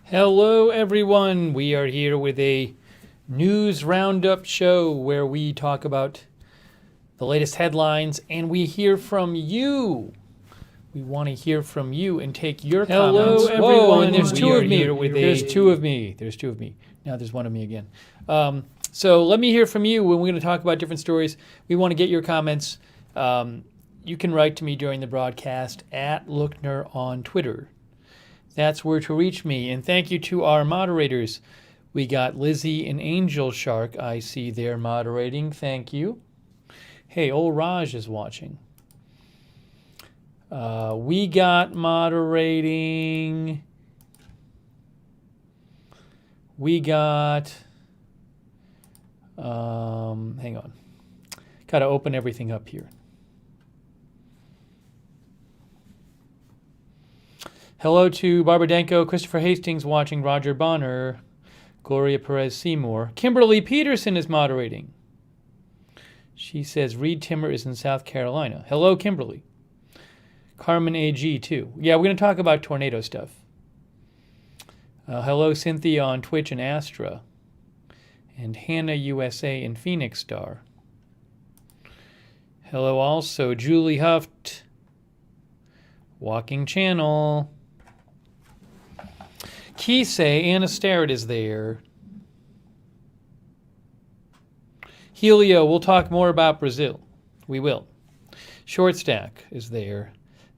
Hello, everyone. We are here with a news roundup show where we talk about the latest headlines and we hear from you. We want to hear from you and take your comments. Hello, everyone. Whoa, and there's two of me. There's two of me. There's two of me. Now there's one of me again. So let me hear from you when we're going to talk about different stories. We want to get your comments. You can write to me during the broadcast at Lookner on Twitter. That's where to reach me. And thank you to our moderators. We got Lizzie and Angel Shark. I see they're moderating. Thank you. Hey, old Raj is watching. We got moderating. We got... hang on. Got to open everything up here. Hello to Barbara Danko, Christopher Hastings watching, Roger Bonner, Gloria Perez Seymour. Kimberly Peterson is moderating. She says Reed Timmer is in South Carolina. Hello, Kimberly. Carmen AG, too. Yeah, we're going to talk about tornado stuff. Hello, Cynthia on Twitch and Astra. And Hannah USA and Phoenix Star. Hello also, Julie Huft. Walking Channel. Kisei, Anna Starrett is there. Helio, we'll talk more about Brazil. We will. Short Stack is there.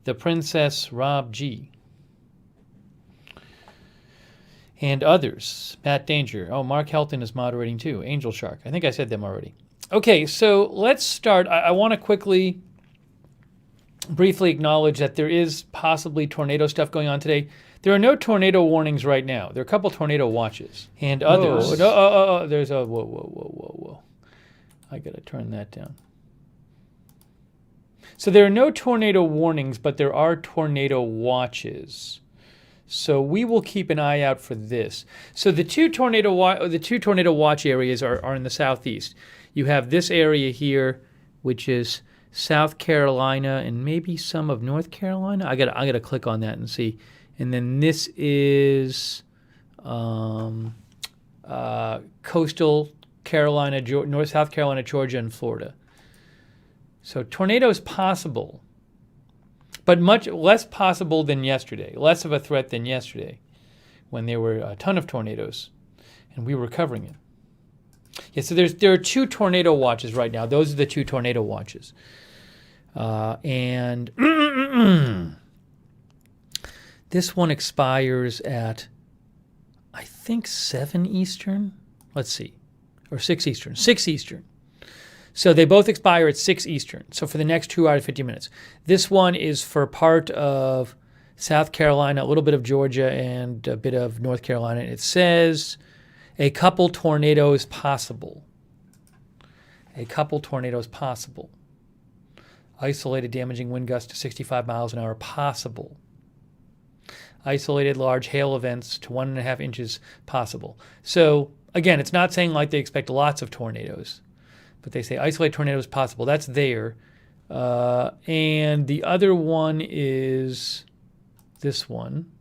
The Princess, Rob G. And others. Matt Danger. Oh, Mark Helton is moderating too. Angel Shark. I think I said them already. Okay, so let's start. I want to quickly, briefly acknowledge that there is possibly tornado stuff going on today. There are no tornado warnings right now. There are a couple tornado watches. And others. There's a whoa. I got to turn that down. So there are no tornado warnings, but there are tornado watches. So we will keep an eye out for this. So the two tornado watch areas are in the southeast. You have this area here, which is South Carolina and maybe some of North Carolina. I got to click on that and see. And then this is coastal Carolina, North South Carolina, Georgia, and Florida. So tornadoes possible, but much less possible than yesterday. Less of a threat than yesterday, when there were a ton of tornadoes, and we were covering it. Yeah, so there are two tornado watches right now. Those are the two tornado watches, and this one expires at, I think, 7 Eastern. Let's see, or 6 Eastern. 6 Eastern. So they both expire at 6 Eastern. So for the next 2 hours, 50 minutes. This one is for part of South Carolina, a little bit of Georgia, and a bit of North Carolina. It says a couple tornadoes possible. A couple tornadoes possible. Isolated damaging wind gusts to 65 miles an hour possible. Isolated large hail events to 1.5 inches possible. So again, it's not saying like they expect lots of tornadoes, but they say isolated tornadoes possible. That's there. And the other one is this one.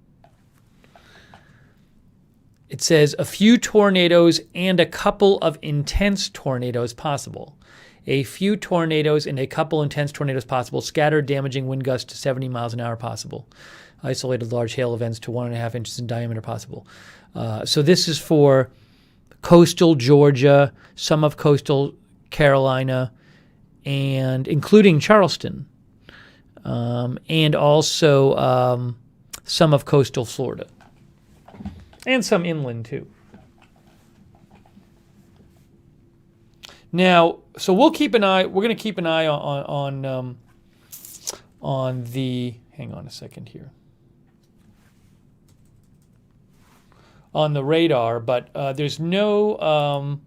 It says a few tornadoes and a couple of intense tornadoes possible. A few tornadoes and a couple intense tornadoes possible. Scattered damaging wind gusts to 70 miles an hour possible. Isolated large hail events to 1.5 inches in diameter possible. So this is for coastal Georgia, some of coastal Carolina, and including Charleston, and also some of coastal Florida, and some inland too. Now, so we'll keep an eye. We're going to keep an eye on the. Hang on a second here. On the radar, but there's no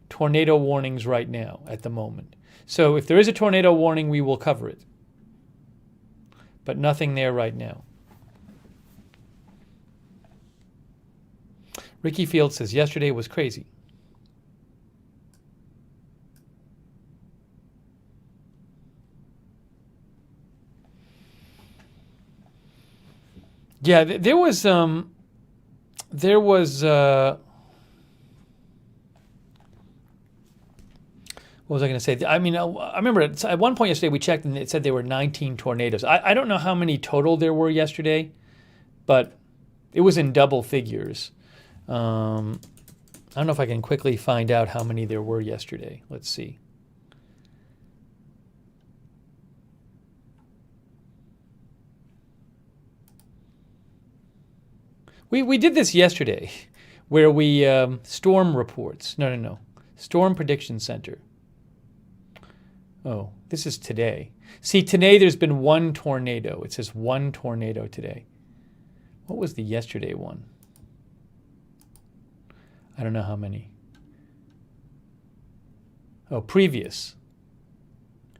tornado warnings right now at the moment. So if there is a tornado warning, we will cover it. But nothing there right now. Ricky Field says, yesterday was crazy. Yeah, there was there was, what was I going to say? I mean, I remember at one point yesterday we checked and it said there were 19 tornadoes. I don't know how many total there were yesterday, but it was in double figures. I don't know if I can quickly find out how many there were yesterday. Let's see. We did this yesterday, where we storm reports. No. Storm Prediction Center. Oh, this is today. See, today there's been one tornado. It says one tornado today. What was the yesterday one? I don't know how many. Oh, previous.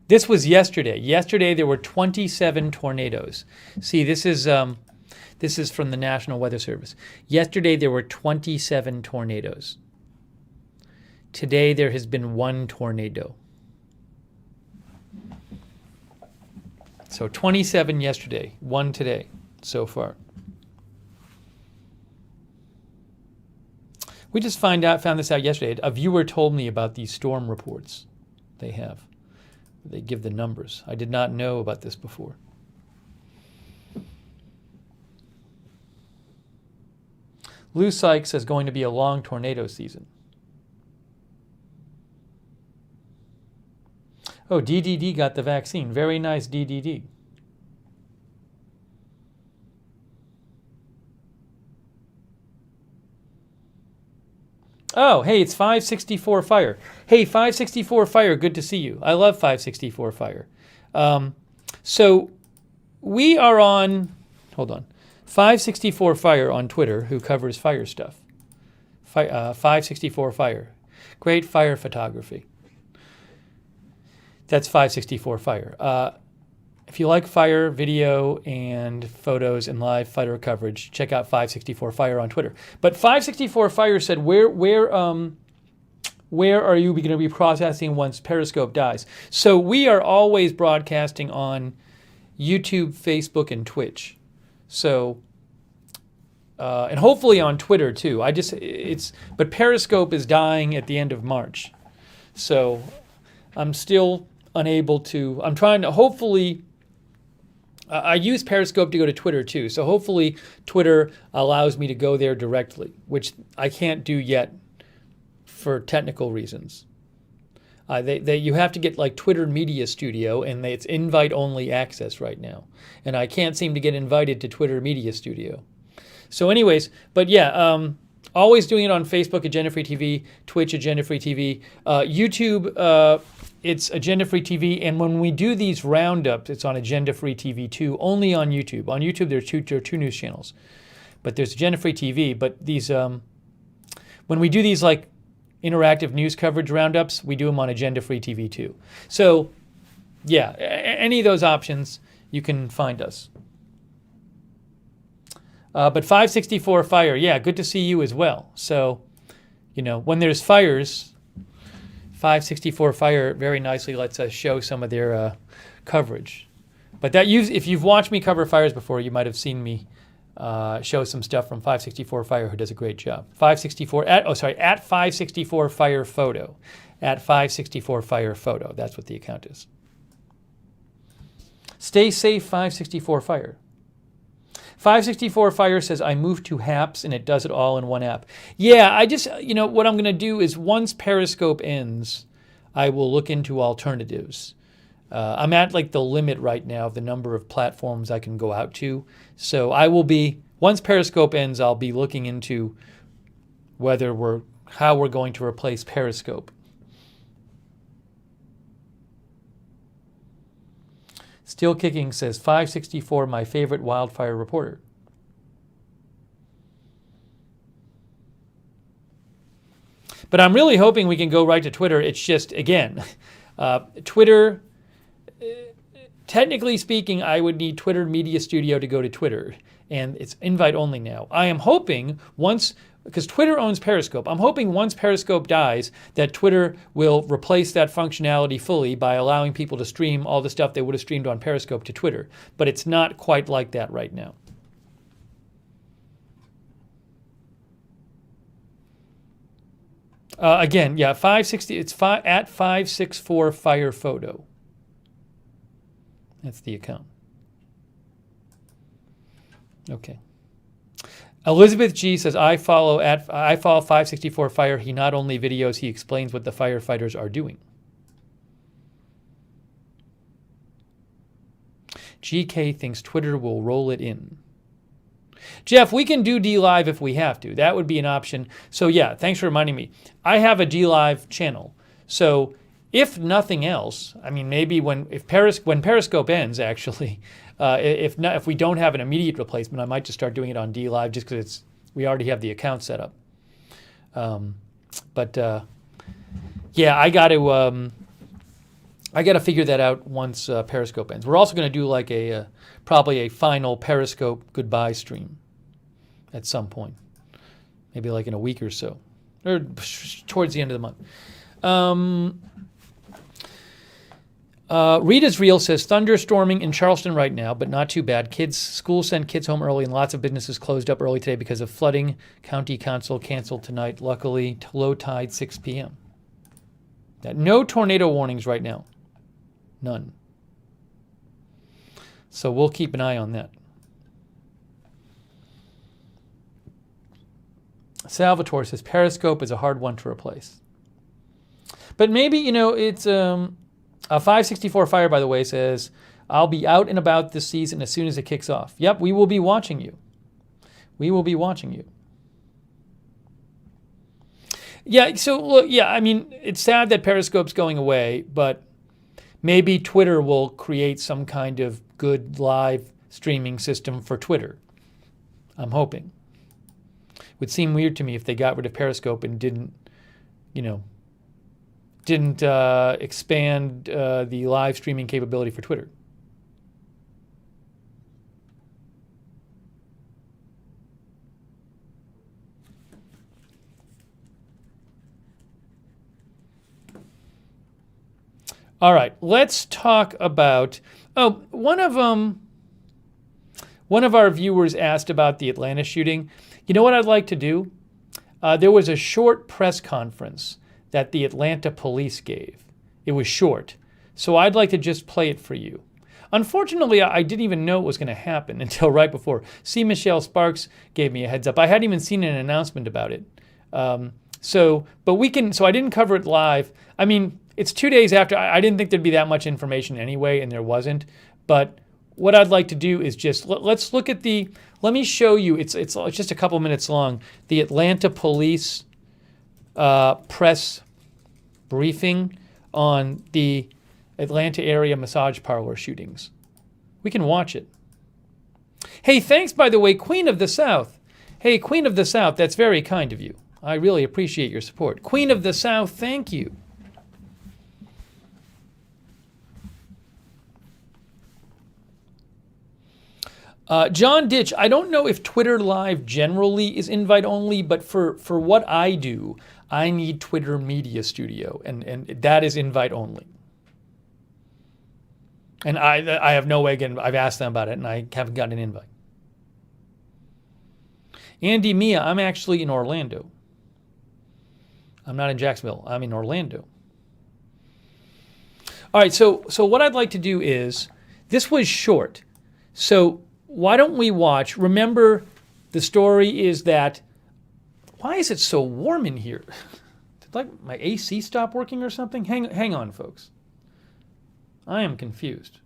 This was yesterday. Yesterday there were 27 tornadoes. See, this is from the National Weather Service. Yesterday there were 27 tornadoes. Today there has been one tornado. So 27 yesterday, one today so far. We just found this out yesterday. A viewer told me about these storm reports they have. They give the numbers. I did not know about this before. Lou Sykes says going to be a long tornado season. Oh, DDD got the vaccine. Very nice, DDD. Oh, hey, it's 564 Fire. Hey, 564 Fire, good to see you. I love 564 Fire. So we are on, hold on, 564 Fire on Twitter, who covers fire stuff. 564 Fire. Great fire photography. That's 564 Fire. If you like fire video and photos and live fire coverage, check out 564 Fire on Twitter. But 564 Fire said, where are you going to be broadcasting once Periscope dies? So we are always broadcasting on YouTube, Facebook, and Twitch. So, and hopefully on Twitter too. But Periscope is dying at the end of March. So I'm still unable to, I'm trying to, hopefully, I use Periscope to go to Twitter too. So hopefully Twitter allows me to go there directly, which I can't do yet for technical reasons. You have to get like Twitter Media Studio, and it's invite-only access right now. And I can't seem to get invited to Twitter Media Studio. So anyways, but yeah, always doing it on Facebook, Agenda Free TV, Twitch, Agenda Free TV, YouTube, it's Agenda Free TV, and when we do these roundups, it's on Agenda Free TV too, only on YouTube. On YouTube, there are two news channels, but there's Agenda Free TV. But these, when we do these like interactive news coverage roundups, we do them on Agenda Free TV too. So, yeah, any of those options, you can find us. But 564 Fire, yeah, good to see you as well. So, when there's fires, 564 Fire very nicely lets us show some of their coverage. But if you've watched me cover fires before, you might have seen me show some stuff from 564 Fire, who does a great job. At 564 Fire Photo. At 564 Fire Photo. That's what the account is. Stay safe, 564 Fire. 564 Fire says, I moved to Haps and it does it all in one app. Yeah, I just, what I'm going to do is once Periscope ends, I will look into alternatives. I'm at like the limit right now of the number of platforms I can go out to. So I will be, once Periscope ends, I'll be looking into how we're going to replace Periscope. Still Kicking says, 564, my favorite wildfire reporter. But I'm really hoping we can go right to Twitter. It's just, again, Twitter, technically speaking, I would need Twitter Media Studio to go to Twitter. And it's invite only now. I am hoping because Twitter owns Periscope, I'm hoping once Periscope dies that Twitter will replace that functionality fully by allowing people to stream all the stuff they would have streamed on Periscope to Twitter. But it's not quite like that right now. Again, yeah, 560. It's at 564 Fire Photo. That's the account. Okay. Elizabeth G says, I follow 564 Fire. He not only videos, he explains what the firefighters are doing. GK thinks Twitter will roll it in. Jeff, we can do D-Live if we have to. That would be an option. So yeah, thanks for reminding me. I have a D-Live channel. So if nothing else, I mean, maybe when Periscope ends, actually, if we don't have an immediate replacement, I might just start doing it on D-Live just because we already have the account set up. Yeah, I got to figure that out once Periscope ends. We're also going to do like probably a final Periscope goodbye stream at some point, maybe like in a week or so, or towards the end of the month. Rita's Real says, thunderstorming in Charleston right now, but not too bad. Schools send kids home early, and lots of businesses closed up early today because of flooding. County Council canceled tonight. Luckily, low tide 6 p.m. No tornado warnings right now. None. So we'll keep an eye on that. Salvatore says, Periscope is a hard one to replace. But maybe, it's... 564 Fire, by the way, says, I'll be out and about this season as soon as it kicks off. Yep, we will be watching you. We will be watching you. Yeah, so look, yeah, I mean, it's sad that Periscope's going away, but maybe Twitter will create some kind of good live streaming system for Twitter. I'm hoping. It would seem weird to me if they got rid of Periscope and didn't expand the live streaming capability for Twitter. All right, let's talk about. One of our viewers asked about the Atlanta shooting. You know what I'd like to do? There was a short press conference that the Atlanta police gave. It was short. So I'd like to just play it for you. Unfortunately, I didn't even know it was going to happen until right before. C. Michelle Sparks gave me a heads up. I hadn't even seen an announcement about it. So I didn't cover it live. I mean, it's 2 days after. I didn't think there'd be that much information anyway, and there wasn't. But what I'd like to do is just, let's look at let me show you, it's just a couple minutes long, the Atlanta police press briefing on the Atlanta area massage parlor shootings. We can watch it. Hey, thanks, by the way, Queen of the South. Hey, Queen of the South, that's very kind of you. I really appreciate your support. Queen of the South, thank you. John Ditch, I don't know if Twitter Live generally is invite only, but for what I do, I need Twitter Media Studio, and that is invite only. And I have no way, again, I've asked them about it, and I haven't gotten an invite. Andy Mia, I'm actually in Orlando. I'm not in Jacksonville. I'm in Orlando. All right, so what I'd like to do is, this was short, so why don't we watch? Remember, the story is that, why is it so warm in here? Did like my AC stop working or something? Hang on, folks. I am confused.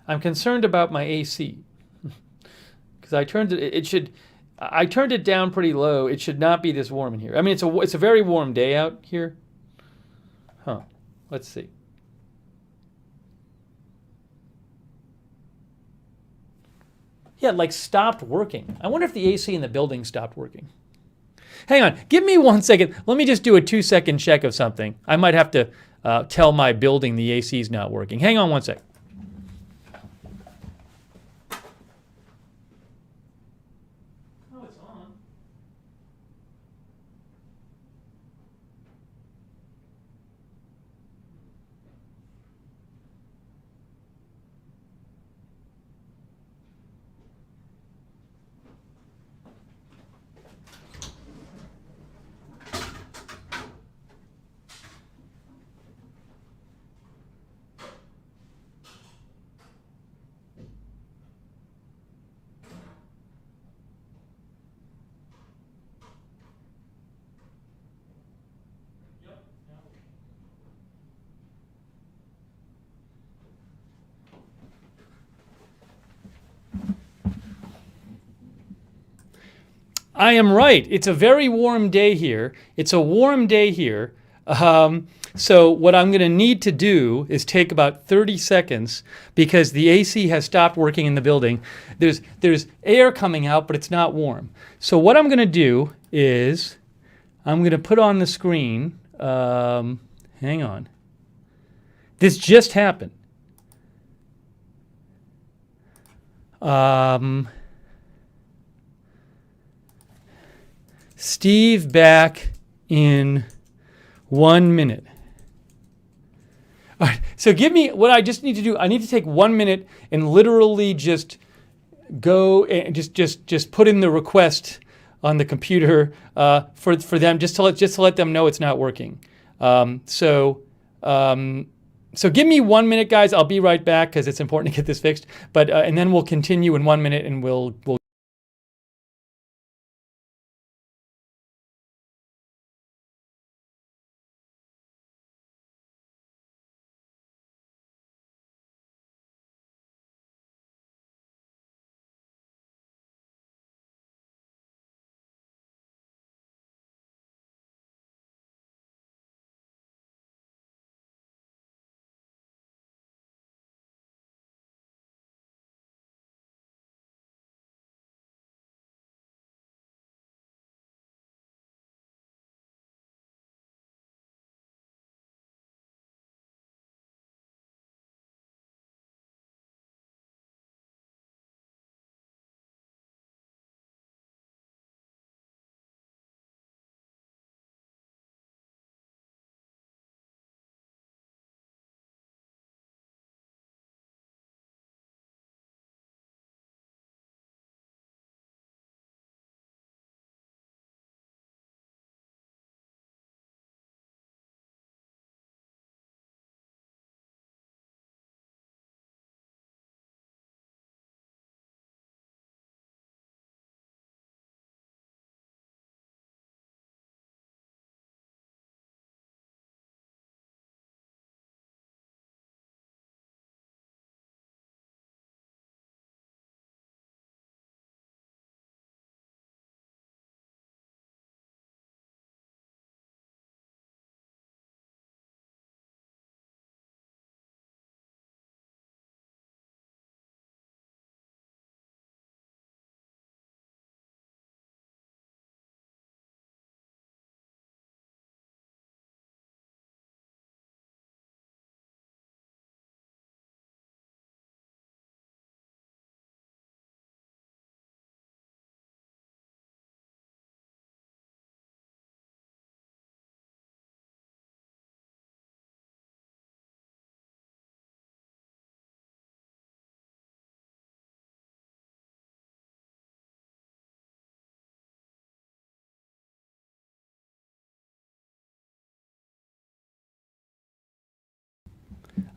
I'm concerned about my AC because I turned it down pretty low. It should not be this warm in here. I mean, it's a very warm day out here. Huh? Let's see. Yeah, it like stopped working. I wonder if the AC in the building stopped working. Hang on, give me 1 second. Let me just do a 2-second check of something. I might have to tell my building the AC is not working. Hang on 1 sec. Oh, it's on. I am right. It's a very warm day here. It's a warm day here. So what I'm going to need to do is take about 30 seconds because the AC has stopped working in the building. There's air coming out, but it's not warm. So what I'm going to do is I'm going to put on the screen. Hang on. This just happened. Steve back in 1 minute. All right, so give me what I just need to do. I need to take 1 minute and literally just go and just put in the request on the computer for them just to let them know it's not working. So give me 1 minute, guys. I'll be right back because it's important to get this fixed. But and then we'll continue in 1 minute and we'll.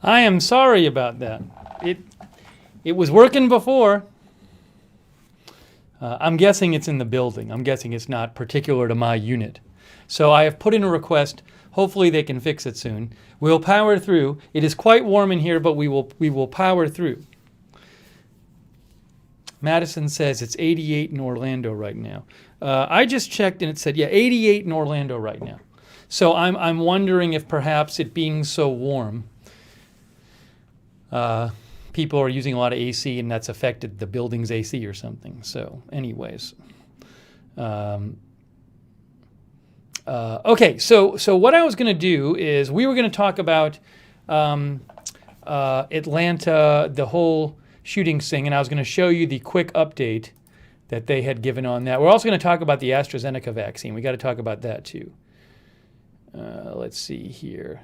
I am sorry about that. It was working before. I'm guessing it's in the building. I'm guessing it's not particular to my unit. So I have put in a request. Hopefully they can fix it soon. We'll power through. It is quite warm in here, but we will power through. Madison says it's 88 in Orlando right now. I just checked and it said, yeah, 88 in Orlando right now. So I'm wondering if perhaps it being so warm, people are using a lot of AC and that's affected the building's AC or something. So anyways. Okay, so what I was going to do is we were going to talk about Atlanta, the whole shooting thing, and I was going to show you the quick update that they had given on that. We're also going to talk about the AstraZeneca vaccine. We got to talk about that too. Let's see here.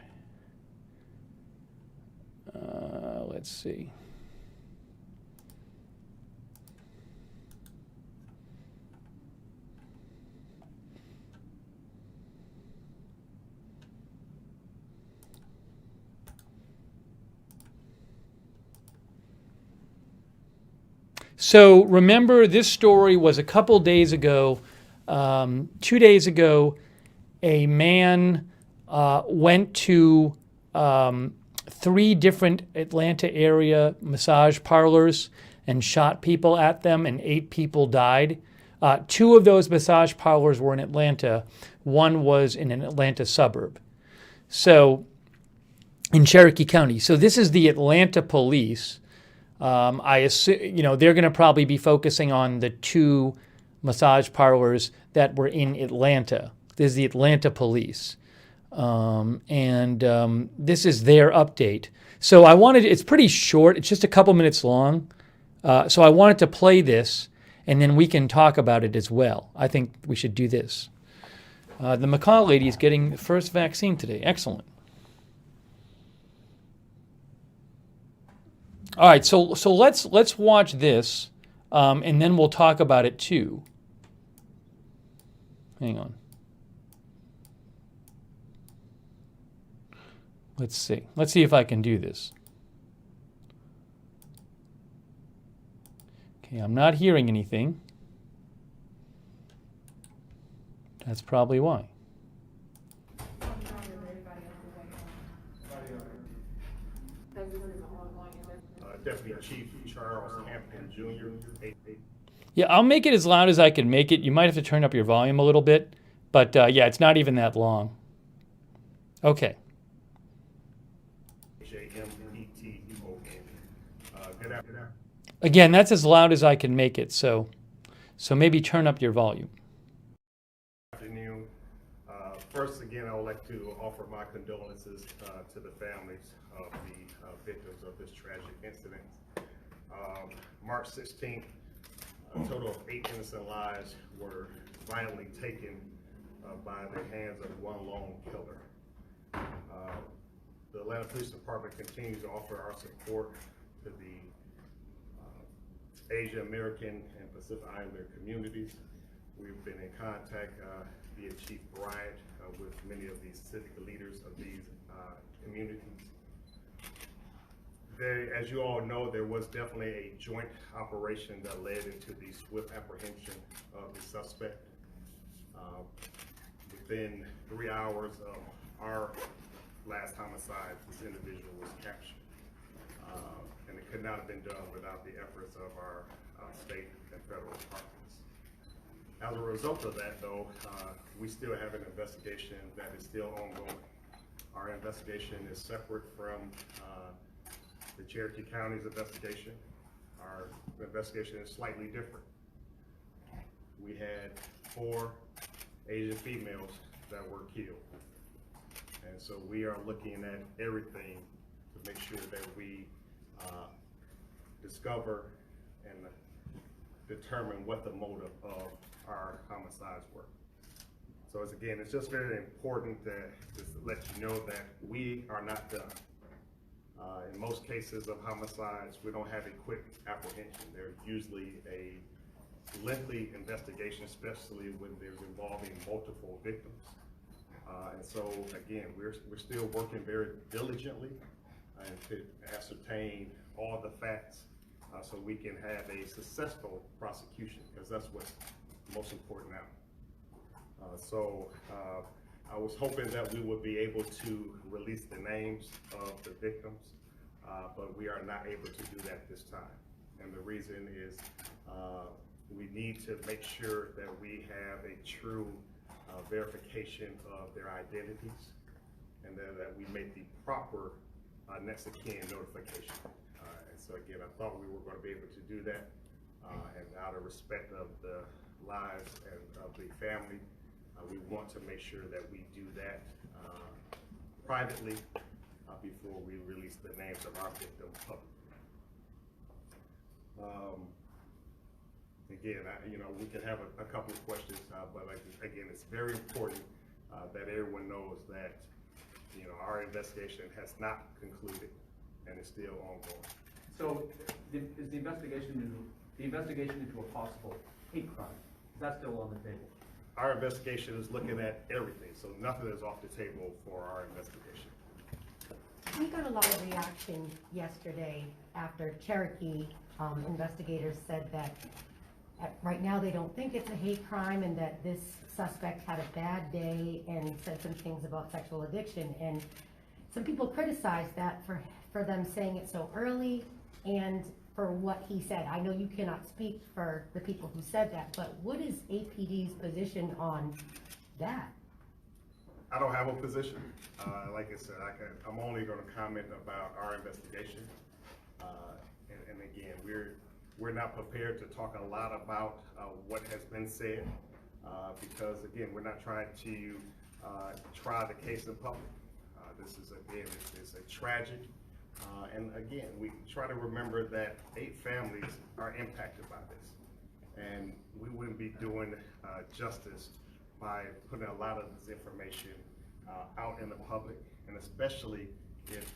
Let's see. So remember, this story was a couple days ago, 2 days ago, a man went to 3 different Atlanta area massage parlors and shot people at them, and 8 people died. Two of those massage parlors were in Atlanta. One was in an Atlanta suburb. So in Cherokee County. So this is the Atlanta police. I assume, they're going to probably be focusing on the two massage parlors that were in Atlanta. This is the Atlanta police. This is their update. So it's pretty short. It's just a couple minutes long. So I wanted to play this, and then we can talk about it as well. I think we should do this. The McCall lady is getting the first vaccine today. Excellent. All right, so let's watch this, and then we'll talk about it too. Hang on. Let's see. Let's see if I can do this. Okay, I'm not hearing anything. That's probably why. Deputy Chief Charles Hampton Jr. Yeah, I'll make it as loud as I can make it. You might have to turn up your volume a little bit, but yeah, it's not even that long. Okay. Again, that's as loud as I can make it, so maybe turn up your volume. Afternoon. First, again, I would like to offer my condolences to the families of the victims of this tragic incident. March 16th, a total of 8 innocent lives were violently taken by the hands of one lone killer. The Atlanta Police Department continues to offer our support to the Asian American and Pacific Islander communities. We've been in contact via Chief Bryant with many of the civic leaders of these communities. As you all know, there was definitely a joint operation that led into the swift apprehension of the suspect. Within 3 hours of our last homicide, this individual was captured. And it could not have been done without the efforts of our state and federal departments. As a result of that, though, we still have an investigation that is still ongoing. Our investigation is separate from the Cherokee County's investigation. Our investigation is slightly different. We had 4 Asian females that were killed. And so we are looking at everything to make sure that we discover and determine what the motive of our homicides were. So it's just very important to let you know that we are not done. In most cases of homicides, we don't have a quick apprehension. There's usually a lengthy investigation, especially when there's involving multiple victims. And so again, we're still working very diligently to ascertain all the facts so we can have a successful prosecution, because that's what's most important now. I was hoping that we would be able to release the names of the victims, but we are not able to do that this time. And the reason is we need to make sure that we have a true verification of their identities, and then that we make the proper next of kin notification. And so again, I thought we were going to be able to do that, and out of respect of the lives and of the family, we want to make sure that we do that privately before we release the names of our victims publicly. Again, we can have a couple of questions, but again, it's very important that everyone knows that our investigation has not concluded and is still ongoing. So, is the investigation into a possible hate crime, is that still on the table? Our investigation is looking at everything, so nothing is off the table for our investigation. We got a lot of reaction yesterday after Cherokee investigators said that right now they don't think it's a hate crime, and that this suspect had a bad day and said some things about sexual addiction. And some people criticized that for them saying it so early, and for what he said? I know you cannot speak for the people who said that, but what is APD's position on that? I don't have a position. Like I said, I'm only going to comment about our investigation. And again, we're not prepared to talk a lot about what has been said because again, we're not trying to try the case in public. This is again, it's a tragic. And again, we try to remember that 8 families are impacted by this, and we wouldn't be doing justice by putting a lot of this information out in the public, and especially if,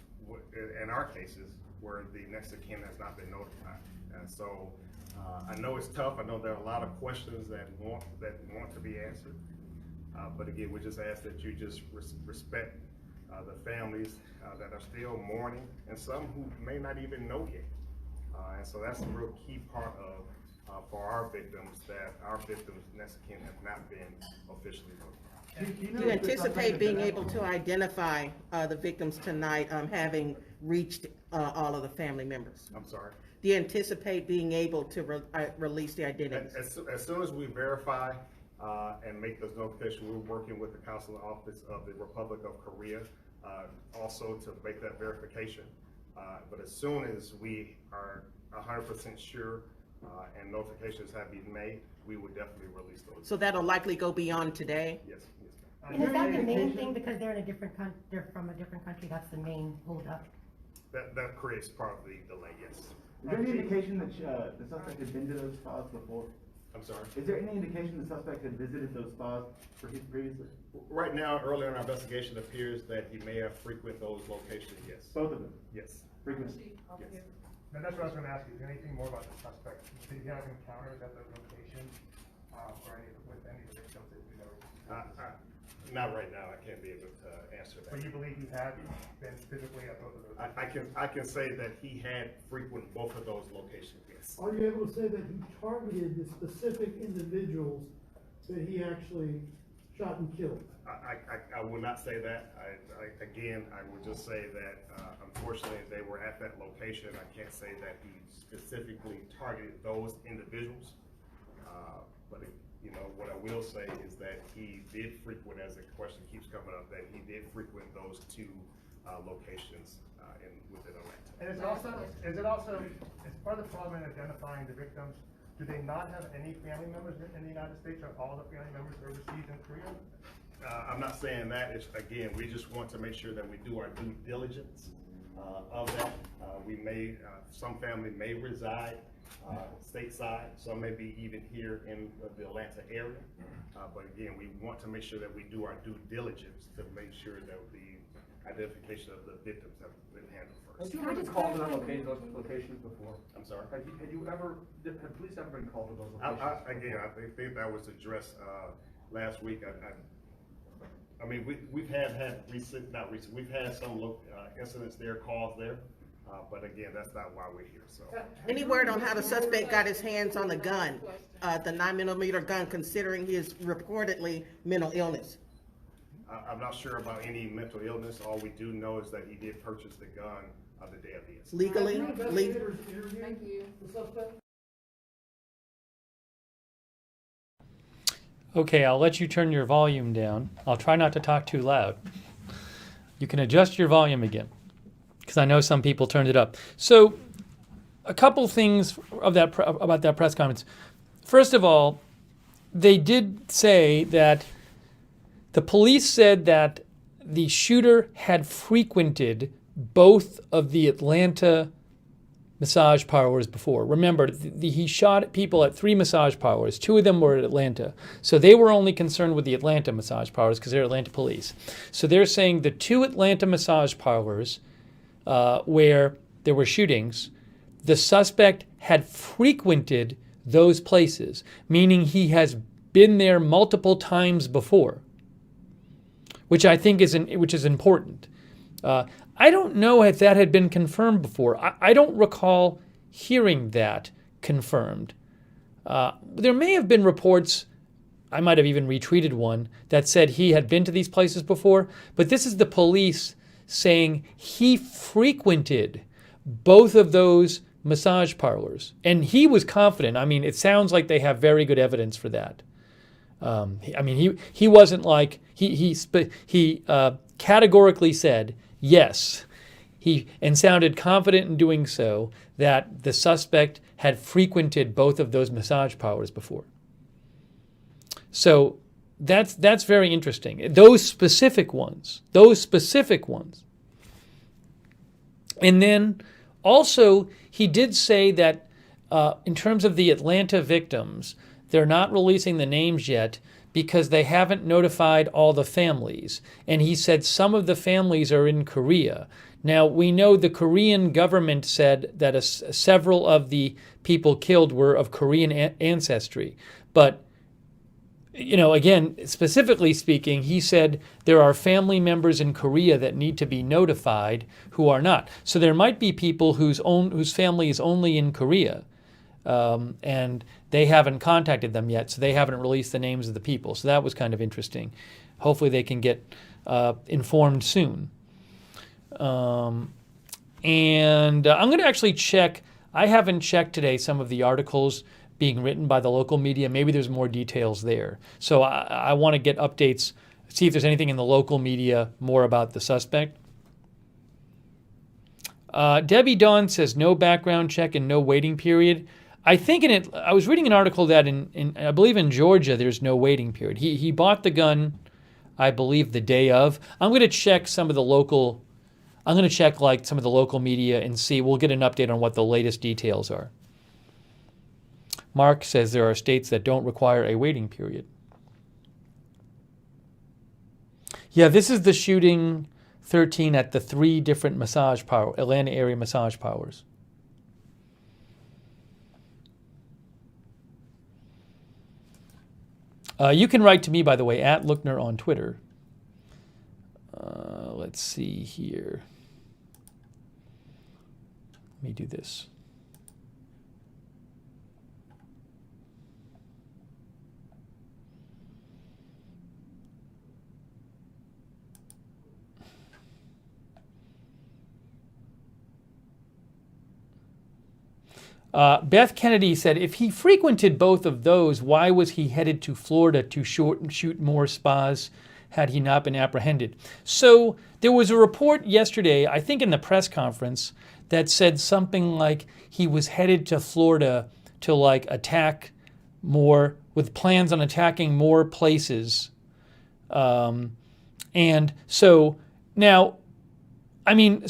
in our cases, where the next of kin has not been notified. And so I know it's tough. I know there are a lot of questions that want to be answered, but again, we just ask that you just respect the families that are still mourning, and some who may not even know yet. And so that's a real key part of for our victims, that our victims' next of kin have not been officially notified. Do you anticipate being able to identify the victims tonight, having reached all of the family members? I'm sorry? Do you anticipate being able to release the identities? As soon as we verify and make those notifications, we're working with the Consular Office of the Republic of Korea also to make that verification. But as soon as we are 100% sure and notifications have been made, we would definitely release those. So that'll likely go beyond today? Yes. And is that the main thing, because they're in a different they're from a different country, that's the main holdup? That creates part of the delay, yes. Is there any indication that the suspect had been to those spots before? I'm sorry? Is there any indication the suspect had visited those spots previously? Right now, earlier in our investigation, it appears that he may have frequented those locations, yes. Both of them? Yes. Frequently? Yes. And that's what I was gonna ask you, is there anything more about the suspect? Did he have encounters at the location, or with any of the victims that you know? Not right now, I can't be able to answer that. But you believe he had been physically at both of those? I can say that he had frequented both of those locations, yes. Are you able to say that he targeted the specific individuals that he actually shot and killed? I will not say that. Again, I would just say that unfortunately they were at that location. I can't say that he specifically targeted those individuals. But you know, what I will say is that he did frequent, as the question keeps coming up, that he did frequent those 2 locations within Atlanta. And is it also, is part of the problem in identifying the victims, do they not have any family members in the United States, or all the family members overseas in Korea? I'm not saying that. It's, again, we just want to make sure that we do our due diligence of that. Some family may reside stateside, some may be even here in the Atlanta area. But again, we want to make sure that we do our due diligence to make sure that the identification of the victims have been handled Have first. you ever been called to those locations before? I'm sorry? Have police ever been called to those locations? I think that was addressed last week. I mean, we've had we've had some incidents there, calls there, but again, that's not why we're here, so. Any word on how the suspect got his hands on the gun, the 9mm gun, considering his reportedly mental illness? I'm not sure about any mental illness. All we do know is that he did purchase the gun the day of the incident. Legally? Have investigators interviewed the suspect? Okay, I'll let you turn your volume down. I'll try not to talk too loud. You can adjust your volume again, because I know some people turned it up. So, a couple things of about that press conference. First of all, they did say that the police said that the shooter had frequented both of the Atlanta massage parlors before. Remember, he shot people at 3 massage parlors. 2 of them were at Atlanta. So they were only concerned with the Atlanta massage parlors because they're Atlanta police. So they're saying the 2 Atlanta massage parlors where there were shootings, the suspect had frequented those places, meaning he has been there multiple times before, which I think is important. I don't know if that had been confirmed before. I don't recall hearing that confirmed. There may have been reports, I might have even retweeted one, that said he had been to these places before, but this is the police saying he frequented both of those massage parlors. And he was confident. I mean, it sounds like they have very good evidence for that. He wasn't like, he categorically said, yes, and sounded confident in doing so, that the suspect had frequented both of those massage parlors before. So that's very interesting. Those specific ones. And then also, he did say that in terms of the Atlanta victims, they're not releasing the names yet because they haven't notified all the families. And he said some of the families are in Korea. Now, we know the Korean government said that several of the people killed were of Korean ancestry. But, again, specifically speaking, he said there are family members in Korea that need to be notified who are not. So there might be people whose family is only in Korea, and they haven't contacted them yet, so they haven't released the names of the people. So that was kind of interesting. Hopefully they can get informed soon. And I'm going to actually check. I haven't checked today some of the articles being written by the local media. Maybe there's more details there. So I want to get updates, see if there's anything in the local media more about the suspect. Debbie Dawn says no background check and no waiting period. I think I was reading an article that I believe in Georgia there's no waiting period. He bought the gun, I believe, the day of. I'm going to check some of the local. I'm going to check like some of the local media and see. We'll get an update on what the latest details are. Mark says there are states that don't require a waiting period. Yeah, this is the shooting 13 at the 3 different Atlanta area massage parlors. You can write to me, by the way, at Lookner on Twitter. Let's see here. Let me do this. Beth Kennedy said, if he frequented both of those, why was he headed to Florida to shoot more spas had he not been apprehended? So there was a report yesterday, I think in the press conference, that said something like he was headed to Florida to attack more, with plans on attacking more places. And so now, again,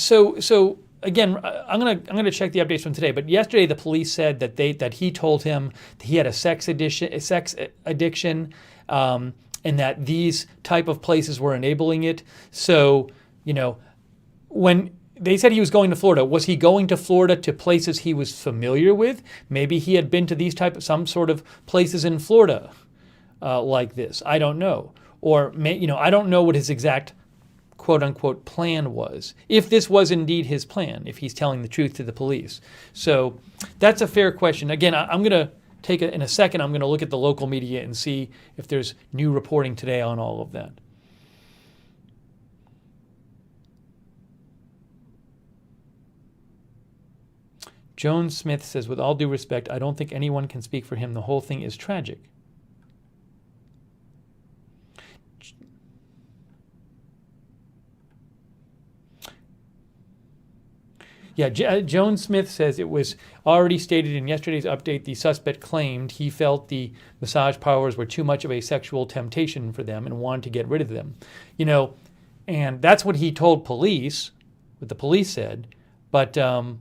I'm gonna check the updates from today. But yesterday, the police said that he told him that he had a sex addiction, and that these type of places were enabling it. So when they said he was going to Florida, was he going to Florida to places he was familiar with? Maybe he had been to some sort of places in Florida like this. I don't know, or I don't know what his exact quote-unquote plan was, if this was indeed his plan, if he's telling the truth to the police. So that's a fair question. Again, I'm going to take it in a second. I'm going to look at the local media and see if there's new reporting today on all of that. Joan Smith says, with all due respect, I don't think anyone can speak for him. The whole thing is tragic. Yeah, Joan Smith says it was already stated in yesterday's update the suspect claimed he felt the massage parlors were too much of a sexual temptation for them and wanted to get rid of them. And that's what he told police, what the police said. But let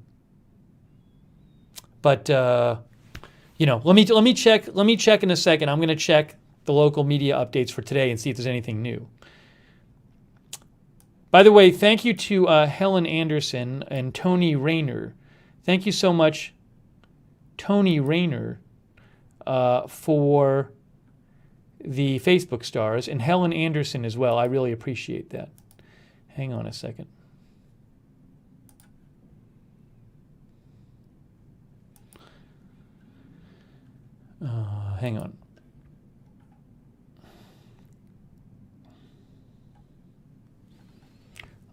me check in a second. I'm going to check the local media updates for today and see if there's anything new. By the way, thank you to Helen Anderson and Tony Rayner. Thank you so much, Tony Rayner, for the Facebook stars, and Helen Anderson as well. I really appreciate that. Hang on a second. Hang on.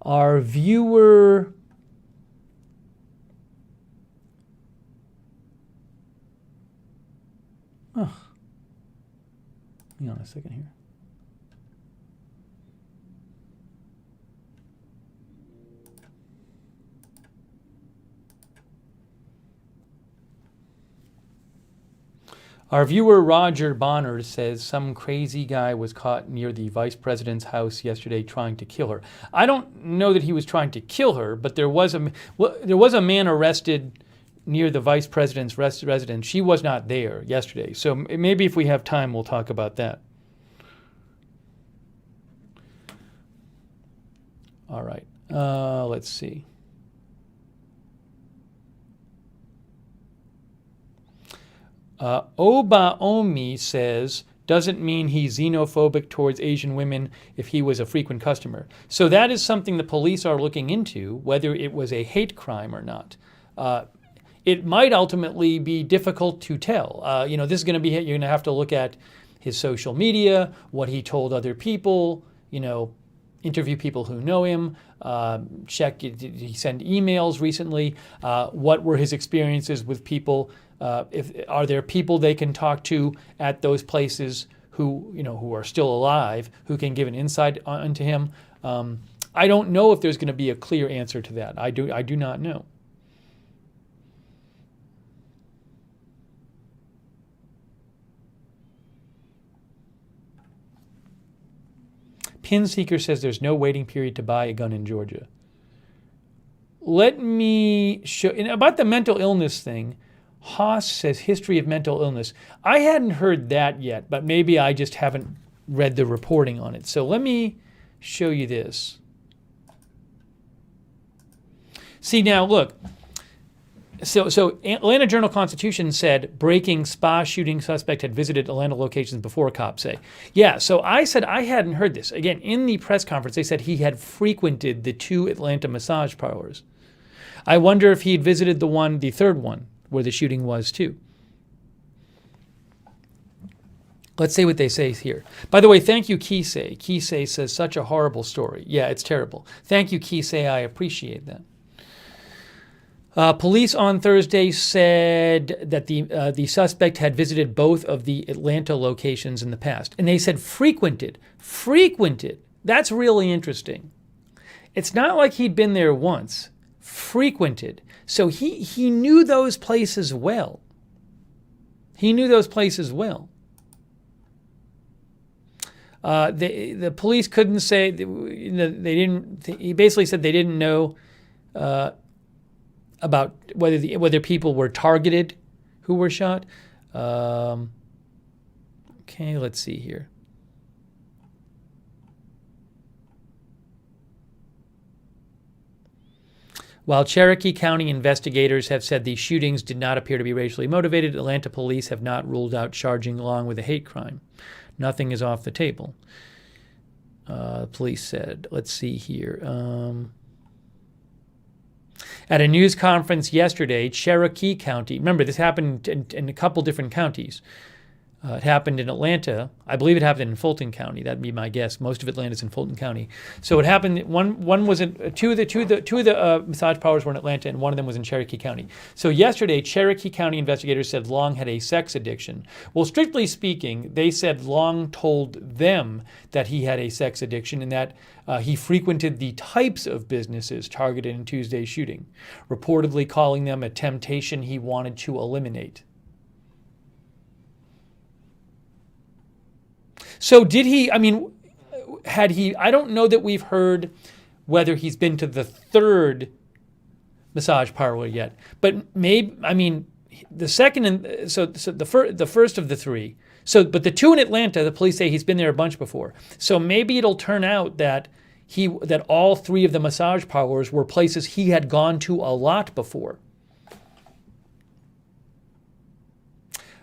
Our viewer Oh. Hang on a second here. Our viewer Roger Bonner says some crazy guy was caught near the vice president's house yesterday trying to kill her. I don't know that he was trying to kill her, but there was a man arrested near the vice president's residence. She was not there yesterday, so maybe if we have time, we'll talk about that. All right, let's see. Obaomi says, doesn't mean he's xenophobic towards Asian women if he was a frequent customer. So that is something the police are looking into, whether it was a hate crime or not. It might ultimately be difficult to tell. This is going to be, you're going to have to look at his social media, what he told other people, interview people who know him, check, did he send emails recently? What were his experiences with people? Are there people they can talk to at those places who are still alive, who can give an insight into him? I don't know if there's going to be a clear answer to that. I do not know. Pinseeker says there's no waiting period to buy a gun in Georgia. Let me show, about the mental illness thing, Haas says history of mental illness. I hadn't heard that yet, but maybe I just haven't read the reporting on it. So let me show you this. See now, look. So Atlanta Journal-Constitution said breaking spa shooting suspect had visited Atlanta locations before, cops say. Yeah, so I said I hadn't heard this. Again, in the press conference, they said he had frequented the 2 Atlanta massage parlors. I wonder if he'd visited the third one, where the shooting was too. Let's see what they say here. By the way, thank you, Kisei. Kisei says, such a horrible story. Yeah, it's terrible. Thank you, Kisei. I appreciate that. Police on Thursday said that the suspect had visited both of the Atlanta locations in the past. And they said frequented. Frequented. That's really interesting. It's not like he'd been there once. Frequented. So he knew those places well. He knew those places well. The police couldn't say, they didn't, he basically said they didn't know about whether people were targeted who were shot. Okay, let's see here. While Cherokee County investigators have said these shootings did not appear to be racially motivated, Atlanta police have not ruled out charging along with a hate crime. Nothing is off the table, police said. Let's see here. At a news conference yesterday, Cherokee County, remember this happened in a couple different counties. It happened in Atlanta. I believe it happened in Fulton County. That'd be my guess. Most of Atlanta's in Fulton County. So it happened. One was in two of the massage parlors were in Atlanta, and one of them was in Cherokee County. So yesterday, Cherokee County investigators said Long had a sex addiction. Well, strictly speaking, they said Long told them that he had a sex addiction and that he frequented the types of businesses targeted in Tuesday's shooting, reportedly calling them a temptation he wanted to eliminate. So did he, had he, I don't know that we've heard whether he's been to the third massage parlor yet, but maybe, the second, and so the first of the three, but the 2 in Atlanta, the police say he's been there a bunch before. So maybe it'll turn out that that all 3 of the massage parlors were places he had gone to a lot before.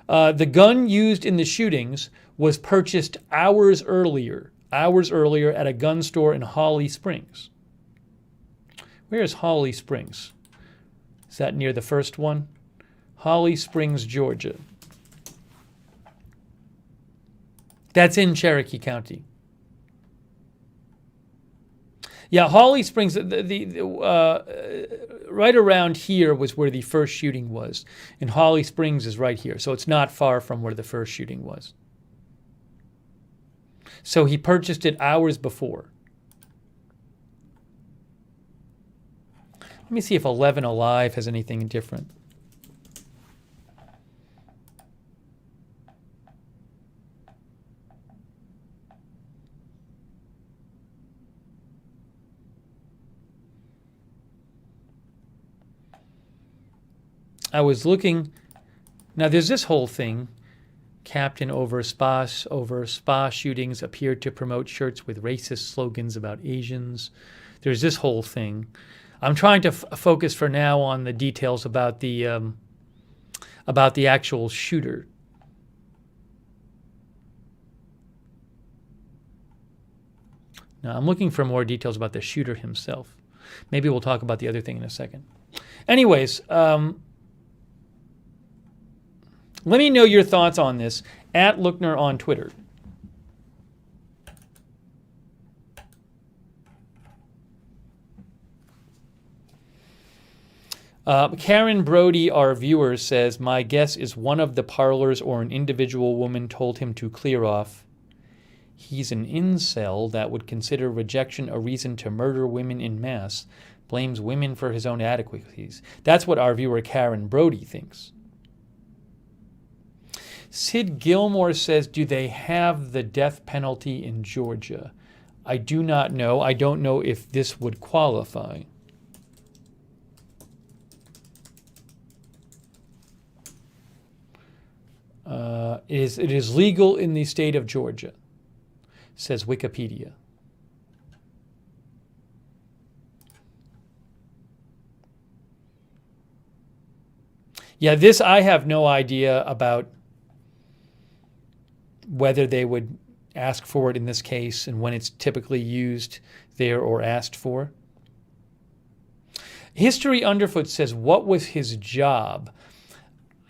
The gun used in the shootings was purchased hours earlier at a gun store in Holly Springs. Where is Holly Springs? Is that near the first one? Holly Springs, Georgia. That's in Cherokee County. Yeah, Holly Springs, right around here was where the first shooting was, and Holly Springs is right here, so it's not far from where the first shooting was. So he purchased it hours before. Let me see if 11 Alive has anything different. I was looking. Now there's this whole thing. Captain over spa shootings appeared to promote shirts with racist slogans about Asians. There's this whole thing. I'm trying to focus for now on the details about the actual shooter. Now I'm looking for more details about the shooter himself. Maybe we'll talk about the other thing in a second. Anyways, let me know your thoughts on this at Lookner on Twitter. Karen Brody, our viewer, says, my guess is one of the parlors or an individual woman told him to clear off. He's an incel that would consider rejection a reason to murder women in mass, blames women for his own inadequacies. That's what our viewer Karen Brody thinks. Sid Gilmore says, do they have the death penalty in Georgia? I do not know. I don't know if this would qualify. It is legal in the state of Georgia, says Wikipedia. Yeah, this I have no idea about whether they would ask for it in this case and when it's typically used there or asked for. History Underfoot says, what was his job?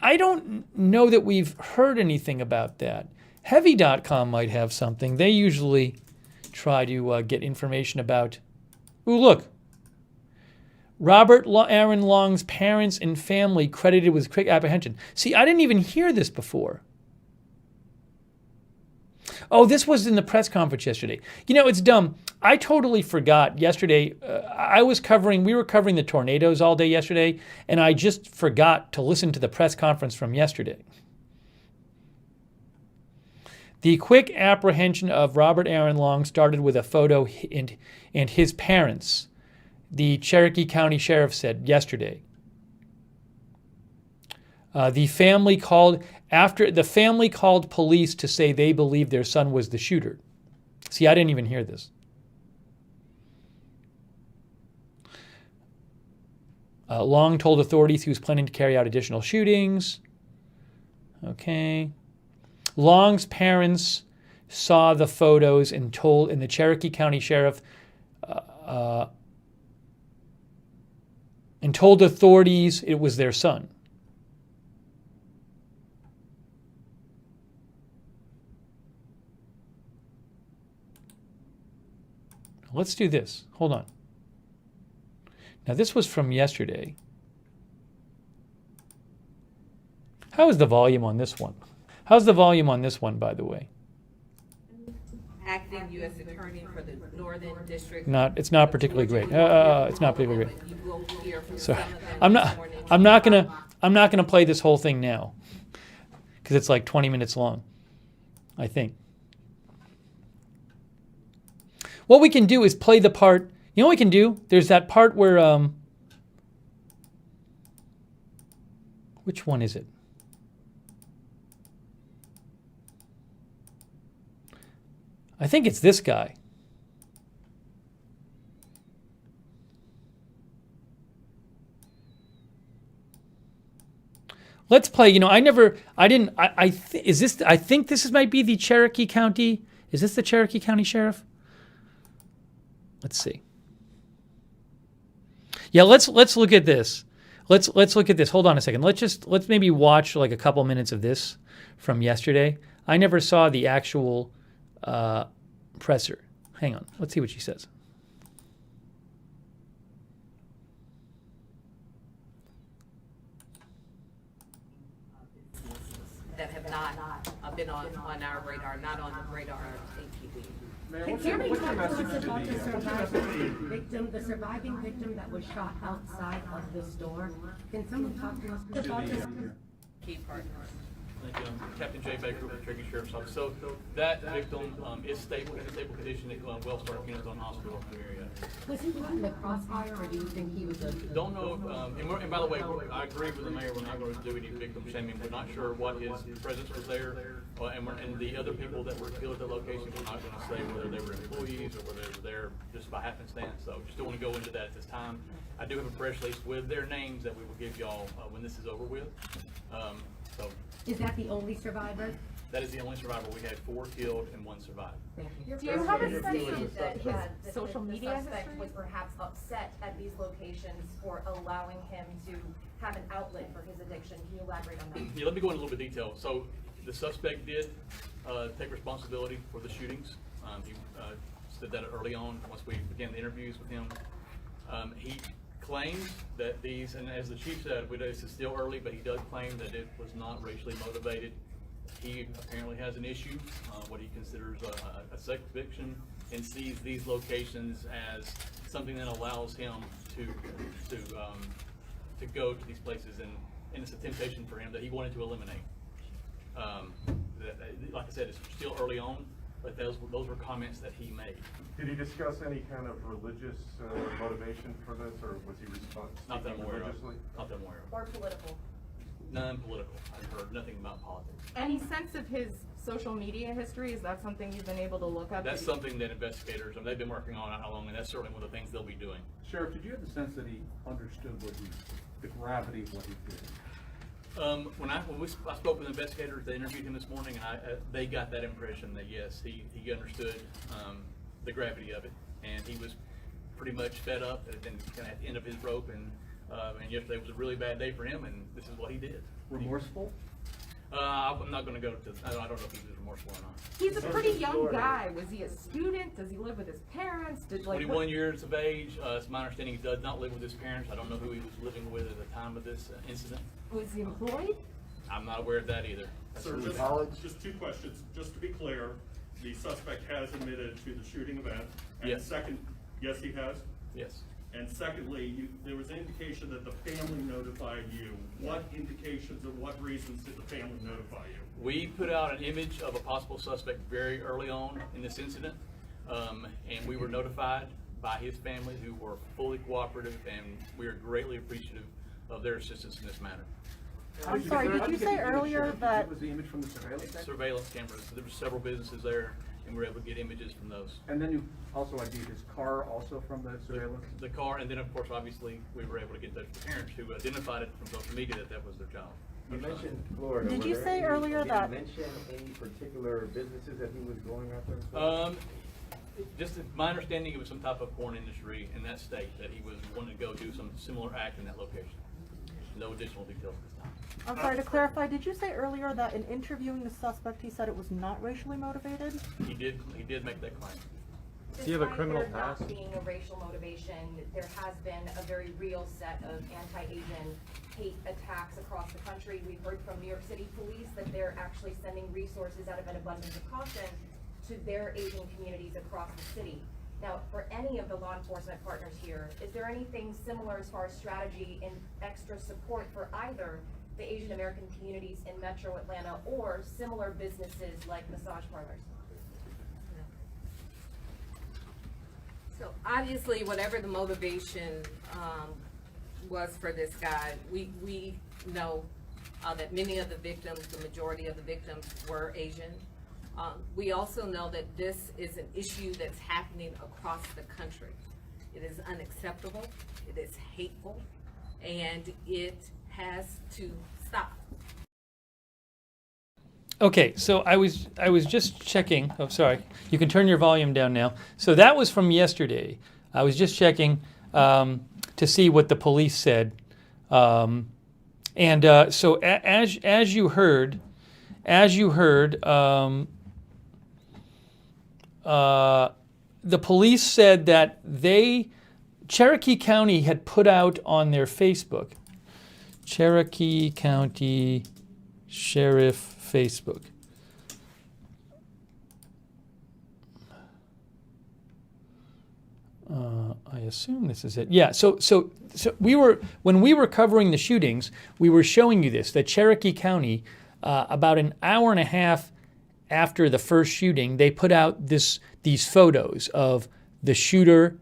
I don't know that we've heard anything about that. Heavy.com might have something. They usually try to get information about... Ooh, look. Robert Aaron Long's parents and family credited with quick apprehension. See, I didn't even hear this before. Oh, this was in the press conference yesterday. You know, it's dumb. I totally forgot yesterday. We were covering the tornadoes all day yesterday, and I just forgot to listen to the press conference from yesterday. The quick apprehension of Robert Aaron Long started with a photo and his parents, the Cherokee County Sheriff said yesterday. The family called police to say they believed their son was the shooter. See, I didn't even hear this. Long told authorities he was planning to carry out additional shootings. Okay. Long's parents saw the photos and the Cherokee County Sheriff and told authorities it was their son. Let's do this. Hold on. Now, this was from yesterday. How is the volume on this one? How's the volume on this one, by the way? Acting U.S. Attorney for the Northern District. It's not particularly great. It's not particularly great. So I'm not gonna play this whole thing now because it's like 20 minutes long, I think. What we can do is play the part. You know what we can do? There's that part where which one is it? I think it's this guy. Let's play. I think this might be the Cherokee County. Is this the Cherokee County Sheriff? Let's see. Yeah, let's look at this. Let's look at this. Hold on a second. Let's maybe watch like a couple minutes of this from yesterday. I never saw the actual presser. Hang on. Let's see what she says. that have not been on our radar, not on the radar of APD. Mayor, Can what's your somebody talk message to us about to the the, surviving victim that was shot outside of the store? Can someone talk to us about this? Key partners. Thank you. I'm Captain Jay Baker with the Cherokee Sheriff's Office. So that victim is stable, in a stable condition at Wellstar Kennethon Hospital in the area. Was he caught in the crossfire, or do you think he was a? Don't know, and by the way, I agree with the mayor, we're not going to do any victim shaming. We're not sure what his presence was there. And the other people that were killed at the location, we're not going to say whether they were employees or whether they were there just by happenstance. So just don't want to go into that at this time. I do have a press release with their names that we will give y'all when this is over with. So Is that the only survivor? that is the only survivor. We had 4 killed and 1 survived. Thank you. Do you have a sense Stated that his the social media suspect history? was perhaps upset at these locations for allowing him to have an outlet for his addiction? Can you elaborate on that? Yeah, let me go into a little bit of detail. So the suspect did take responsibility for the shootings. He said that early on, once we began the interviews with him. He claims that these, and as the chief said, this is still early, but he does claim that it was not racially motivated. He apparently has an issue, what he considers a sex addiction, and sees these locations as something that allows him to go to these places, and it's a temptation for him that he wanted to eliminate. Like I said, it's still early on, but those were comments that he made. Did he discuss any kind of religious motivation for this, or was he Not that I'm aware of. religiously? Not that I'm aware of. Or political? None political. I've heard nothing about politics. Any sense of his social media history? Is that something you've been able to look up? That's something that investigators, they've been working on how long, and that's certainly one of the things they'll be doing. Sheriff, did you have the sense that he understood the gravity of what he did? When I spoke with investigators, they interviewed him this morning, and they got that impression that yes, he understood the gravity of it, and he was pretty much fed up and kind of at the end of his rope, and yesterday was a really bad day for him, and this is what he did. Remorseful? I'm not going to go to. I don't know if he was remorseful or not. He's a pretty young guy. Was he a student? Does he live with his parents? 21 years of age. It's my understanding he does not live with his parents. I don't know who he was living with at the time of this incident. Was he employed? I'm not aware of that either. Sir, just 2 questions. Just to be clear, the suspect has admitted to the shooting event. And Yes. second, yes, he has? Yes. And secondly, there was indication that the family notified you. What indications or what reasons did the family notify you? We put out an image of a possible suspect very early on in this incident, and we were notified by his family, who were fully cooperative, and we are greatly appreciative of their assistance in this matter. I'm sorry, did you say earlier that? Was the image from the surveillance? Surveillance cameras, there were several businesses there, and we were able to get images from those. And then you also ID'd his car also from the surveillance? The car, and then of course, obviously, we were able to get the parents who identified it from social media that was their child. You mentioned Florida. Did Were you there say any- earlier did that- you mention any particular businesses that he was going after? Just my understanding, it was some type of porn industry in that state that he was wanting to go do some similar act in that location. No additional details at this time. I'm sorry, to clarify, did you say earlier that in interviewing the suspect, he said it was not racially motivated? He did make that claim. Does he have a criminal past? Despite there not being a racial motivation, there has been a very real set of anti-Asian hate attacks across the country. We've heard from New York City police that they're actually sending resources out of an abundance of caution to their Asian communities across the city. Now, for any of the law enforcement partners here, is there anything similar as far as strategy and extra support for either the Asian American communities in Metro Atlanta or similar businesses like massage parlors? So obviously, whatever the motivation was for this guy, we know that many of the victims, the majority of the victims, were Asian. We also know that this is an issue that's happening across the country. It is unacceptable, it is hateful, and it has to stop. Okay, so I was just checking. Oh, sorry. You can turn your volume down now. So that was from yesterday. I was just checking to see what the police said, so as you heard, the police said that Cherokee County had put out on their Facebook. Cherokee County Sheriff Facebook. I assume this is it. Yeah. So when we were covering the shootings, we were showing you this, that Cherokee County, about an hour and a half after the first shooting, they put out these photos of the shooter,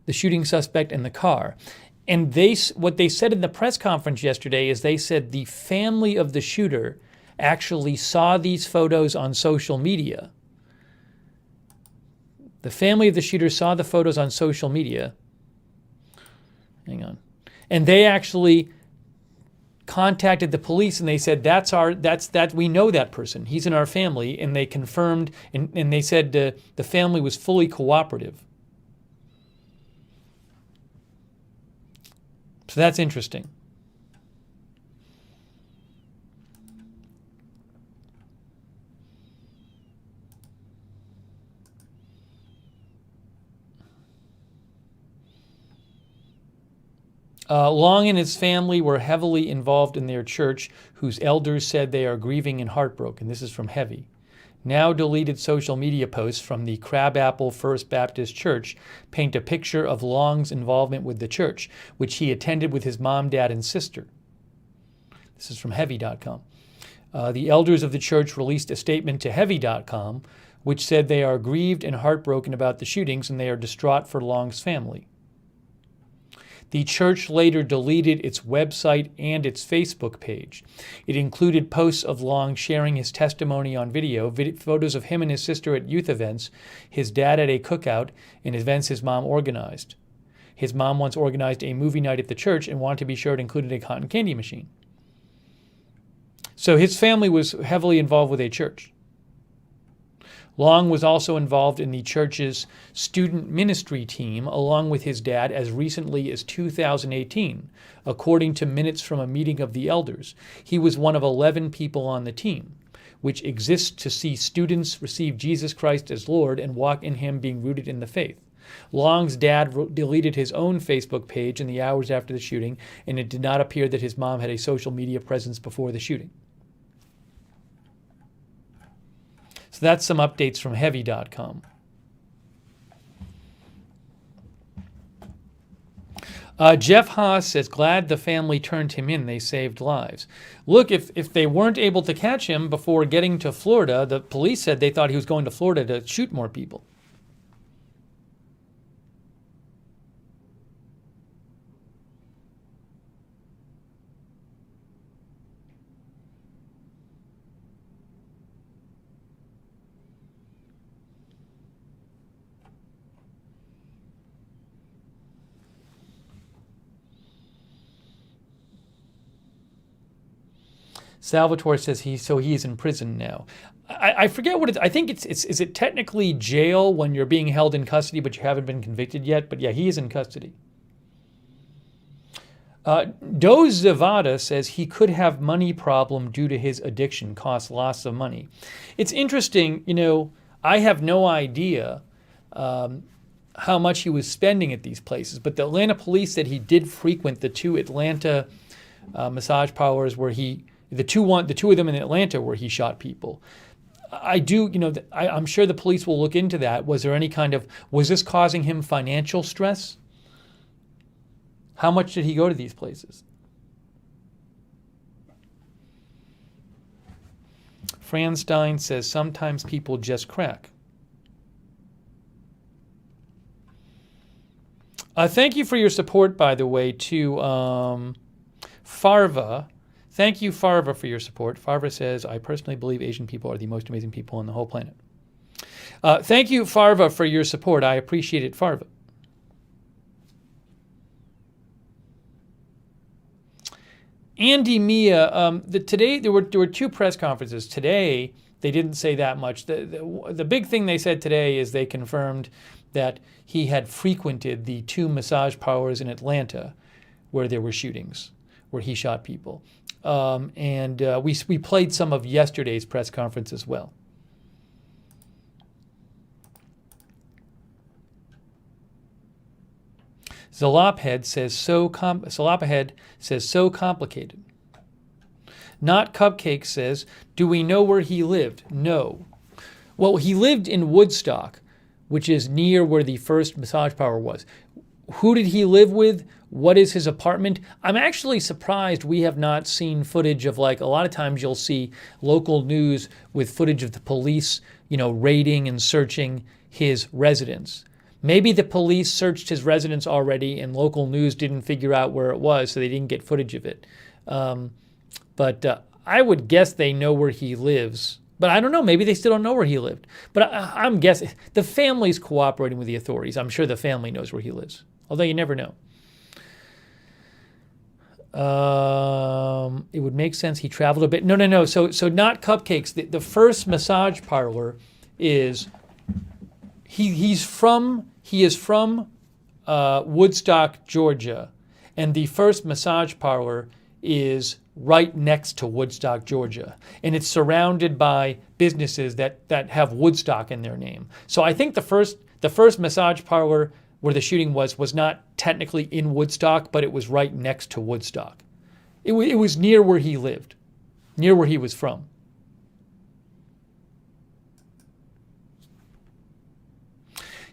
the shooting suspect, and the car. And what they said in the press conference yesterday is they said the family of the shooter actually saw these photos on social media. The family of the shooter saw the photos on social media. Hang on. And they actually contacted the police and they said, we know that person. He's in our family. And they confirmed, and they said the family was fully cooperative. So that's interesting. Long and his family were heavily involved in their church, whose elders said they are grieving and heartbroken. This is from Heavy. Now deleted social media posts from the Crabapple First Baptist Church paint a picture of Long's involvement with the church, which he attended with his mom, dad, and sister. This is from Heavy.com. The elders of the church released a statement to Heavy.com, which said they are grieved and heartbroken about the shootings and they are distraught for Long's family. The church later deleted its website and its Facebook page. It included posts of Long sharing his testimony on video, photos of him and his sister at youth events, his dad at a cookout, and events his mom organized. His mom once organized a movie night at the church and wanted to be sure it included a cotton candy machine. So his family was heavily involved with a church. Long was also involved in the church's student ministry team, along with his dad, as recently as 2018, according to minutes from a meeting of the elders. He was one of 11 people on the team, which exists to see students receive Jesus Christ as Lord and walk in him, being rooted in the faith. Long's dad deleted his own Facebook page in the hours after the shooting, and it did not appear that his mom had a social media presence before the shooting. So that's some updates from Heavy.com. Jeff Haas says, glad the family turned him in. They saved lives. Look, if they weren't able to catch him before getting to Florida, the police said they thought he was going to Florida to shoot more people. Salvatore says he is in prison now. I forget what I think is it technically jail when you're being held in custody but you haven't been convicted yet? But yeah, he is in custody. Doze Zavada says he could have money problem due to his addiction, costs lots of money. It's interesting, I have no idea how much he was spending at these places, but the Atlanta police said he did frequent the two Atlanta massage parlors where the two of them in Atlanta where he shot people. I'm sure the police will look into that. Was this causing him financial stress? How much did he go to these places? Franstein says sometimes people just crack. Thank you for your support, by the way, to Farva. Thank you, Farva, for your support. Farva says, I personally believe Asian people are the most amazing people on the whole planet. Thank you, Farva, for your support. I appreciate it, Farva. Andy Mia, today there were two press conferences. Today, they didn't say that much. The big thing they said today is they confirmed that he had frequented the two massage parlors in Atlanta where there were shootings, where he shot people. And we played some of yesterday's press conference as well. Zalophead says so complicated. Not Cupcake says, do we know where he lived? No. Well, he lived in Woodstock, which is near where the first massage parlor was. Who did he live with? What is his apartment? I'm actually surprised we have not seen footage of, like, a lot of times you'll see local news with footage of the police, raiding and searching his residence. Maybe the police searched his residence already and local news didn't figure out where it was, so they didn't get footage of it. But I would guess they know where he lives. But I don't know. Maybe they still don't know where he lived. But I'm guessing the family's cooperating with the authorities. I'm sure the family knows where he lives, although you never know. It would make sense he traveled a bit. No. So not Cupcakes. The first massage parlor is he is from Woodstock, Georgia, and the first massage parlor is right next to Woodstock, Georgia, and it's surrounded by businesses that have Woodstock in their name. So I think the first massage parlor where the shooting was not technically in Woodstock, but it was right next to Woodstock. It was near where he lived, near where he was from.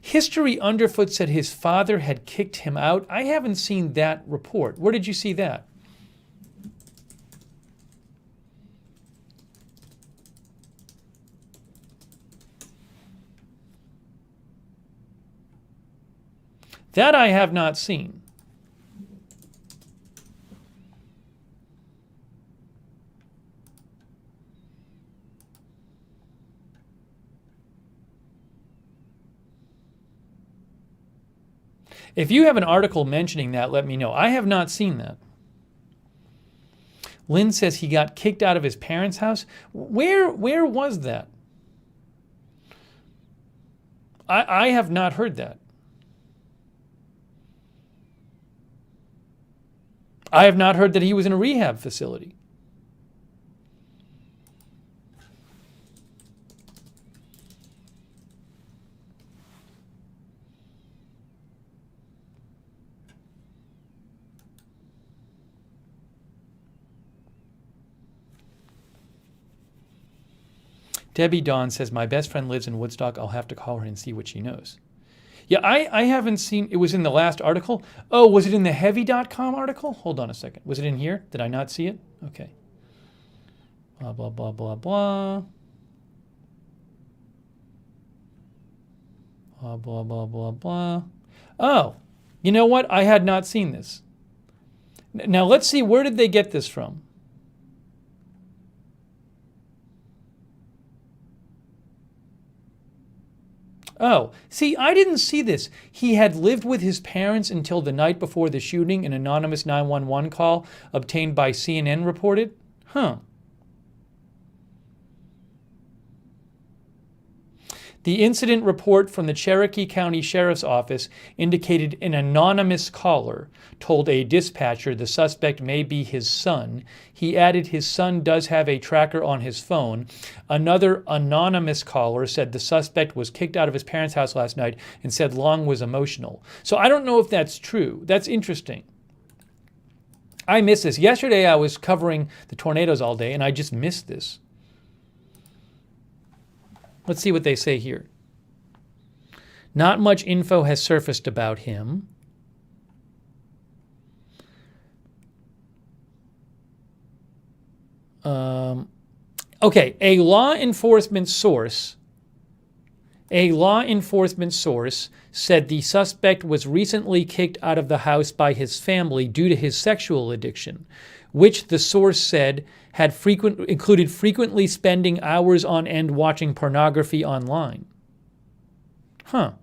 History Underfoot said his father had kicked him out. I haven't seen that report. Where did you see that? That I have not seen. If you have an article mentioning that, let me know. I have not seen that. Lynn says he got kicked out of his parents' house. Where was that? I have not heard that. I have not heard that he was in a rehab facility. Debbie Dawn says, my best friend lives in Woodstock. I'll have to call her and see what she knows. Yeah, I haven't seen, it was in the last article. Oh, was it in the heavy.com article? Hold on a second. Was it in here? Did I not see it? Okay. Blah, blah, blah, blah, blah. Blah, blah, blah, blah, blah. Oh, you know what? I had not seen this. Now let's see, where did they get this from? Oh, see, I didn't see this. He had lived with his parents until the night before the shooting, an anonymous 911 call obtained by CNN reported. Huh. The incident report from the Cherokee County Sheriff's Office indicated an anonymous caller told a dispatcher the suspect may be his son. He added his son does have a tracker on his phone. Another anonymous caller said the suspect was kicked out of his parents' house last night and said Long was emotional. So I don't know if that's true. That's interesting. I missed this. Yesterday I was covering the tornadoes all day and I just missed this. Let's see what they say here. Not much info has surfaced about him. Okay, a law enforcement source said the suspect was recently kicked out of the house by his family due to his sexual addiction, which the source said had included frequently spending hours on end watching pornography online. Huh.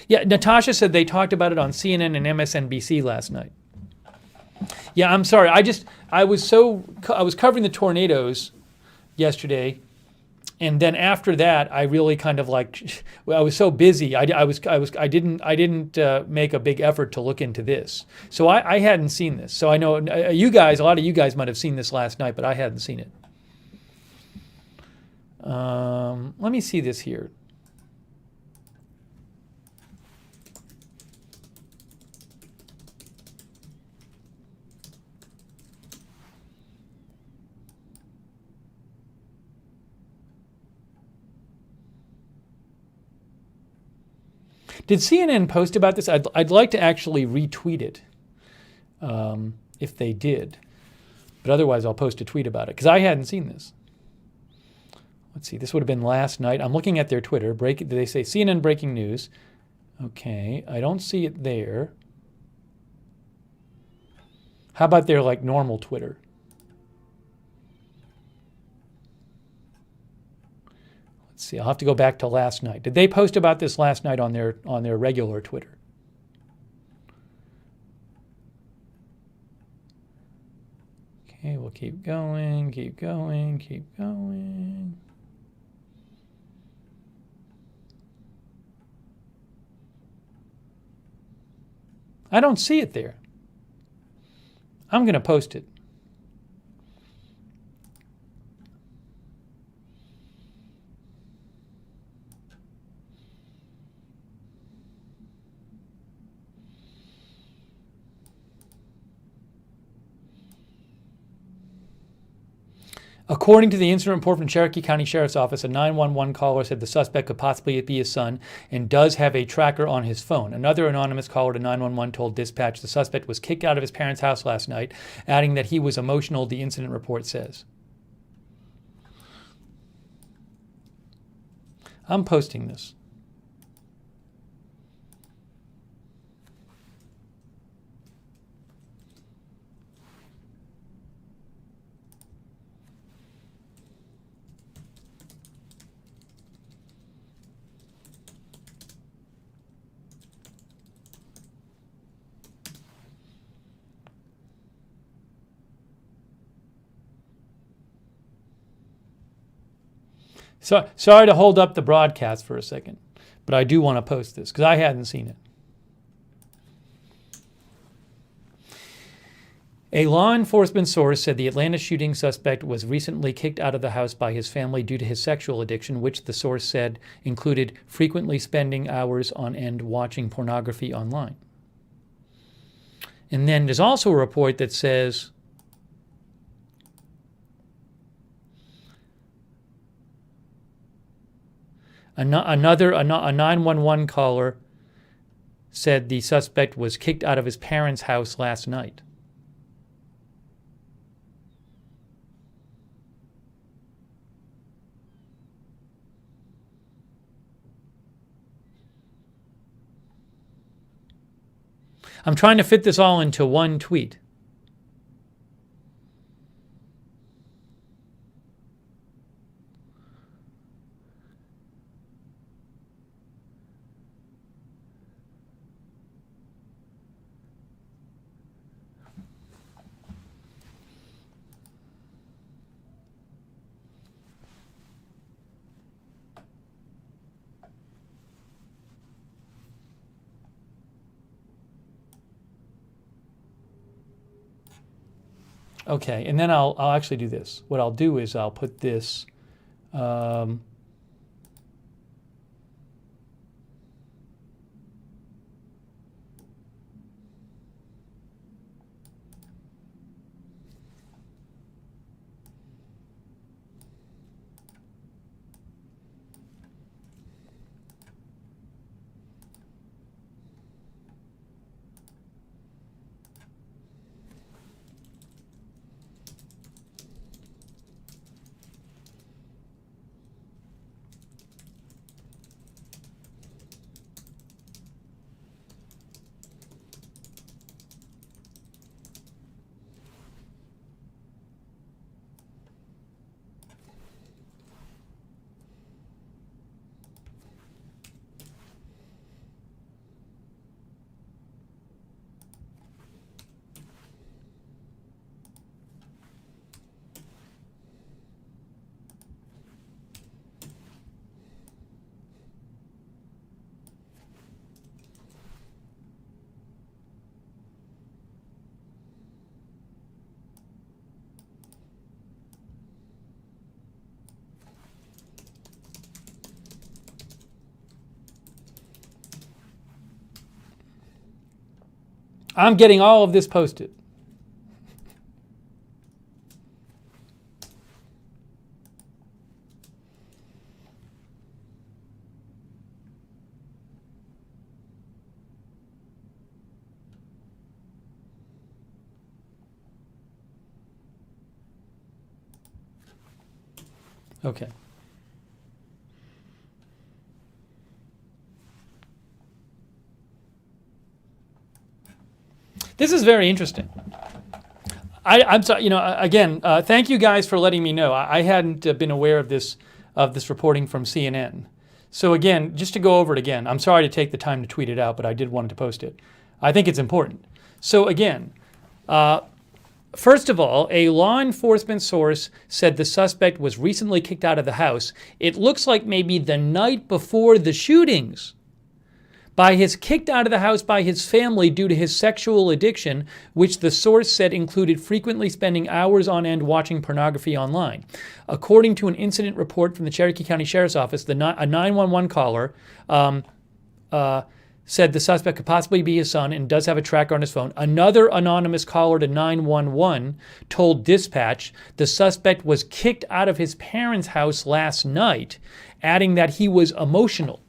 Yeah, Natasha said they talked about it on CNN and MSNBC last night. Yeah, I'm sorry. I was covering the tornadoes yesterday, and then after that, I really kind of I was so busy. I didn't make a big effort to look into this. So I hadn't seen this. So I know a lot of you guys might have seen this last night, but I hadn't seen it. Let me see this here. Did CNN post about this? I'd like to actually retweet it if they did. But otherwise, I'll post a tweet about it because I hadn't seen this. Let's see. This would have been last night. I'm looking at their Twitter. They say CNN breaking news. Okay. I don't see it there. How about their like normal Twitter? Let's see. I'll have to go back to last night. Did they post about this last night on their regular Twitter? Okay, we'll keep going, keep going, keep going. I don't see it there. I'm going to post it. According to the incident report from Cherokee County Sheriff's Office, a 911 caller said the suspect could possibly be his son and does have a tracker on his phone. Another anonymous caller to 911 told dispatch the suspect was kicked out of his parents' house last night, adding that he was emotional, the incident report says. I'm posting this. So, sorry to hold up the broadcast for a second, but I do want to post this because I hadn't seen it. A law enforcement source said the Atlanta shooting suspect was recently kicked out of the house by his family due to his sexual addiction, which the source said included frequently spending hours on end watching pornography online. And then there's also a report that says a 911 caller said the suspect was kicked out of his parents' house last night. I'm trying to fit this all into one tweet. Okay, and then I'll actually do this. What I'll do is I'll put this. I'm getting all of this posted. Okay. This is very interesting. I'm sorry, again, thank you guys for letting me know. I hadn't been aware of this reporting from CNN. So again, just to go over it again, I'm sorry to take the time to tweet it out, but I did want to post it. I think it's important. So again, first of all, a law enforcement source said the suspect was recently kicked out of the house. It looks like maybe the night before the shootings. Kicked out of the house by his family due to his sexual addiction, which the source said included frequently spending hours on end watching pornography online. According to an incident report from the Cherokee County Sheriff's Office, a 911 caller said the suspect could possibly be his son and does have a tracker on his phone. Another anonymous caller to 911 told dispatch the suspect was kicked out of his parents' house last night, adding that he was emotional.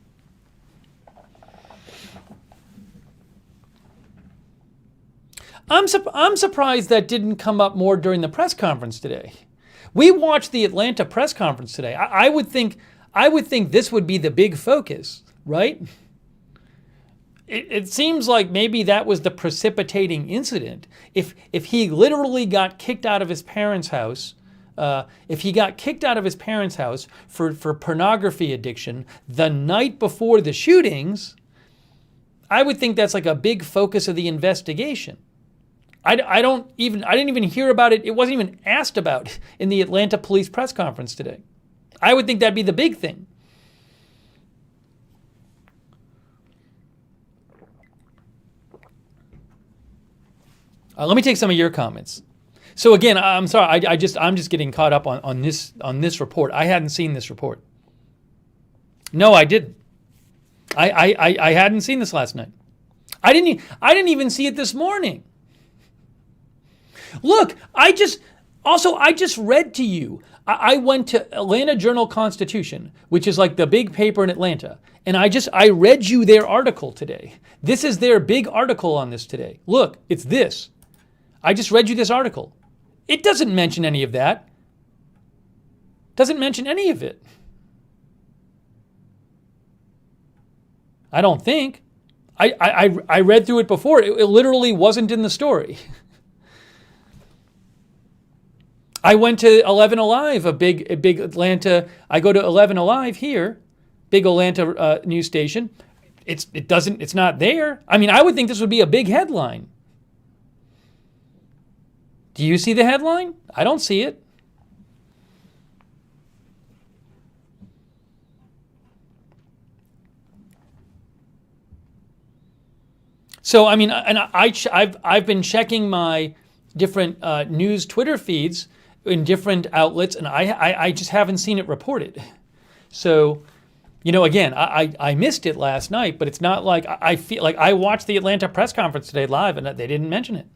I'm surprised that didn't come up more during the press conference today. We watched the Atlanta press conference today. I would think this would be the big focus, right? It seems like maybe that was the precipitating incident. If he literally got kicked out of his parents' house, for pornography addiction the night before the shootings, I would think that's like a big focus of the investigation. I didn't even hear about it. It wasn't even asked about in the Atlanta police press conference today. I would think that'd be the big thing. Let me take some of your comments. So again, I'm sorry. I'm just getting caught up on this report. I hadn't seen this report. No, I didn't. I hadn't seen this last night. I didn't even see it this morning. Look, I just read to you. I went to Atlanta Journal-Constitution, which is like the big paper in Atlanta, and I read you their article today. This is their big article on this today. Look, it's this. I just read you this article. It doesn't mention any of that. Doesn't mention any of it. I don't think. I read through it before. It literally wasn't in the story. I went to 11 Alive, a big Atlanta. I go to 11 Alive here, big Atlanta news station. It's not there. I mean, I would think this would be a big headline. Do you see the headline? I don't see it. So I mean, and I've been checking my different news Twitter feeds in different outlets, and I just haven't seen it reported. So, again, I missed it last night, but it's not like I feel like I watched the Atlanta press conference today live, and they didn't mention it.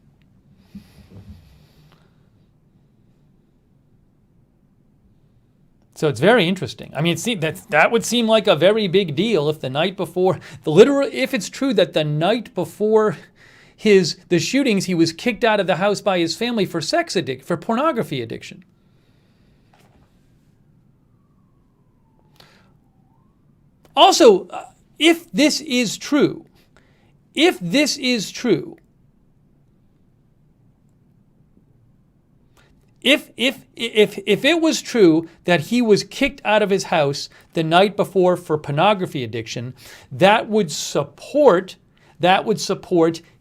So it's very interesting. I mean, that would seem like a very big deal if the night before if it's true that the night before the shootings, he was kicked out of the house by his family for pornography addiction. Also, if this is true, if it was true that he was kicked out of his house the night before for pornography addiction, that would support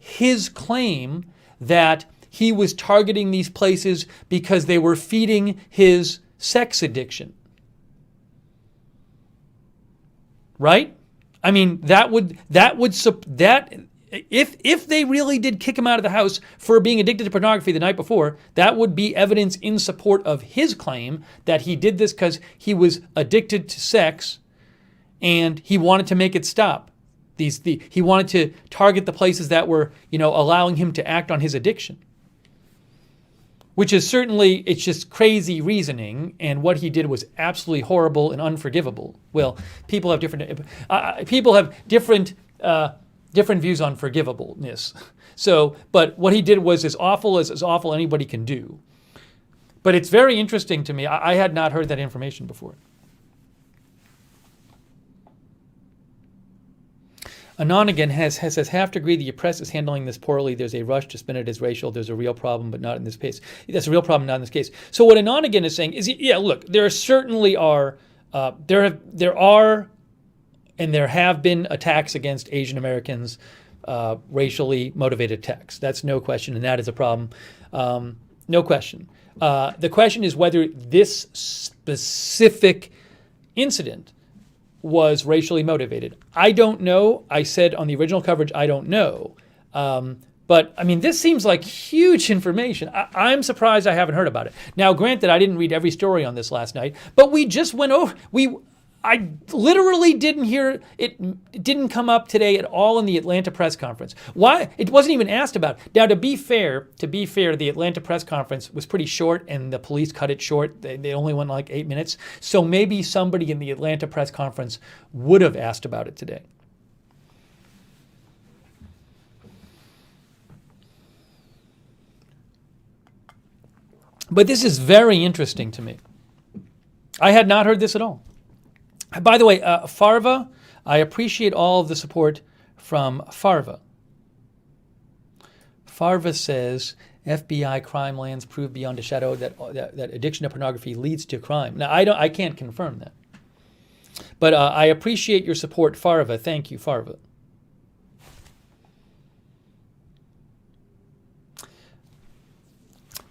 his claim that he was targeting these places because they were feeding his sex addiction. Right? I mean, if they really did kick him out of the house for being addicted to pornography the night before, that would be evidence in support of his claim that he did this because he was addicted to sex and he wanted to make it stop. He wanted to target the places that were, allowing him to act on his addiction. Which is it's just crazy reasoning, and what he did was absolutely horrible and unforgivable. Well, people have different views on forgivableness. So, but what he did was as awful as anybody can do. But it's very interesting to me. I had not heard that information before. Anon again says, have to agree the press is handling this poorly. There's a rush to spin it as racial. There's a real problem, but not in this case. That's a real problem, not in this case. So what Anon again is saying is, yeah, look, there certainly are, there are, and there have been attacks against Asian Americans, racially motivated attacks. That's no question, and that is a problem. No question. The question is whether this specific incident was racially motivated. I don't know. I said on the original coverage, I don't know. But I mean, this seems like huge information. I'm surprised I haven't heard about it. Now, granted, I didn't read every story on this last night, but we just went over. I literally didn't hear it. It didn't come up today at all in the Atlanta press conference. Why? It wasn't even asked about. Now, to be fair, the Atlanta press conference was pretty short, and the police cut it short. They only went like 8 minutes. So maybe somebody in the Atlanta press conference would have asked about it today. But this is very interesting to me. I had not heard this at all. By the way, Farva, I appreciate all of the support from Farva. Farva says, FBI crime lands prove beyond a shadow that addiction to pornography leads to crime. Now, I can't confirm that. But I appreciate your support, Farva. Thank you, Farva.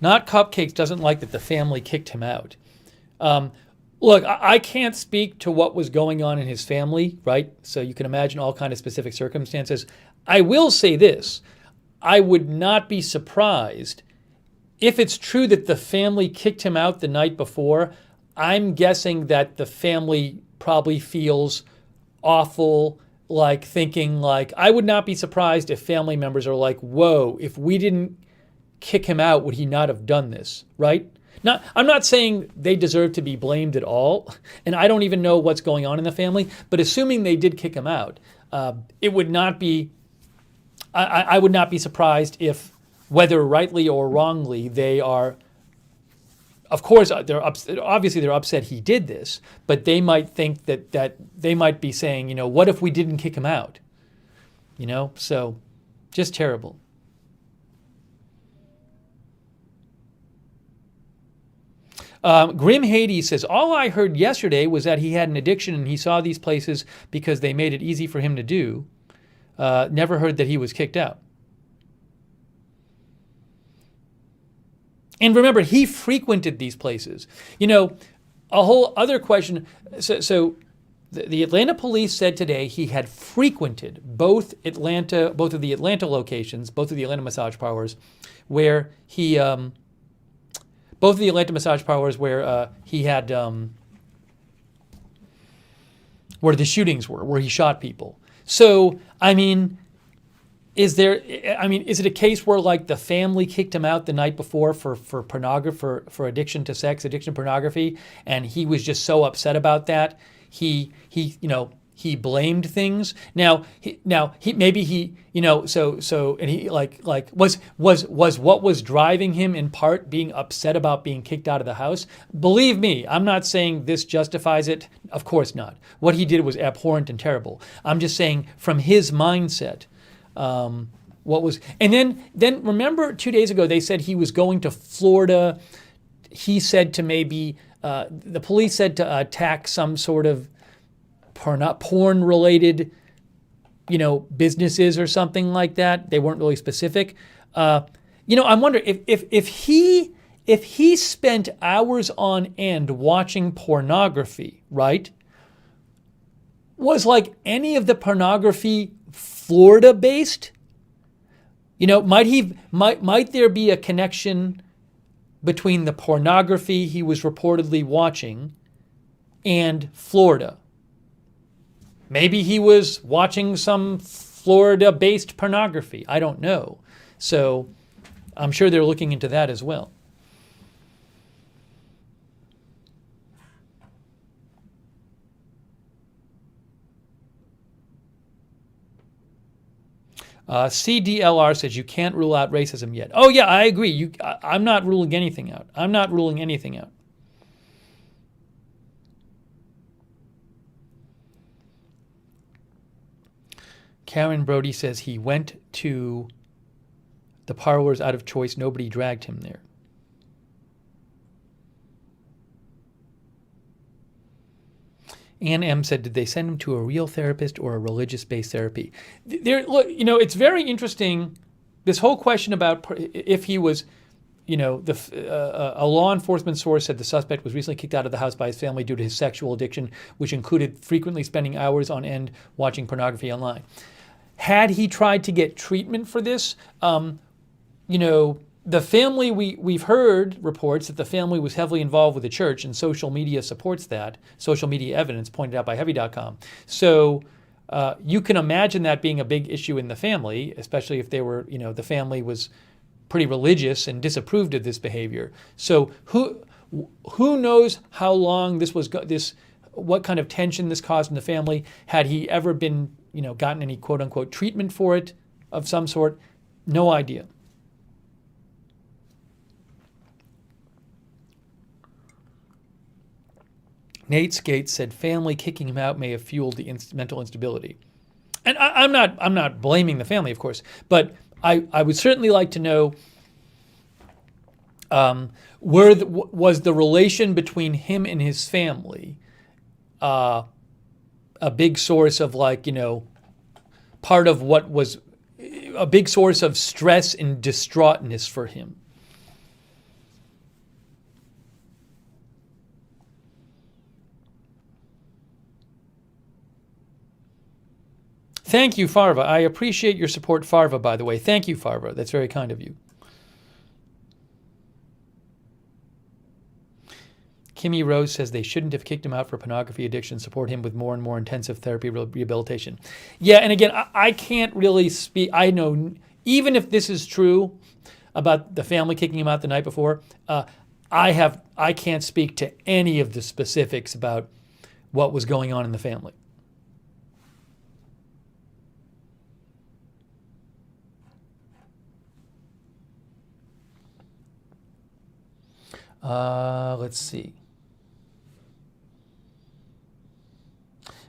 Not Cupcakes doesn't like that the family kicked him out. Look, I can't speak to what was going on in his family, right? So you can imagine all kind of specific circumstances. I will say this. I would not be surprised if it's true that the family kicked him out the night before. I'm guessing that the family probably feels awful, like thinking like, I would not be surprised if family members are like, whoa, if we didn't kick him out, would he not have done this, right? Now, I'm not saying they deserve to be blamed at all, and I don't even know what's going on in the family, but assuming they did kick him out, it would not be, I would not be surprised if, whether rightly or wrongly, they are, of course, obviously they're upset he did this, but they might think that they might be saying, what if we didn't kick him out? So just terrible. Grim Hades says, all I heard yesterday was that he had an addiction and he saw these places because they made it easy for him to do. Never heard that he was kicked out. And remember, he frequented these places. A whole other question. So the Atlanta police said today he had frequented both of the Atlanta locations, both of the Atlanta massage parlors, where he... both of the Atlanta massage parlors where he had, where the shootings were, where he shot people. So, is it a case where like the family kicked him out the night before for pornography, for addiction to sex, addiction to pornography, and he was just so upset about that, he blamed things. Now he was what was driving him in part being upset about being kicked out of the house. Believe me, I'm not saying this justifies it. Of course not. What he did was abhorrent and terrible. I'm just saying from his mindset, and then remember 2 days ago they said he was going to Florida. He said to maybe the police said to attack some sort of porn-related, businesses or something like that. They weren't really specific. I'm wondering if he spent hours on end watching pornography, right? Was like any of the pornography Florida-based? Might there be a connection between the pornography he was reportedly watching and Florida? Maybe he was watching some Florida-based pornography. I don't know. So I'm sure they're looking into that as well. CDLR says you can't rule out racism yet. Oh yeah, I agree. I'm not ruling anything out. I'm not ruling anything out. Karen Brody says he went to the parlors out of choice. Nobody dragged him there. Ann M. said, did they send him to a real therapist or a religious-based therapy? Look, it's very interesting, this whole question about if he was, a law enforcement source said the suspect was recently kicked out of the house by his family due to his sexual addiction, which included frequently spending hours on end watching pornography online. Had he tried to get treatment for this, the family, we've heard reports that the family was heavily involved with the church, and social media supports that. Social media evidence pointed out by Heavy.com. So you can imagine that being a big issue in the family, especially if they were, the family was pretty religious and disapproved of this behavior. So who knows how long what kind of tension this caused in the family? Had he ever been, gotten any quote unquote treatment for it of some sort? No idea. Nate Skates said family kicking him out may have fueled the mental instability. And I'm not blaming the family, of course, but I would certainly like to know was the relation between him and his family a big source of part of what was a big source of stress and distraughtness for him. Thank you, Farva. I appreciate your support, Farva, by the way. Thank you, Farva. That's very kind of you. Kimmy Rose says they shouldn't have kicked him out for pornography addiction, support him with more and more intensive therapy rehabilitation. Yeah, and again, I can't really speak. I know, even if this is true about the family kicking him out the night before, I can't speak to any of the specifics about what was going on in the family. Let's see.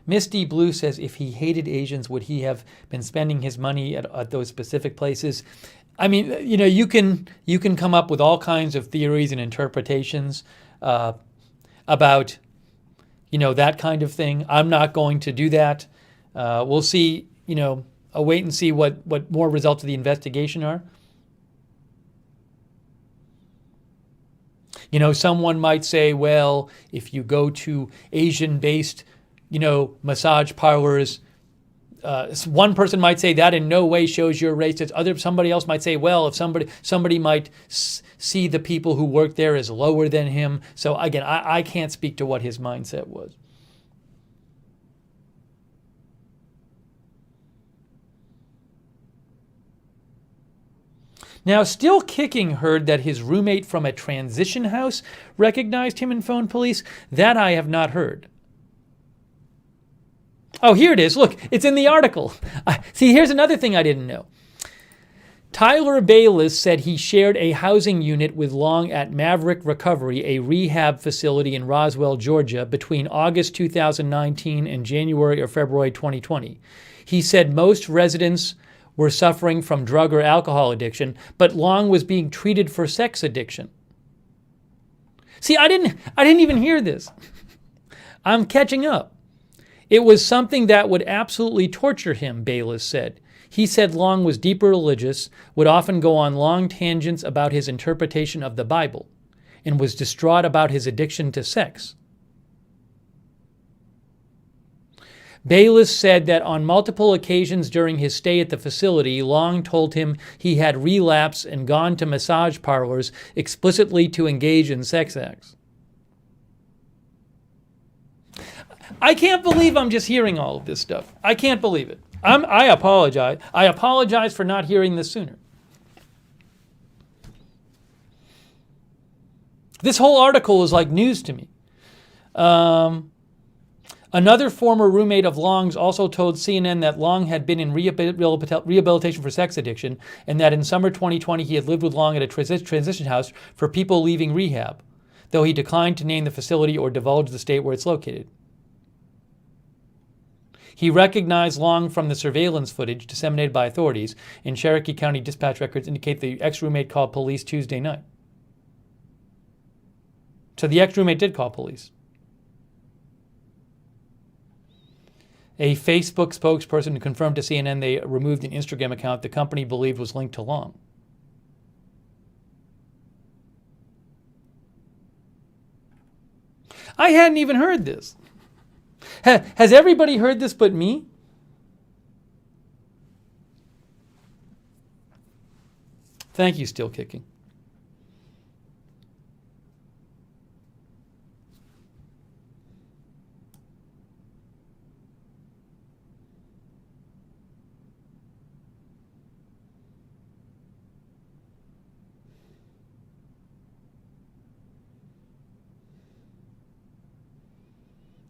Misty Blue says, if he hated Asians, would he have been spending his money at those specific places? I mean, you can come up with all kinds of theories and interpretations about, that kind of thing. I'm not going to do that. We'll see, I'll wait and see what more results of the investigation are. Someone might say, well, if you go to Asian-based, massage parlors, one person might say that in no way shows you're racist. Somebody else might say, well, if somebody might see the people who work there as lower than him. So again, I can't speak to what his mindset was. Now, Still Kicking heard that his roommate from a transition house recognized him and phoned police. That I have not heard. Oh, here it is. Look, it's in the article. See, here's another thing I didn't know. Tyler Bayless said he shared a housing unit with Long at Maverick Recovery, a rehab facility in Roswell, Georgia, between August 2019 and January or February 2020. He said most residents were suffering from drug or alcohol addiction, but Long was being treated for sex addiction. See, I didn't even hear this. I'm catching up. It was something that would absolutely torture him, Bayless said. He said Long was deeply religious, would often go on long tangents about his interpretation of the Bible, and was distraught about his addiction to sex. Bayless said that on multiple occasions during his stay at the facility, Long told him he had relapsed and gone to massage parlors explicitly to engage in sex acts. I can't believe I'm just hearing all of this stuff. I can't believe it. I apologize. I apologize for not hearing this sooner. This whole article is like news to me. Another former roommate of Long's also told CNN that Long had been in rehabilitation for sex addiction and that in summer 2020 he had lived with Long at a transition house for people leaving rehab, though he declined to name the facility or divulge the state where it's located. He recognized Long from the surveillance footage disseminated by authorities, and Cherokee County dispatch records indicate the ex-roommate called police Tuesday night. So the ex-roommate did call police. A Facebook spokesperson confirmed to CNN they removed an Instagram account the company believed was linked to Long. I hadn't even heard this. Has everybody heard this but me? Thank you, Still Kicking.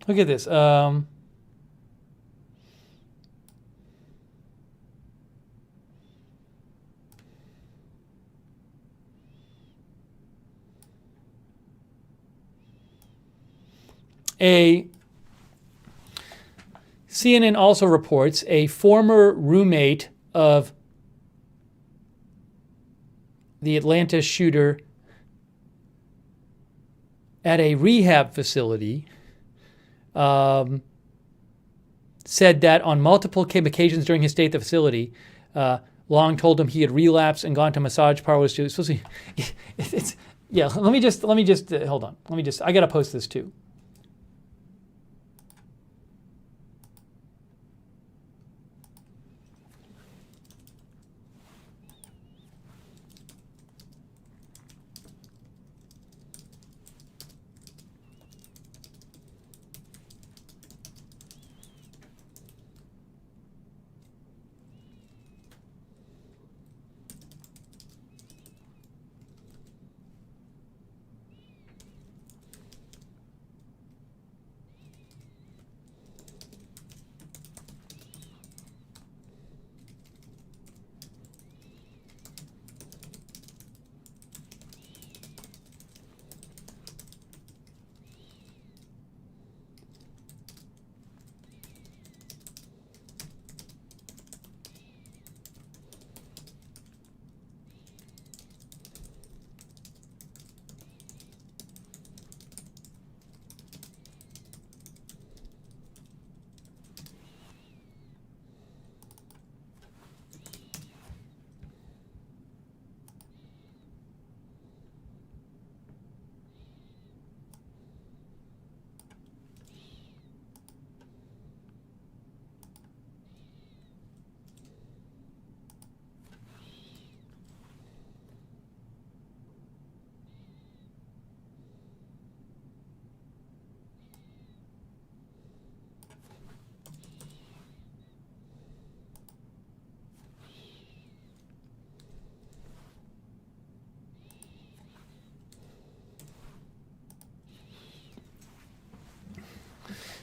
Look at this. CNN also reports a former roommate of the Atlanta shooter at a rehab facility said that on multiple occasions during his stay at the facility, Long told him he had relapsed and gone to massage parlors too. Yeah. Let me just hold on. I gotta post this too.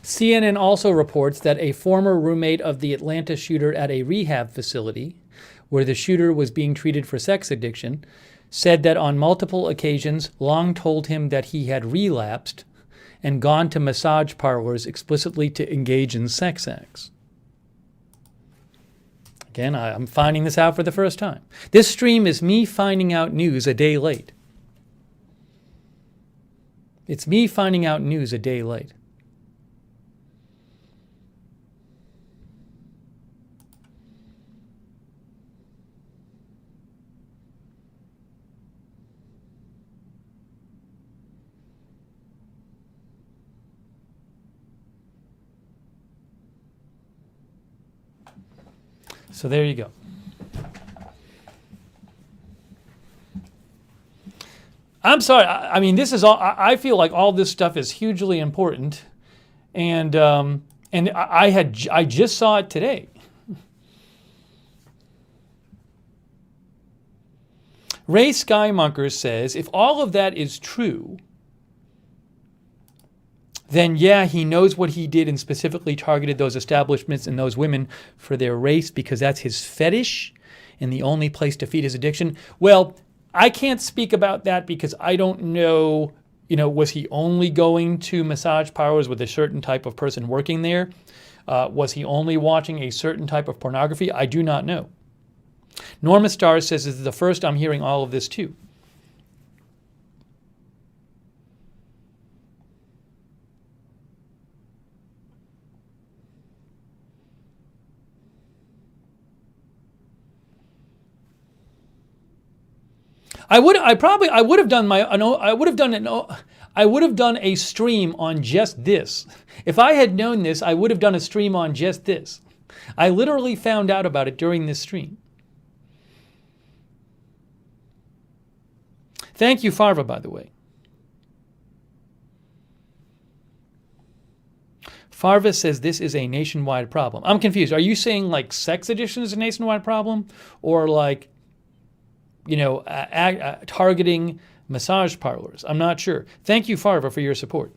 CNN also reports that a former roommate of the Atlanta shooter at a rehab facility, where the shooter was being treated for sex addiction, said that on multiple occasions Long told him that he had relapsed and gone to massage parlors explicitly to engage in sex acts. Again, I'm finding this out for the first time. This stream is me finding out news a day late. It's me finding out news a day late. So there you go. I'm sorry. I mean, this is all. I feel like all this stuff is hugely important, and I just saw it today. Ray Skymonker says, if all of that is true, then yeah, he knows what he did and specifically targeted those establishments and those women for their race because that's his fetish and the only place to feed his addiction. Well, I can't speak about that because I don't know, was he only going to massage parlors with a certain type of person working there? Was he only watching a certain type of pornography? I do not know. Norma Starr says, this is the first I'm hearing all of this too. I would have done a stream on just this. If I had known this, I would have done a stream on just this. I literally found out about it during this stream. Thank you, Farva, by the way. Farva says this is a nationwide problem. I'm confused. Are you saying like sex addiction is a nationwide problem, or like, targeting massage parlors? I'm not sure. Thank you, Farva, for your support.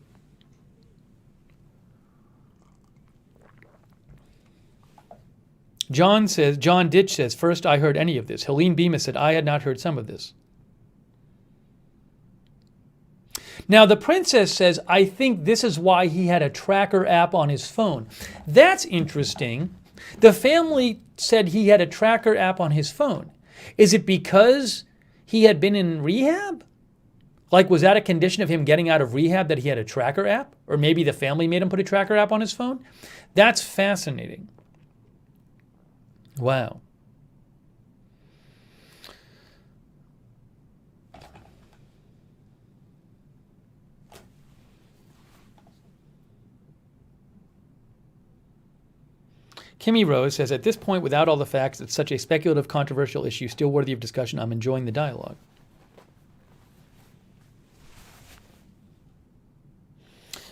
John Ditch says, first I heard any of this. Helene Bemis said, I had not heard some of this. Now, the princess says, I think this is why he had a tracker app on his phone. That's interesting. The family said he had a tracker app on his phone. Is it because he had been in rehab? Like, was that a condition of him getting out of rehab that he had a tracker app? Or maybe the family made him put a tracker app on his phone? That's fascinating. Wow. Kimmy Rose says, at this point, without all the facts, it's such a speculative, controversial issue, still worthy of discussion. I'm enjoying the dialogue.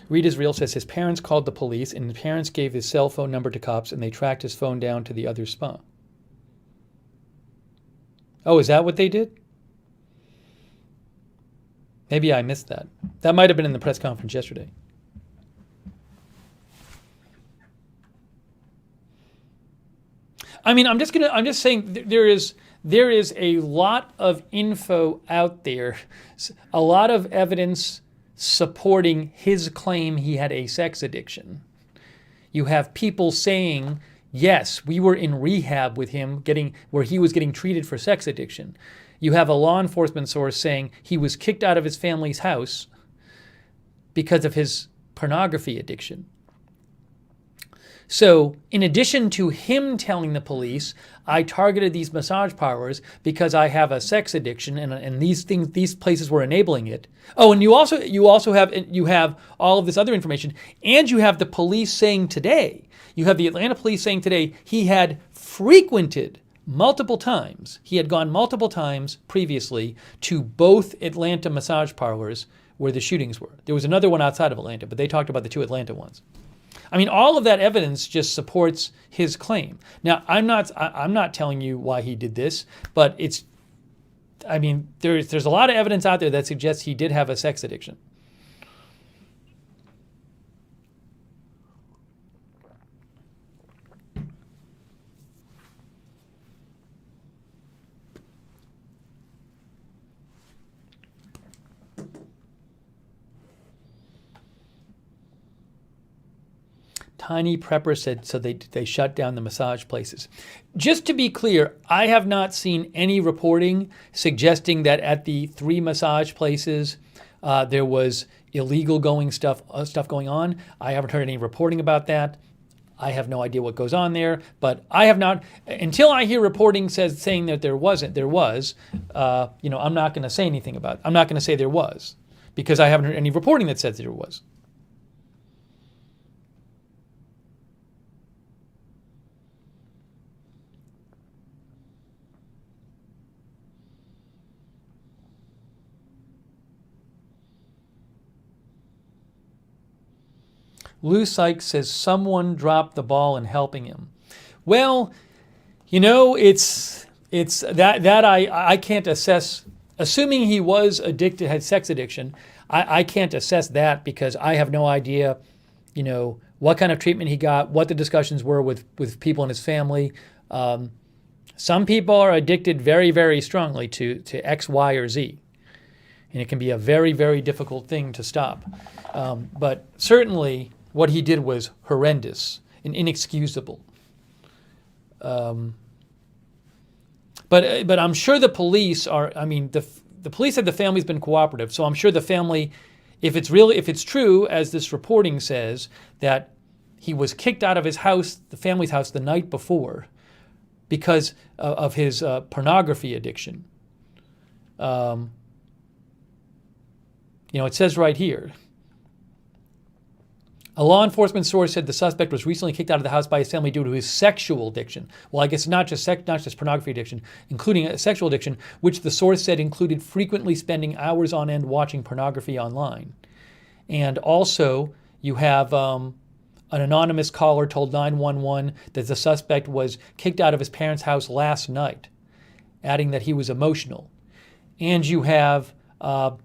Read is Real says his parents called the police and his parents gave his cell phone number to cops and they tracked his phone down to the other spa. Oh, is that what they did? Maybe I missed that. That might have been in the press conference yesterday. I mean, I'm just saying there is a lot of info out there, a lot of evidence supporting his claim he had a sex addiction. You have people saying, yes, we were in rehab with him where he was getting treated for sex addiction. You have a law enforcement source saying he was kicked out of his family's house because of his pornography addiction. So, in addition to him telling the police, I targeted these massage parlors because I have a sex addiction and these places were enabling it. Oh, and you also have all of this other information, and you have the police saying today, you have the Atlanta police saying today he had frequented multiple times. He had gone multiple times previously to both Atlanta massage parlors where the shootings were. There was another one outside of Atlanta, but they talked about the two Atlanta ones. I mean, all of that evidence just supports his claim. Now, I'm not telling you why he did this, but there's a lot of evidence out there that suggests he did have a sex addiction. Tiny Prepper said, so they shut down the massage places. Just to be clear, I have not seen any reporting suggesting that at the 3 massage places there was illegal stuff going on. I haven't heard any reporting about that. I have no idea what goes on there, but I have not, until I hear reporting saying that there was. I'm not going to say anything about it. I'm not going to say there was, because I haven't heard any reporting that says there was. Lou Sykes says someone dropped the ball in helping him. Well, it's that I can't assess. Assuming he was addicted, had sex addiction, I can't assess that because I have no idea, what kind of treatment he got, what the discussions were with people in his family. Some people are addicted very, very strongly to X, Y, or Z. And it can be a very, very difficult thing to stop. But certainly what he did was horrendous and inexcusable. But I'm sure the police are, the police said the family's been cooperative, so I'm sure the family, if it's true, as this reporting says, that he was kicked out of his house, the family's house, the night before because of his pornography addiction. It says right here, a law enforcement source said the suspect was recently kicked out of the house by his family due to his sexual addiction. Well, I guess not just pornography addiction, including a sexual addiction, which the source said included frequently spending hours on end watching pornography online. And also, you have an anonymous caller told 911 that the suspect was kicked out of his parents' house last night, adding that he was emotional. And you have a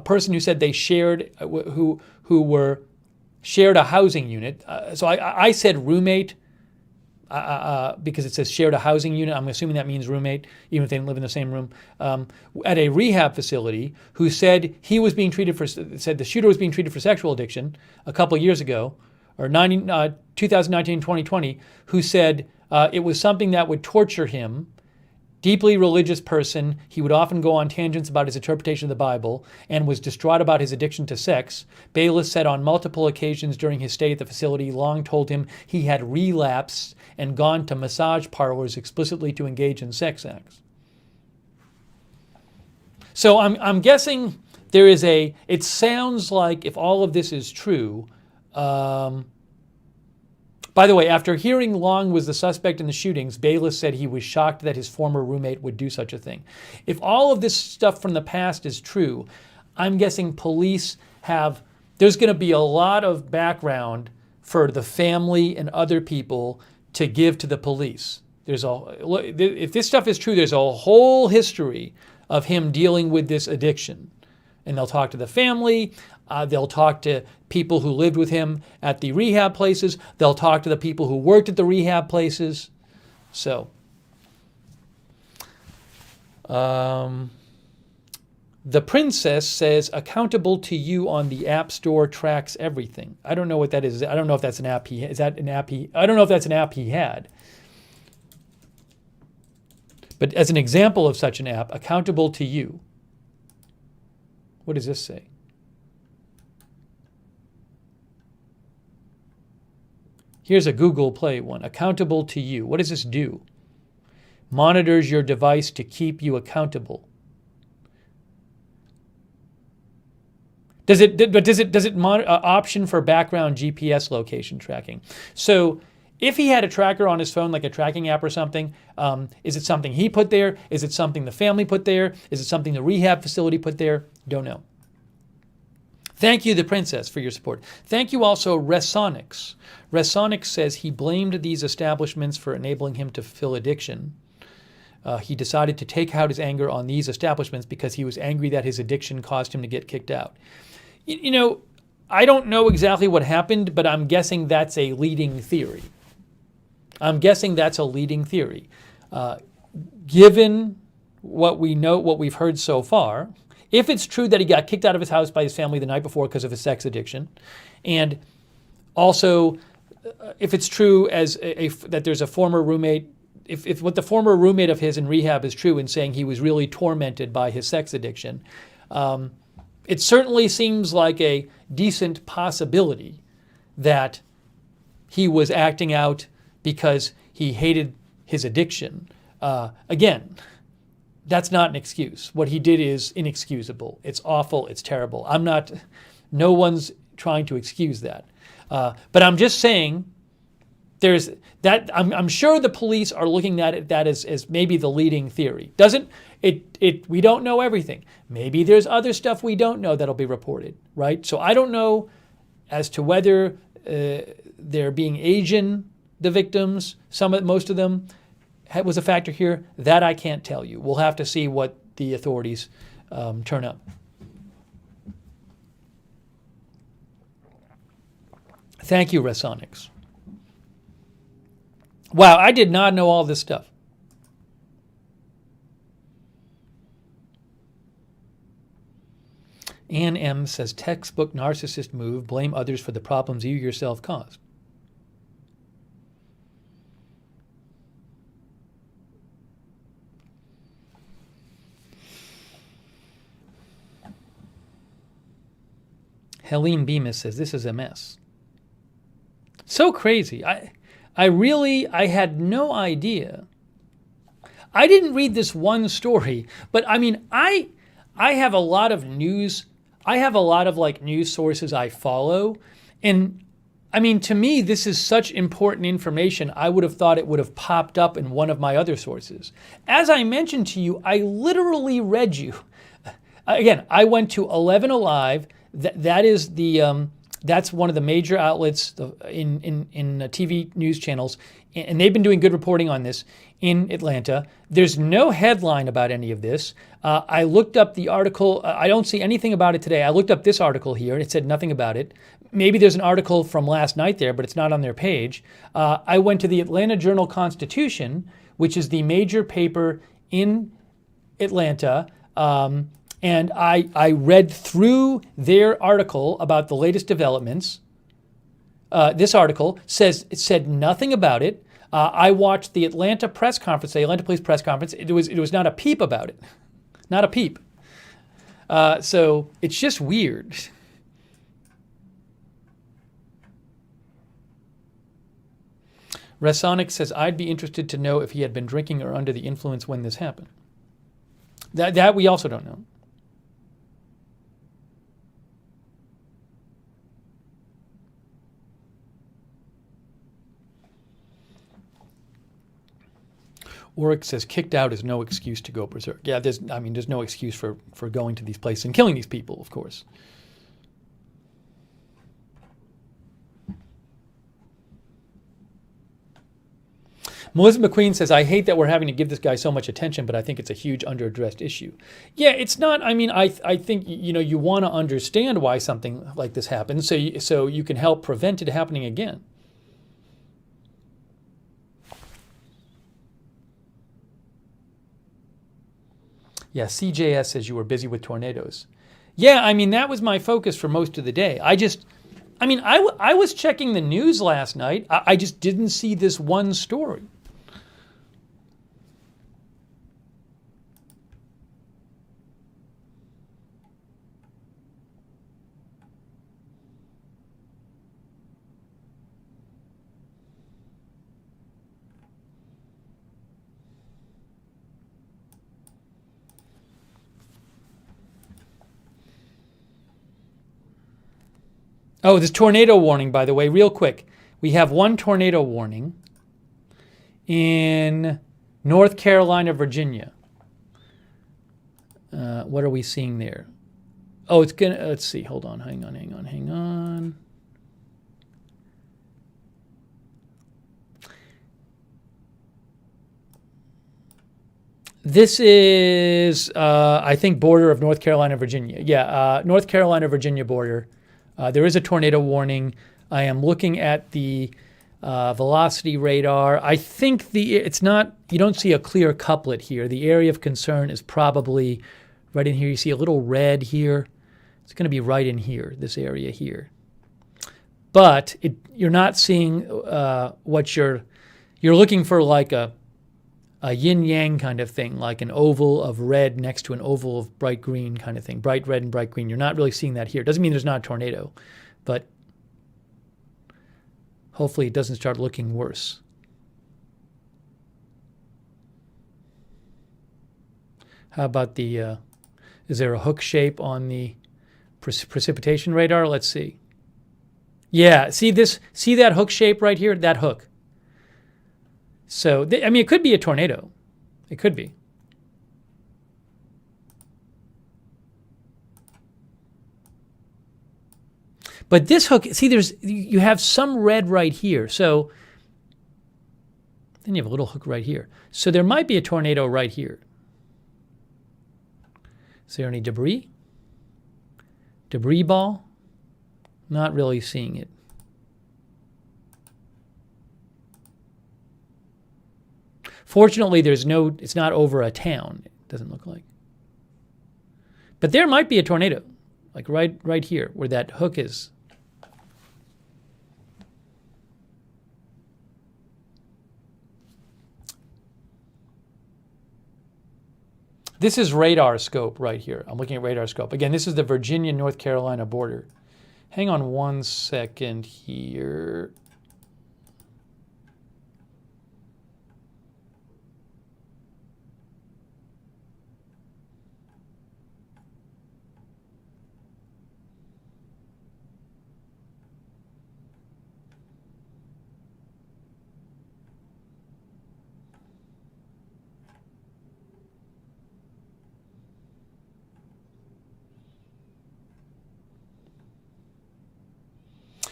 person who said they shared shared a housing unit. So I said roommate because it says shared a housing unit. I'm assuming that means roommate, even if they didn't live in the same room. At a rehab facility, who said the shooter was being treated for sexual addiction a couple years ago, or 2019, 2020, who said it was something that would torture him. Deeply religious person, he would often go on tangents about his interpretation of the Bible and was distraught about his addiction to sex. Bayless said on multiple occasions during his stay at the facility, Long told him he had relapsed and gone to massage parlors explicitly to engage in sex acts. So I'm guessing there is it sounds like if all of this is true, by the way, after hearing Long was the suspect in the shootings, Bayless said he was shocked that his former roommate would do such a thing. If all of this stuff from the past is true, I'm guessing police there's going to be a lot of background for the family and other people to give to the police. If this stuff is true, there's a whole history of him dealing with this addiction. And they'll talk to the family. They'll talk to people who lived with him at the rehab places. They'll talk to the people who worked at the rehab places. So, the princess says, accountable to you on the App Store tracks everything. I don't know what that is. I don't know if that's an app I don't know if that's an app he had. But as an example of such an app, accountable to you. What does this say? Here's a Google Play one. Accountable to you. What does this do? Monitors your device to keep you accountable. Does it option for background GPS location tracking? So if he had a tracker on his phone, like a tracking app or something, is it something he put there? Is it something the family put there? Is it something the rehab facility put there? Don't know. Thank you, the princess, for your support. Thank you also, Resonics. Resonics says he blamed these establishments for enabling him to fulfill addiction. He decided to take out his anger on these establishments because he was angry that his addiction caused him to get kicked out. I don't know exactly what happened, but I'm guessing that's a leading theory. Given what we know, what we've heard so far, if it's true that he got kicked out of his house by his family the night before because of his sex addiction, and also if it's true that there's a former roommate, if what the former roommate of his in rehab is true in saying he was really tormented by his sex addiction, it certainly seems like a decent possibility that he was acting out because he hated his addiction. Again, that's not an excuse. What he did is inexcusable. It's awful. It's terrible. No one's trying to excuse that. But I'm just saying there's that. I'm sure the police are looking at that as maybe the leading theory. We don't know everything. Maybe there's other stuff we don't know that'll be reported, right? So I don't know as to whether they're being Asian, the victims, most of them, was a factor here. That I can't tell you. We'll have to see what the authorities turn up. Thank you, Resonics. Wow, I did not know all this stuff. Ann M. says, textbook narcissist move, blame others for the problems you yourself caused. Helene Bemis says, this is a mess. So crazy. I had no idea. I didn't read this one story, but I mean, I have a lot of news. I have a lot of like news sources I follow. And I mean, to me, this is such important information. I would have thought it would have popped up in one of my other sources. As I mentioned to you, I literally read you. Again, I went to 11 Alive. That is the that's one of the major outlets in TV news channels, and they've been doing good reporting on this in Atlanta. There's no headline about any of this. I looked up the article. I don't see anything about it today. I looked up this article here, and it said nothing about it. Maybe there's an article from last night there, but it's not on their page. I went to the Atlanta Journal-Constitution, which is the major paper in Atlanta, and I read through their article about the latest developments. This article said nothing about it. I watched the Atlanta press conference, the Atlanta Police press conference. It was not a peep about it, not a peep. So it's just weird. Resonic says, I'd be interested to know if he had been drinking or under the influence when this happened. That we also don't know. Oric says, kicked out is no excuse to go berserk. Yeah, there's no excuse for going to these places and killing these people, of course. Melissa McQueen says, I hate that we're having to give this guy so much attention, but I think it's a huge under-addressed issue. Yeah, it's not. I mean, I think, you want to understand why something like this happens so you can help prevent it happening again. Yeah, CJS says you were busy with tornadoes. Yeah, I mean, that was my focus for most of the day. I was checking the news last night. I just didn't see this one story. Oh, this tornado warning, by the way, real quick. We have one tornado warning in North Carolina, Virginia. What are we seeing there? Oh, it's gonna, let's see, hold on, hang on. This is, I think, border of North Carolina, Virginia. Yeah, North Carolina, Virginia border. There is a tornado warning. I am looking at the velocity radar. I think it's not, you don't see a clear couplet here. The area of concern is probably right in here. You see a little red here. It's going to be right in here, this area here. But you're not seeing what you're looking for, like a yin-yang kind of thing, like an oval of red next to an oval of bright green kind of thing, bright red and bright green. You're not really seeing that here. Doesn't mean there's not a tornado, but hopefully it doesn't start looking worse. How about is there a hook shape on the precipitation radar? Let's see. Yeah, see that hook shape right here? That hook. So, it could be a tornado. It could be. But this hook, see, you have some red right here. So, then you have a little hook right here. So there might be a tornado right here. Is there any debris? Debris ball? Not really seeing it. Fortunately, it's not over a town, it doesn't look like. But there might be a tornado, like right here, where that hook is. This is radar scope right here. I'm looking at radar scope. Again, this is the Virginia-North Carolina border. Hang on one second here.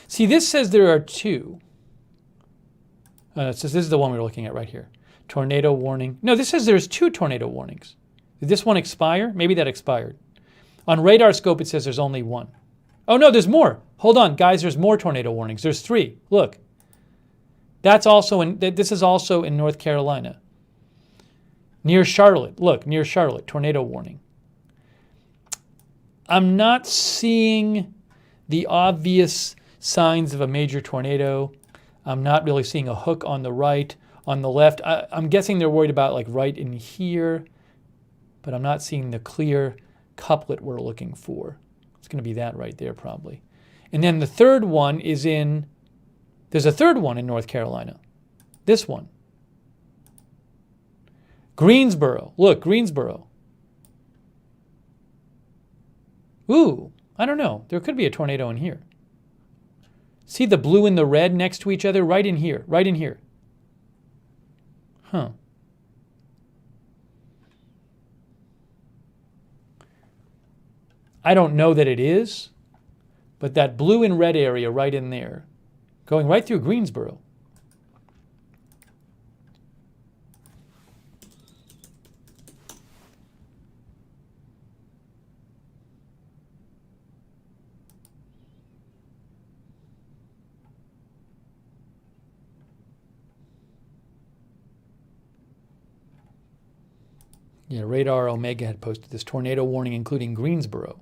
See, this says there are two. It says this is the one we're looking at right here. Tornado warning. No, this says there's 2 tornado warnings. Did this one expire? Maybe that expired. On radar scope, it says there's only 1. Oh, no, there's more. Hold on, guys, there's more tornado warnings. There's 3. Look. This is also in North Carolina. Near Charlotte. Look, near Charlotte, tornado warning. I'm not seeing the obvious signs of a major tornado. I'm not really seeing a hook on the right. On the left, I'm guessing they're worried about like right in here, but I'm not seeing the clear couplet we're looking for. It's going to be that right there probably. And then the third one there's a third one in North Carolina. This one. Greensboro. Look, Greensboro. Ooh, I don't know. There could be a tornado in here. See the blue and the red next to each other? Right in here. Right in here. Huh. I don't know that it is, but that blue and red area right in there, going right through Greensboro. Yeah, Radar Omega had posted this tornado warning, including Greensboro.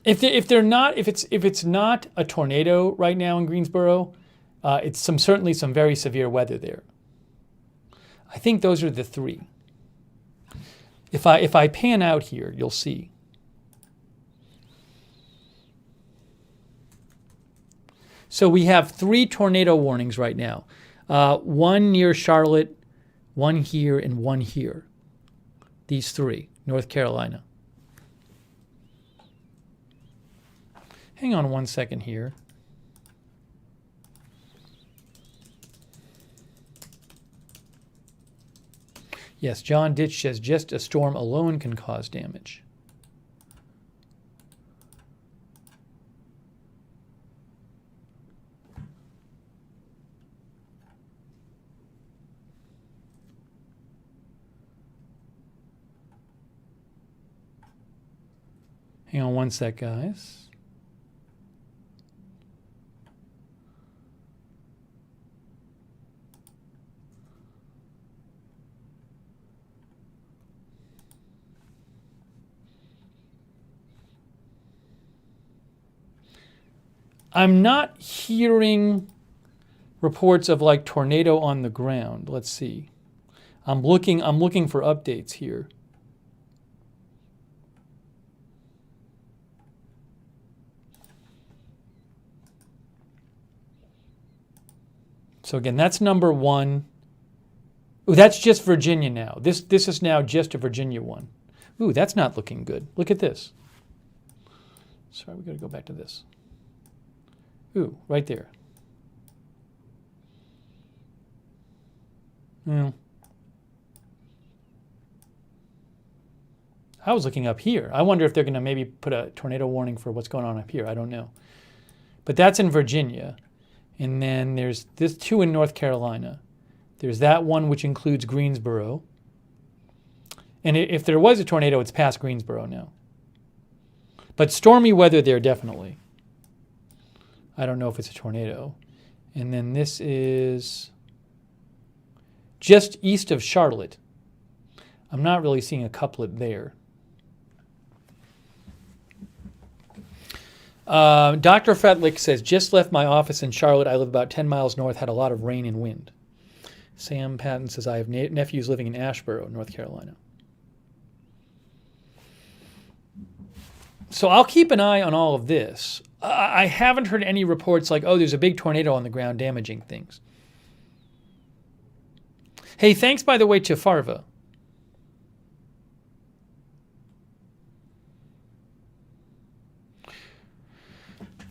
If it's not a tornado right now in Greensboro, it's certainly some very severe weather there. I think those are the 3. If I pan out here, you'll see. So we have 3 tornado warnings right now. 1 near Charlotte, 1 here, and 1 here. These 3, North Carolina. Hang on one second here. Yes, John Ditch says just a storm alone can cause damage. Hang on one sec, guys. I'm not hearing reports of like tornado on the ground. Let's see. I'm looking for updates here. So again, that's number 1. Ooh, that's just Virginia now. This is now just a Virginia one. Ooh, that's not looking good. Look at this. Sorry, we got to go back to this. Ooh, right there. Well, I was looking up here. I wonder if they're going to maybe put a tornado warning for what's going on up here. I don't know. But that's in Virginia. And then there's this 2 in North Carolina. There's that one which includes Greensboro. And if there was a tornado, it's past Greensboro now. But stormy weather there definitely. I don't know if it's a tornado. And then this is just east of Charlotte. I'm not really seeing a couplet there. Dr. Fetlick says, just left my office in Charlotte. I live about 10 miles north, had a lot of rain and wind. Sam Patton says, I have nephews living in Asheboro, North Carolina. So I'll keep an eye on all of this. I haven't heard any reports like, oh, there's a big tornado on the ground damaging things. Hey, thanks, by the way, to Farva.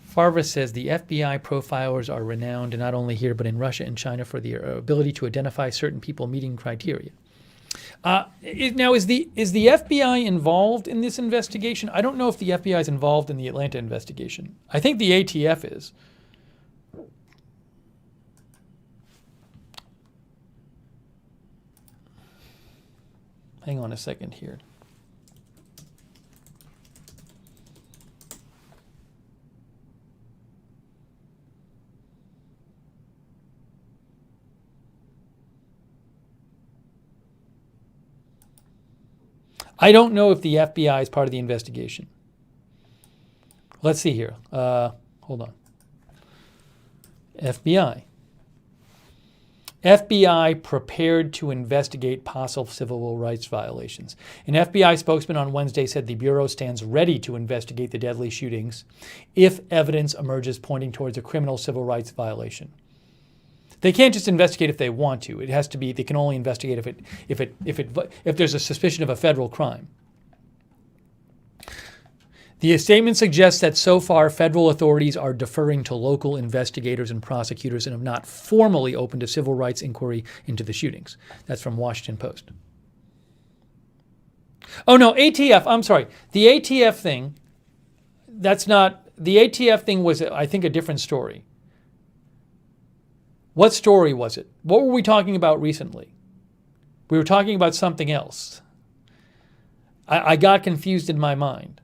Farva says the FBI profilers are renowned not only here but in Russia and China for their ability to identify certain people meeting criteria. Now, is the FBI involved in this investigation? I don't know if the FBI is involved in the Atlanta investigation. I think the ATF is. Hang on a second here. I don't know if the FBI is part of the investigation. Let's see here. Hold on. FBI. FBI prepared to investigate possible civil rights violations. An FBI spokesman on Wednesday said the Bureau stands ready to investigate the deadly shootings if evidence emerges pointing towards a criminal civil rights violation. They can't just investigate if they want to. It has to be. They can only investigate if there's a suspicion of a federal crime. The statement suggests that so far federal authorities are deferring to local investigators and prosecutors and have not formally opened a civil rights inquiry into the shootings. That's from Washington Post. Oh no, ATF. I'm sorry. The ATF thing. That's not. The ATF thing was, I think, a different story. What story was it? What were we talking about recently? We were talking about something else. I got confused in my mind.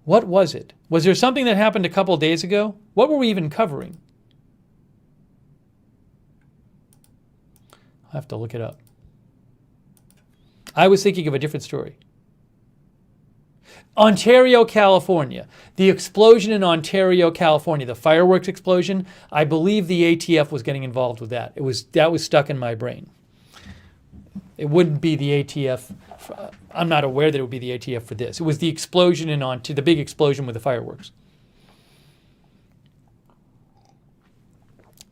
What was it? Was there something that happened a couple days ago? What were we even covering? I'll have to look it up. I was thinking of a different story. Ontario, California. The explosion in Ontario, California, the fireworks explosion, I believe the ATF was getting involved with that. That was stuck in my brain. It wouldn't be the ATF. I'm not aware that it would be the ATF for this. It was the explosion the big explosion with the fireworks.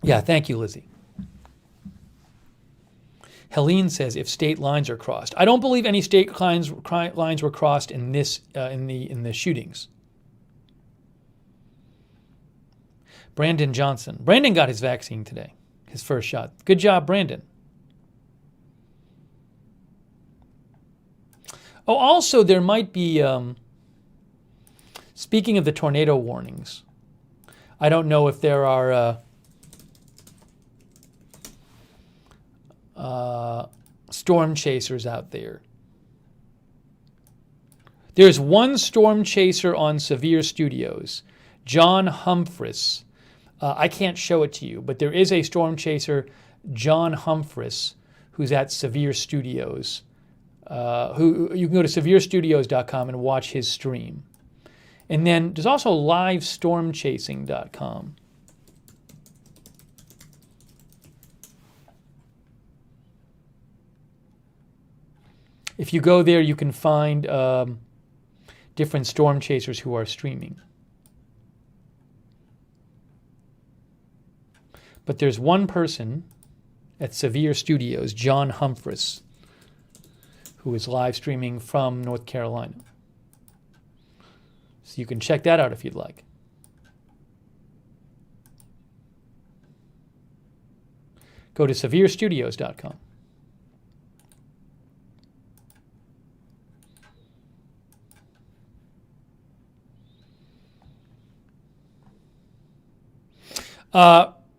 Yeah, thank you, Lizzie. Helene says if state lines are crossed. I don't believe any state lines were crossed in this in the shootings. Brandon Johnson. Brandon got his vaccine today, his first shot. Good job, Brandon. Oh, also there might be, speaking of the tornado warnings, I don't know if there are storm chasers out there. There's one storm chaser on Severe Studios, John Humphreys. I can't show it to you, but there is a storm chaser, John Humphreys, who's at Severe Studios. Who you can go to severestudios.com and watch his stream. And then there's also livestormchasing.com. If you go there, you can find different storm chasers who are streaming. But there's one person at Severe Studios, John Humphreys, who is live streaming from North Carolina. So you can check that out if you'd like. Go to severestudios.com.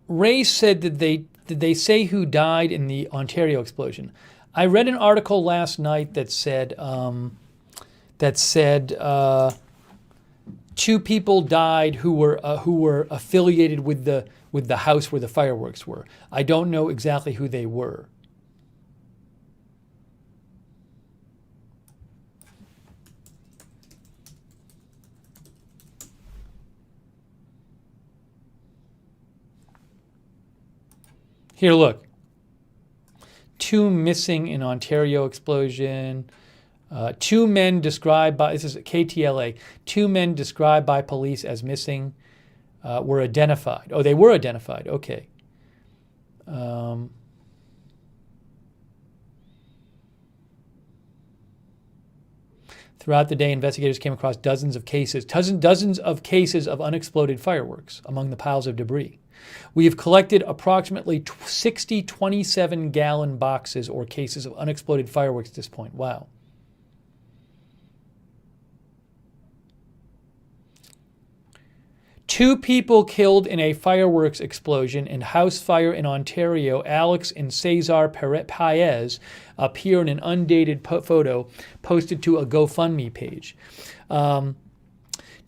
Ray said, did they say who died in the Ontario explosion? I read an article last night that said that said 2 people died who were affiliated with the house where the fireworks were. I don't know exactly who they were. Here, look. 2 missing in Ontario explosion. 2 men described by, this is KTLA, 2 men described by police as missing were identified. Oh, they were identified. Okay. Throughout the day, investigators came across dozens of cases of unexploded fireworks among the piles of debris. We have collected approximately 60 27-gallon boxes or cases of unexploded fireworks at this point. Wow. Two people killed in a fireworks explosion and house fire in Ontario. Alex and Cesar Paez appear in an undated photo posted to a GoFundMe page.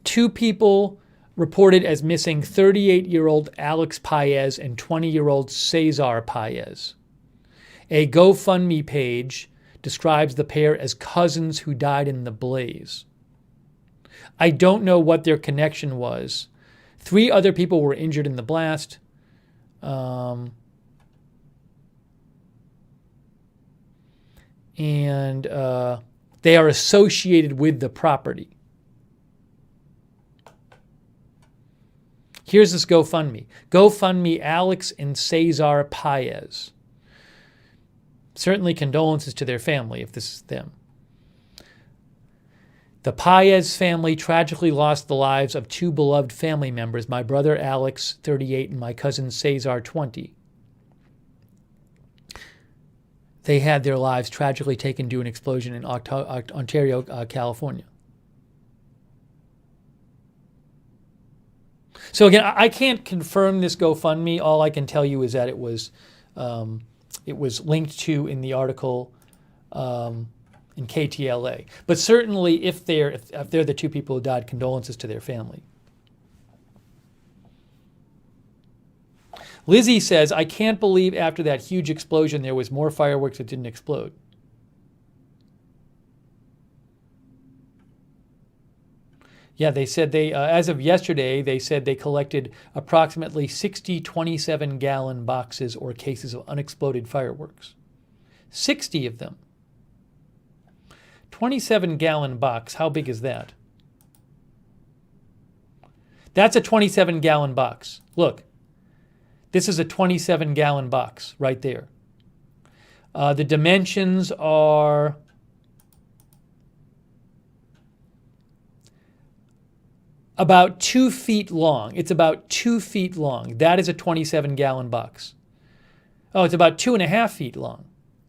2 people reported as missing: 38-year-old Alex Paez and 20-year-old Cesar Paez. A GoFundMe page describes the pair as cousins who died in the blaze. I don't know what their connection was. 3 other people were injured in the blast. And they are associated with the property. Here's this GoFundMe. GoFundMe Alex and Cesar Paez. Certainly condolences to their family if this is them. The Paez family tragically lost the lives of 2 beloved family members, my brother Alex, 38, and my cousin Cesar, 20. They had their lives tragically taken due to an explosion in Ontario, California. So again, I can't confirm this GoFundMe. All I can tell you is that it was linked to in the article in KTLA. But certainly, if they're the 2 people who died, condolences to their family. Lizzie says, I can't believe after that huge explosion there was more fireworks that didn't explode. Yeah, they said as of yesterday, they said they collected approximately 60 27-gallon boxes or cases of unexploded fireworks. 60 of them. 27-gallon box, how big is that? That's a 27-gallon box. Look, this is a 27-gallon box right there. The dimensions are about 2 feet long. It's about 2 feet long. That is a 27-gallon box. Oh, it's about 2.5 feet long.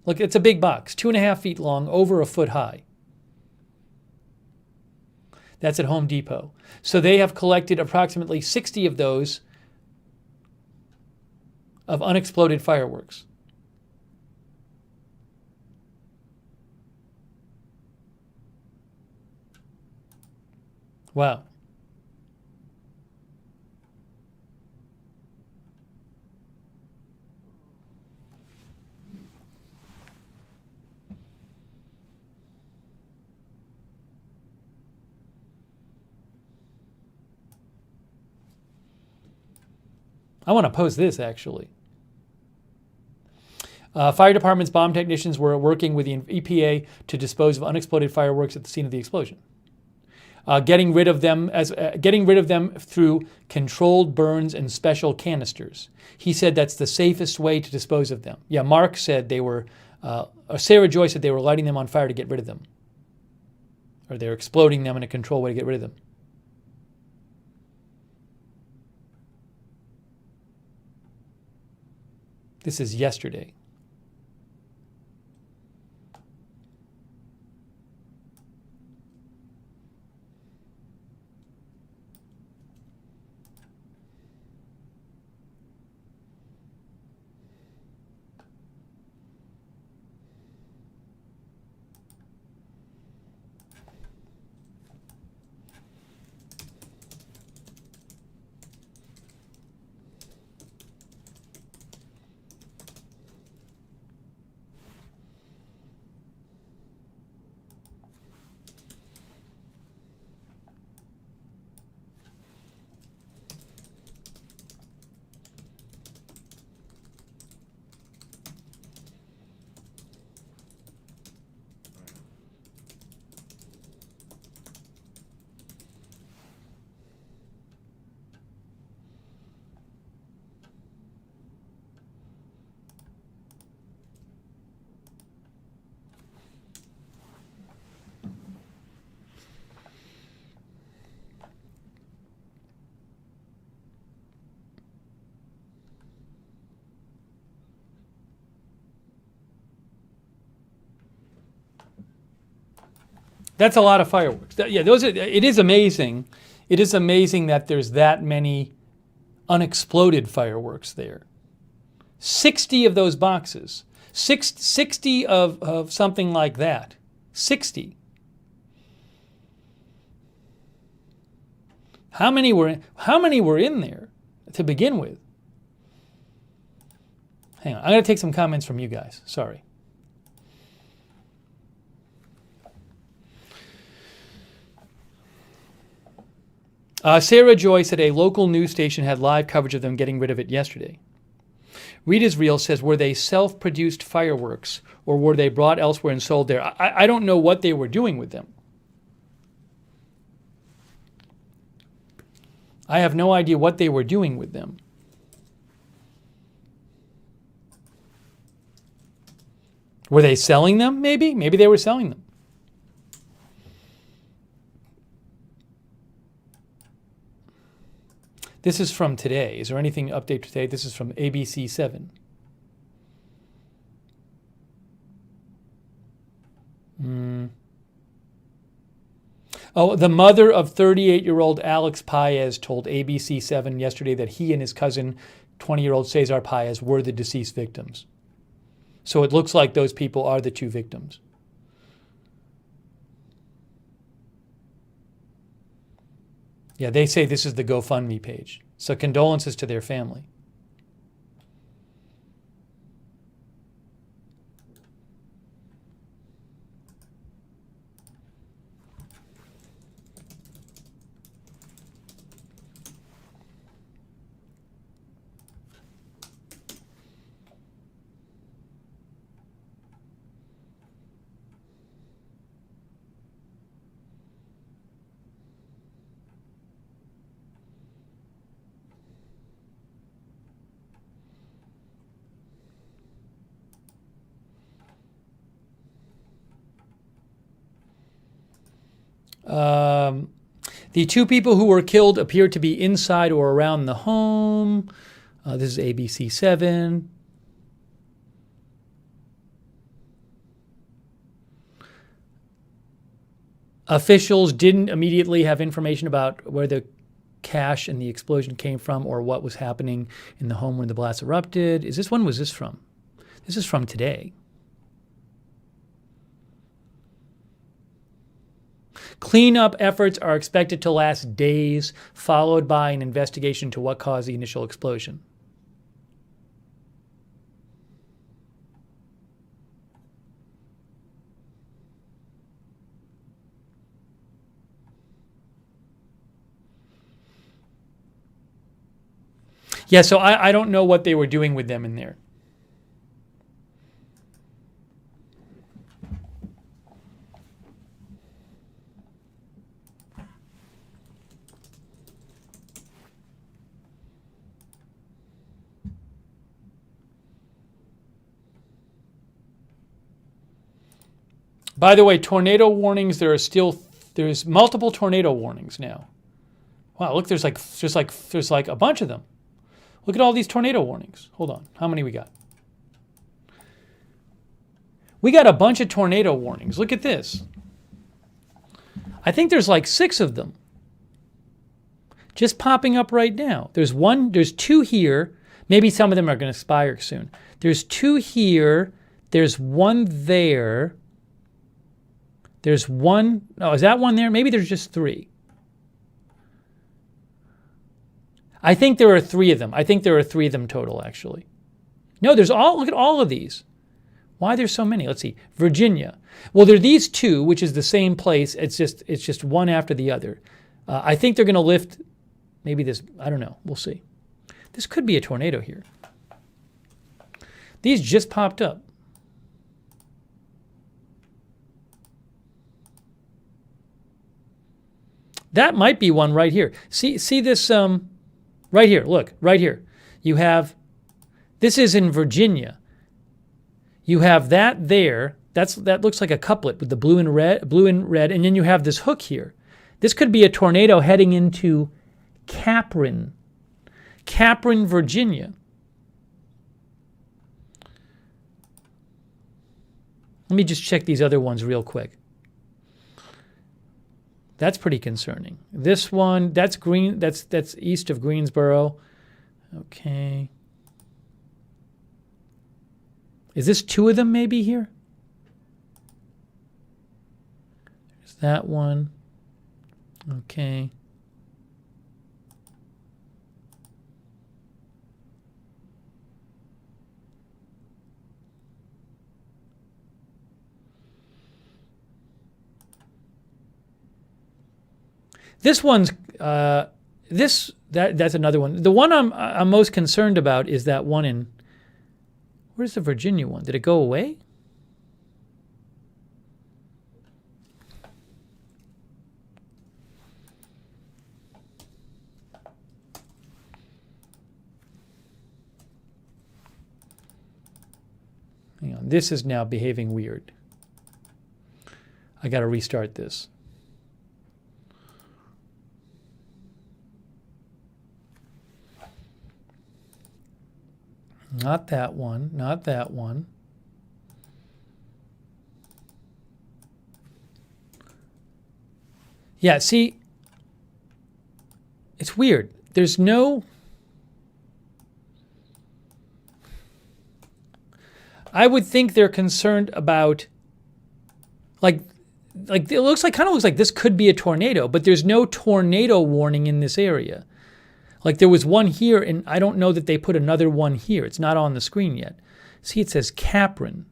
Look, it's a big box, 2.5 feet long, over a foot high. That's at Home Depot. So they have collected approximately 60 of those of unexploded fireworks. Wow. I want to post this, actually. Fire department's bomb technicians were working with the EPA to dispose of unexploded fireworks at the scene of the explosion. Getting rid of them through controlled burns and special canisters. He said that's the safest way to dispose of them. Yeah, Mark said they were, or Sarah Joy said they were lighting them on fire to get rid of them. Or they're exploding them in a controlled way to get rid of them. This is yesterday. That's a lot of fireworks. It is amazing. It is amazing that there's that many unexploded fireworks there. 60 of those boxes. 60 of something like that. 60. How many were in there to begin with? Hang on. I'm going to take some comments from you guys. Sorry. Sarah Joy said a local news station had live coverage of them getting rid of it yesterday. Rita's Reel says, were they self-produced fireworks or were they brought elsewhere and sold there? I don't know what they were doing with them. I have no idea what they were doing with them. Were they selling them, maybe? Maybe they were selling them. This is from today. Is there anything update today? This is from ABC 7. Oh, the mother of 38-year-old Alex Paez told ABC 7 yesterday that he and his cousin, 20-year-old Cesar Paez, were the deceased victims. So it looks like those people are the two victims. Yeah, they say this is the GoFundMe page. So condolences to their family. The two people who were killed appear to be inside or around the home. This is ABC 7. Officials didn't immediately have information about where the cache and the explosion came from or what was happening in the home when the blast erupted. When was this from? This is from today. Cleanup efforts are expected to last days, followed by an investigation into what caused the initial explosion. Yeah, so I don't know what they were doing with them in there. By the way, tornado warnings, there's multiple tornado warnings now. Wow, look, there's like a bunch of them. Look at all these tornado warnings. Hold on. How many we got? We got a bunch of tornado warnings. Look at this. I think there's like 6 of them. Just popping up right now. There's 2 here. Maybe some of them are going to expire soon. There's 2 here. There's 1 there. There's 1. Oh, is that 1 there? Maybe there's just 3. I think there are 3 of them. I think there are 3 of them total, actually. No, look at all of these. Why there's so many? Let's see. Virginia. Well, there are these 2, which is the same place. It's just one after the other. I think they're going to lift maybe this. I don't know. We'll see. This could be a tornado here. These just popped up. That might be one right here. See this right here. Look, right here. You have, this is in Virginia. You have that there. That looks like a couplet with the blue and red, and then you have this hook here. This could be a tornado heading into Capron, Virginia. Let me just check these other ones real quick. That's pretty concerning. This one, that's green. That's east of Greensboro. Okay. Is this two of them maybe here? There's that one. Okay. This one's that's another one. The one I'm most concerned about is that one in, where's the Virginia one? Did it go away? Hang on, this is now behaving weird. I got to restart this. Not that one, not that one. Yeah, see, it's weird. There's no... I would think they're concerned about, like it looks like, kind of looks like this could be a tornado, but there's no tornado warning in this area. Like there was one here, and I don't know that they put another one here. It's not on the screen yet. See, it says Capron.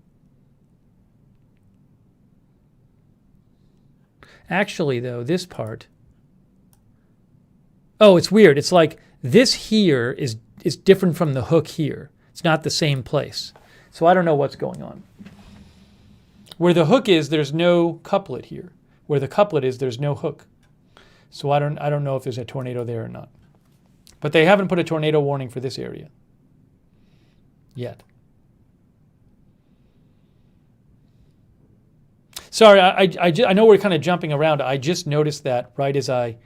Actually, though, this part... Oh, it's weird. It's like this here is different from the hook here. It's not the same place. So I don't know what's going on. Where the hook is, there's no couplet here. Where the couplet is, there's no hook. So I don't know if there's a tornado there or not. But they haven't put a tornado warning for this area yet. Sorry, I know we're kind of jumping around. I just noticed that right as I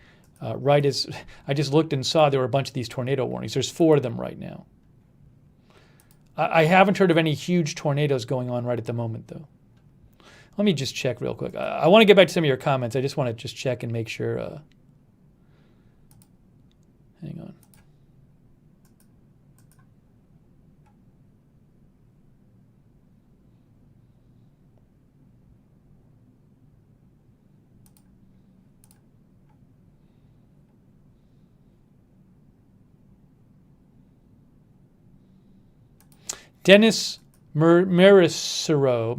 just looked and saw there were a bunch of these tornado warnings. There's 4 of them right now. I haven't heard of any huge tornadoes going on right at the moment, though. Let me just check real quick. I want to get back to some of your comments. I just want to just check and make sure. Hang on. Dennis Mercereau,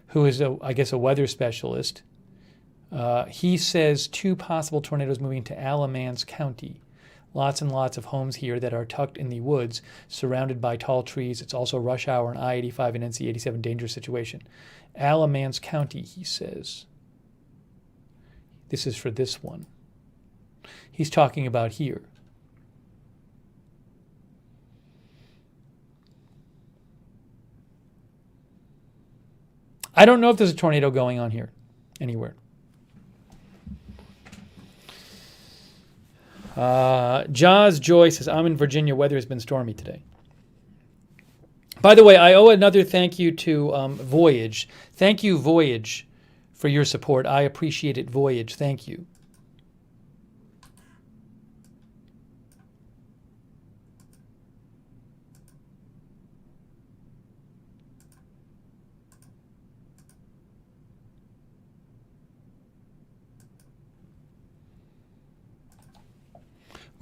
who is, I guess, a weather specialist, he says 2 possible tornadoes moving to Alamance County. Lots and lots of homes here that are tucked in the woods, surrounded by tall trees. It's also rush hour and I-85 and NC-87 dangerous situation. Alamance County, he says. This is for this one. He's talking about here. I don't know if there's a tornado going on here anywhere. Jaws Joy says, I'm in Virginia. Weather has been stormy today. By the way, I owe another thank you to Voyage. Thank you, Voyage, for your support. I appreciate it, Voyage. Thank you.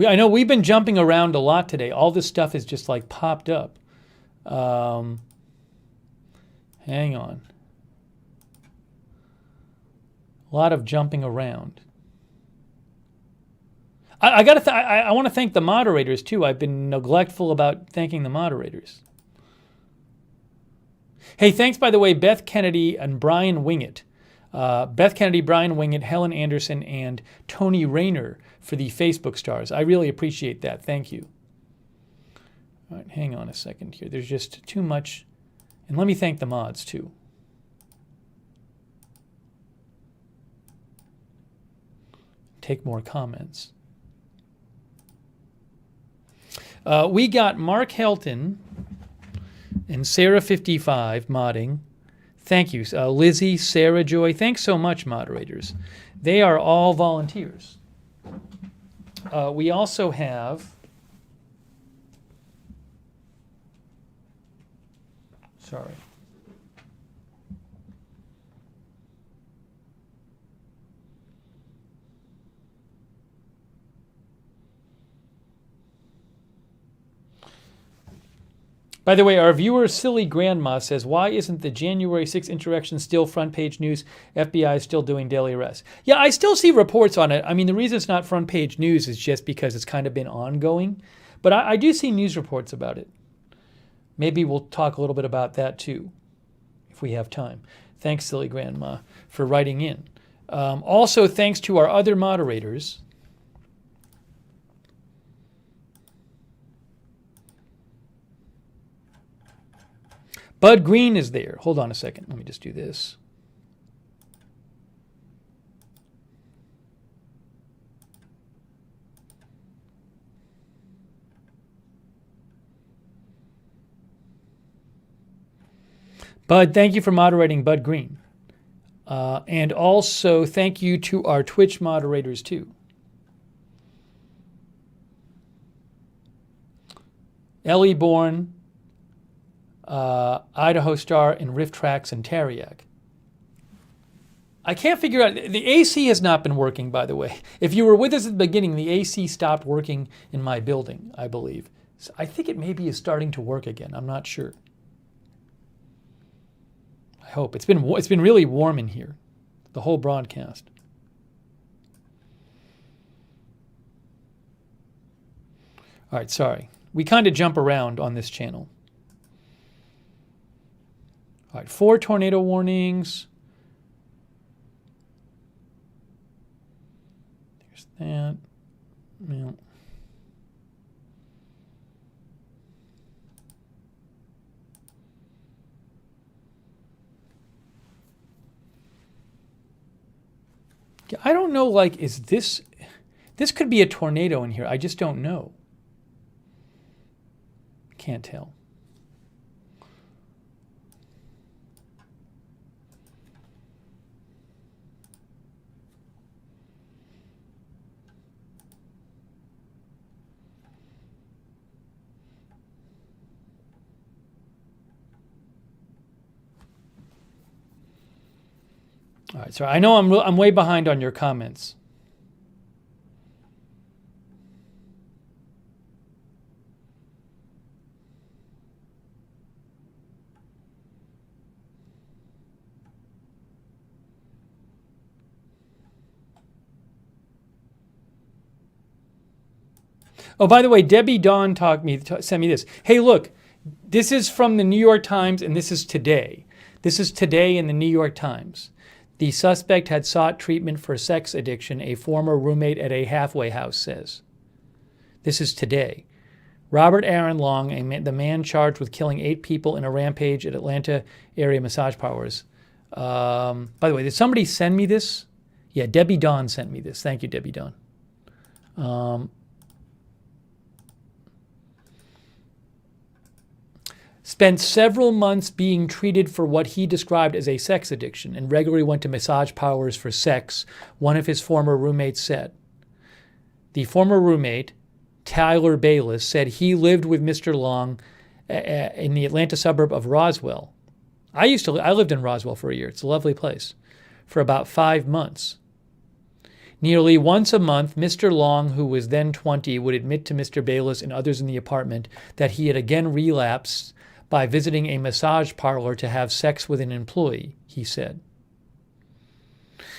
I know we've been jumping around a lot today. All this stuff is just like popped up. Hang on. A lot of jumping around. I want to thank the moderators too. I've been neglectful about thanking the moderators. Hey, thanks by the way, Beth Kennedy and Brian Wingett. Beth Kennedy, Brian Wingett, Helen Anderson, and Tony Rayner for the Facebook stars. I really appreciate that. Thank you. All right, hang on a second here. There's just too much. And let me thank the mods, too. Take more comments. We got Mark Helton and Sarah55 modding. Thank you. Lizzie, Sarah Joy, thanks so much, moderators. They are all volunteers. We also have, sorry. By the way, our viewer Silly Grandma says, why isn't the January 6th insurrection still front page news? FBI is still doing daily arrests. Yeah, I still see reports on it. I mean, the reason it's not front page news is just because it's kind of been ongoing. But I do see news reports about it. Maybe we'll talk a little bit about that too, if we have time. Thanks, Silly Grandma, for writing in. Also, thanks to our other moderators. Bud Green is there. Hold on a second. Let me just do this. Bud, thank you for moderating, Bud Green. And also thank you to our Twitch moderators too. Ellie Bourne, Idaho Star, and Rift Tracks, and Tariak. I can't figure out, the AC has not been working, by the way. If you were with us at the beginning, the AC stopped working in my building, I believe. So I think it maybe is starting to work again. I'm not sure. I hope. It's been really warm in here, the whole broadcast. All right, sorry. We kind of jump around on this channel. All right, 4 tornado warnings. There's that. Yeah. I don't know, like, is this could be a tornado in here. I just don't know. Can't tell. All right, so I know I'm way behind on your comments. Oh, by the way, Debbie Dawn sent me this. Hey, look, this is from the New York Times, and this is today. This is today in the New York Times. The suspect had sought treatment for sex addiction, a former roommate at a halfway house says. This is today. Robert Aaron Long, the man charged with killing 8 people in a rampage at Atlanta area massage parlors. By the way, did somebody send me this? Yeah, Debbie Dawn sent me this. Thank you, Debbie Dawn. Spent several months being treated for what he described as a sex addiction and regularly went to massage parlors for sex, one of his former roommates said. The former roommate, Tyler Bayless, said he lived with Mr. Long in the Atlanta suburb of Roswell. I lived in Roswell for a year. It's a lovely place. For about 5 months. Nearly once a month, Mr. Long, who was then 20, would admit to Mr. Bayless and others in the apartment that he had again relapsed by visiting a massage parlor to have sex with an employee, he said.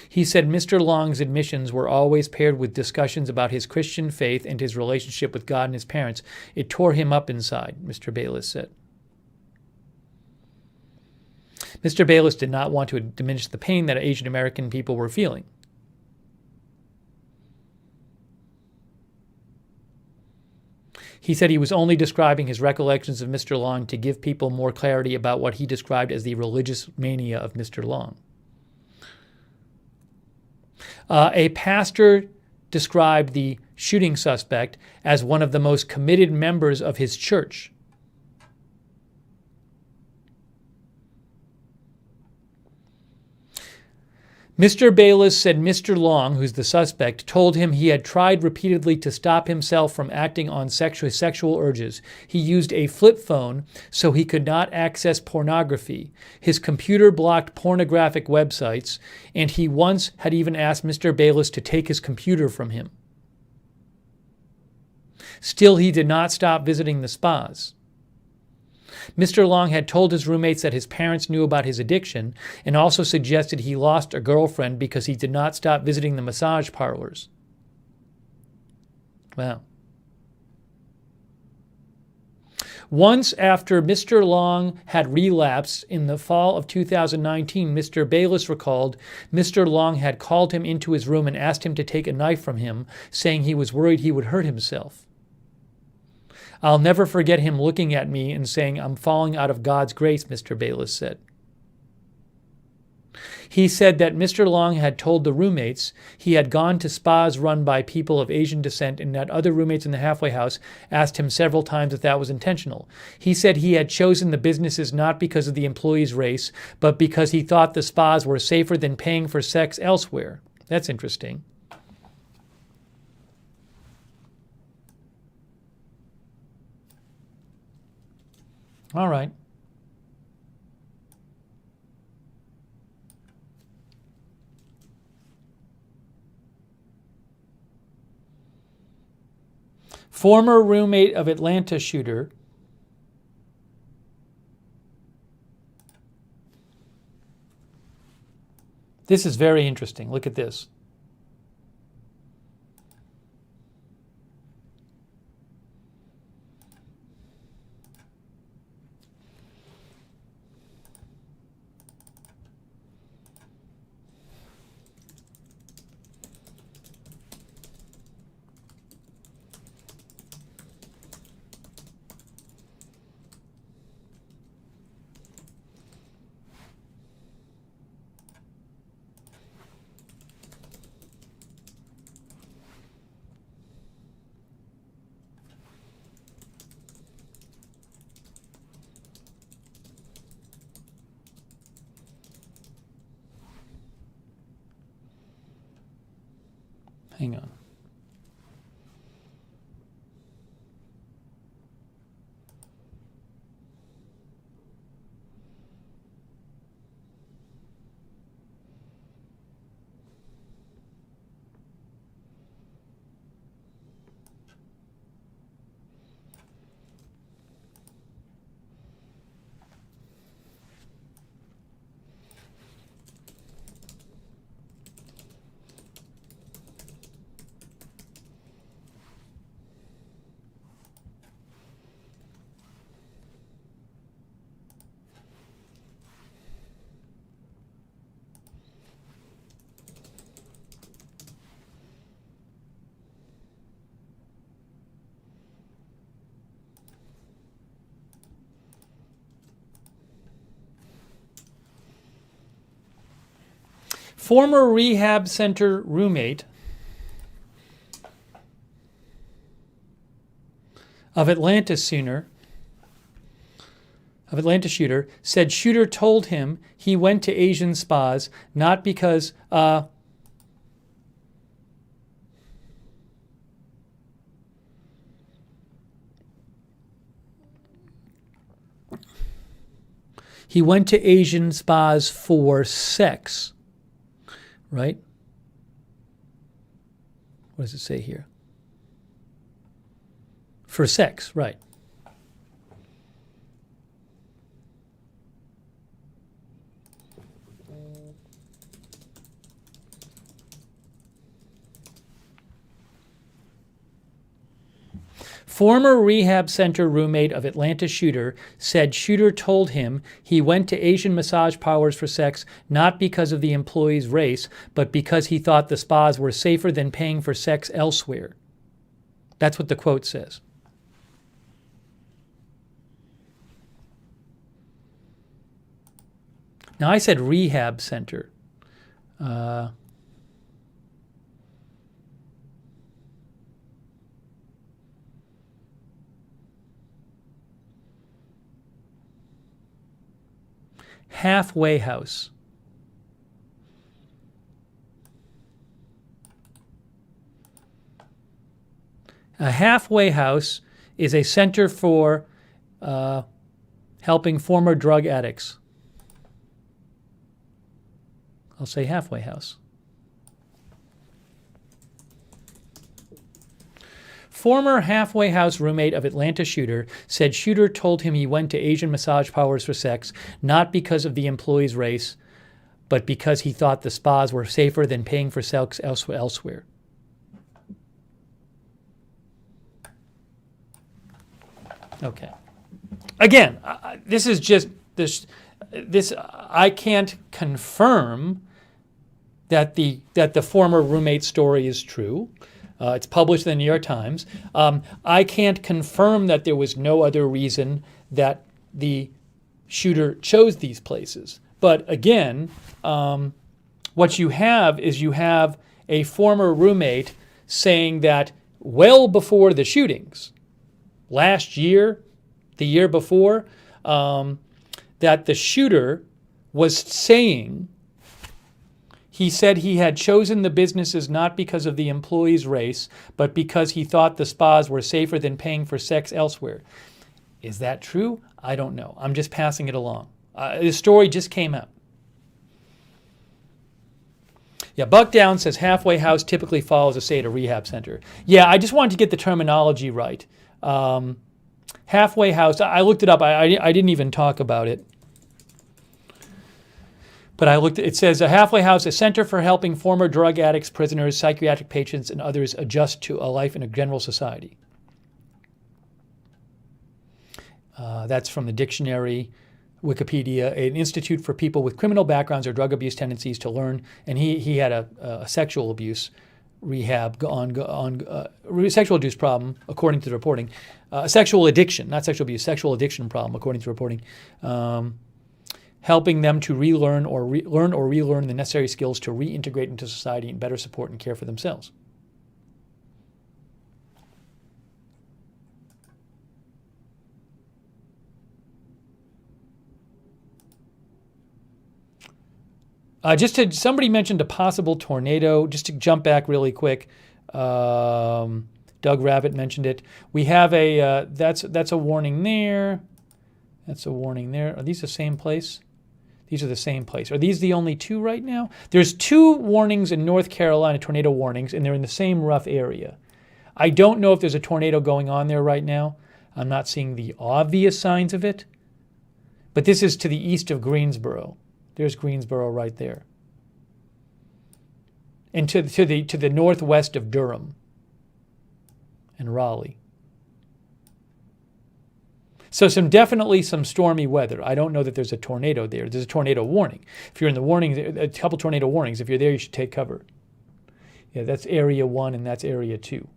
He said Mr. Long's admissions were always paired with discussions about his Christian faith and his relationship with God and his parents. It tore him up inside, Mr. Bayless said. Mr. Bayless did not want to diminish the pain that Asian American people were feeling. He said he was only describing his recollections of Mr. Long to give people more clarity about what he described as the religious mania of Mr. Long. A pastor described the shooting suspect as one of the most committed members of his church. Mr. Bayless said Mr. Long, who's the suspect, told him he had tried repeatedly to stop himself from acting on sexual urges. He used a flip phone so he could not access pornography. His computer blocked pornographic websites, and he once had even asked Mr. Bayless to take his computer from him. Still, he did not stop visiting the spas. Mr. Long had told his roommates that his parents knew about his addiction and also suggested he lost a girlfriend because he did not stop visiting the massage parlors. Wow. Once after Mr. Long had relapsed in the fall of 2019, Mr. Bayless recalled Mr. Long had called him into his room and asked him to take a knife from him, saying he was worried he would hurt himself. I'll never forget him looking at me and saying, "I'm falling out of God's grace," Mr. Bayless said. He said that Mr. Long had told the roommates he had gone to spas run by people of Asian descent and that other roommates in the halfway house asked him several times if that was intentional. He said he had chosen the businesses not because of the employees' race, but because he thought the spas were safer than paying for sex elsewhere. That's interesting. All right. Former roommate of Atlanta shooter This is very interesting. Look at this. Hang on. Former rehab center roommate of Atlanta shooter said shooter told him he went to Asian spas not because he went to Asian spas for sex. Right? What does it say here? For sex, right. Former rehab center roommate of Atlanta shooter said shooter told him he went to Asian massage parlors for sex not because of the employee's race, but because he thought the spas were safer than paying for sex elsewhere. That's what the quote says. Now I said rehab center. Halfway house. A halfway house is a center for helping former drug addicts. I'll say halfway house. Former halfway house roommate of Atlanta shooter said shooter told him he went to Asian massage parlors for sex, not because of the employee's race, but because he thought the spas were safer than paying for sex elsewhere. Okay. Again, this is just this. I can't confirm that the former roommate story is true. It's published in the New York Times. I can't confirm that there was no other reason that the shooter chose these places. But again, what you have is you have a former roommate saying that well before the shootings, last year, the year before, that the shooter was saying, he said he had chosen the businesses not because of the employee's race, but because he thought the spas were safer than paying for sex elsewhere. Is that true? I don't know. I'm just passing it along. This story just came out. Yeah, Buck Down says halfway house typically follows a say at a rehab center. Yeah, I just wanted to get the terminology right. Halfway house, I looked it up. I didn't even talk about it. But I looked. It says a halfway house, a center for helping former drug addicts, prisoners, psychiatric patients, and others adjust to a life in a general society. That's from the dictionary, Wikipedia, an institute for people with criminal backgrounds or drug abuse tendencies to learn. And he had a sexual abuse rehab sexual abuse problem, according to the reporting. Sexual addiction, not sexual abuse, sexual addiction problem, according to the reporting. Helping them to relearn or relearn the necessary skills to reintegrate into society and better support and care for themselves. Somebody mentioned a possible tornado. Just to jump back really quick, Doug Rabbit mentioned it. We have that's a warning there. That's a warning there. Are these the same place? These are the same place. Are these the only two right now? There's 2 warnings in North Carolina, tornado warnings, and they're in the same rough area. I don't know if there's a tornado going on there right now. I'm not seeing the obvious signs of it. But this is to the east of Greensboro. There's Greensboro right there. And to the northwest of Durham and Raleigh. So definitely some stormy weather. I don't know that there's a tornado there. There's a tornado warning. If you're in the warning, a couple tornado warnings. If you're there, you should take cover. Yeah, that's area 1 and that's area 2.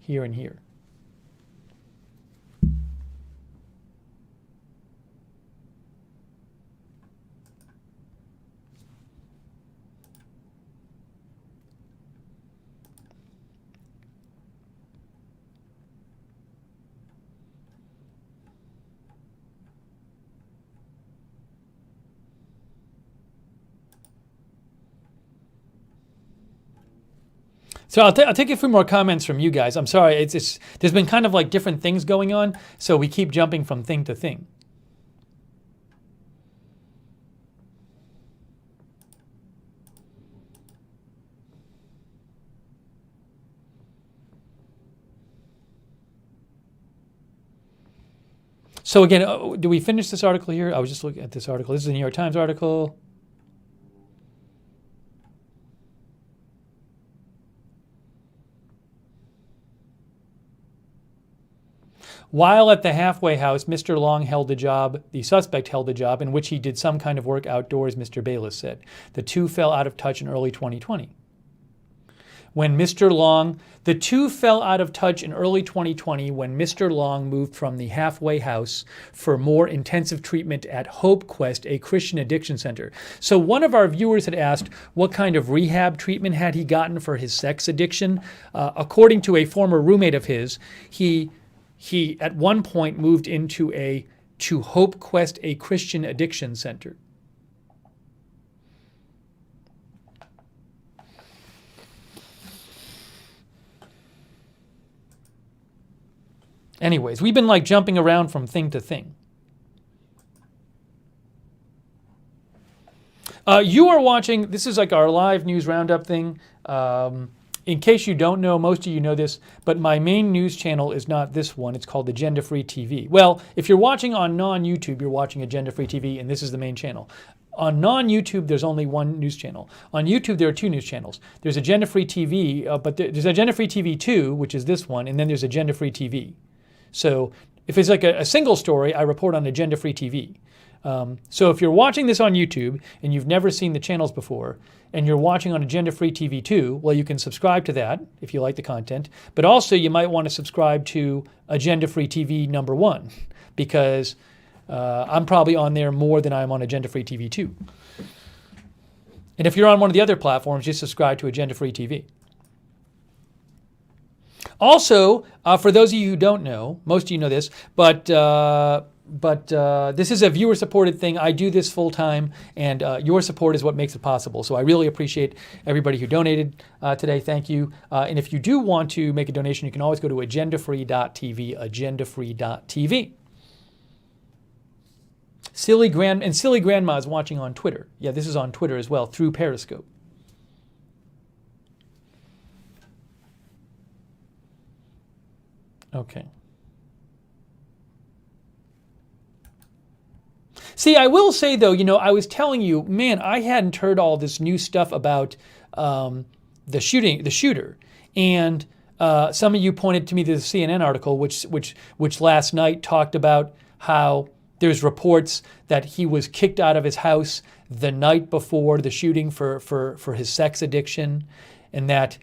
Here and here. So I'll take a few more comments from you guys. I'm sorry, there's been kind of like different things going on, so we keep jumping from thing to thing. So again, do we finish this article here? I was just looking at this article. This is a New York Times article. While at the halfway house, Mr. Long held a job, the suspect held a job in which he did some kind of work outdoors, Mr. Bayless said. The two fell out of touch in early 2020. The two fell out of touch in early 2020 when Mr. Long moved from the halfway house for more intensive treatment at Hope Quest, a Christian addiction center. So one of our viewers had asked what kind of rehab treatment had he gotten for his sex addiction. According to a former roommate of his, he at one point moved to Hope Quest, a Christian addiction center. Anyways, we've been like jumping around from thing to thing. You are watching, this is like our live news roundup thing. In case you don't know, most of you know this, but my main news channel is not this one. It's called Agenda Free TV. Well, if you're watching on non-YouTube, you're watching Agenda Free TV, and this is the main channel. On non-YouTube, there's only one news channel. On YouTube, there are two news channels. There's Agenda Free TV, but there's Agenda Free TV 2, which is this one, and then there's Agenda Free TV. So if it's like a single story, I report on Agenda Free TV. So if you're watching this on YouTube and you've never seen the channels before, and you're watching on Agenda Free TV 2, well, you can subscribe to that if you like the content. But also you might want to subscribe to Agenda Free TV number 1, because I'm probably on there more than I'm on Agenda Free TV 2. And if you're on one of the other platforms, just subscribe to Agenda Free TV. Also, for those of you who don't know, most of you know this, but this is a viewer-supported thing. I do this full-time, and your support is what makes it possible. So I really appreciate everybody who donated today. Thank you. And if you do want to make a donation, you can always go to agendafree.tv, agendafree.tv. Silly Grandma is watching on Twitter. Yeah, this is on Twitter as well, through Periscope. Okay. See, I will say, though, I was telling you, man, I hadn't heard all this new stuff about the shooter. And some of you pointed to me to the CNN article, which last night talked about how there's reports that he was kicked out of his house the night before the shooting for his sex addiction, and that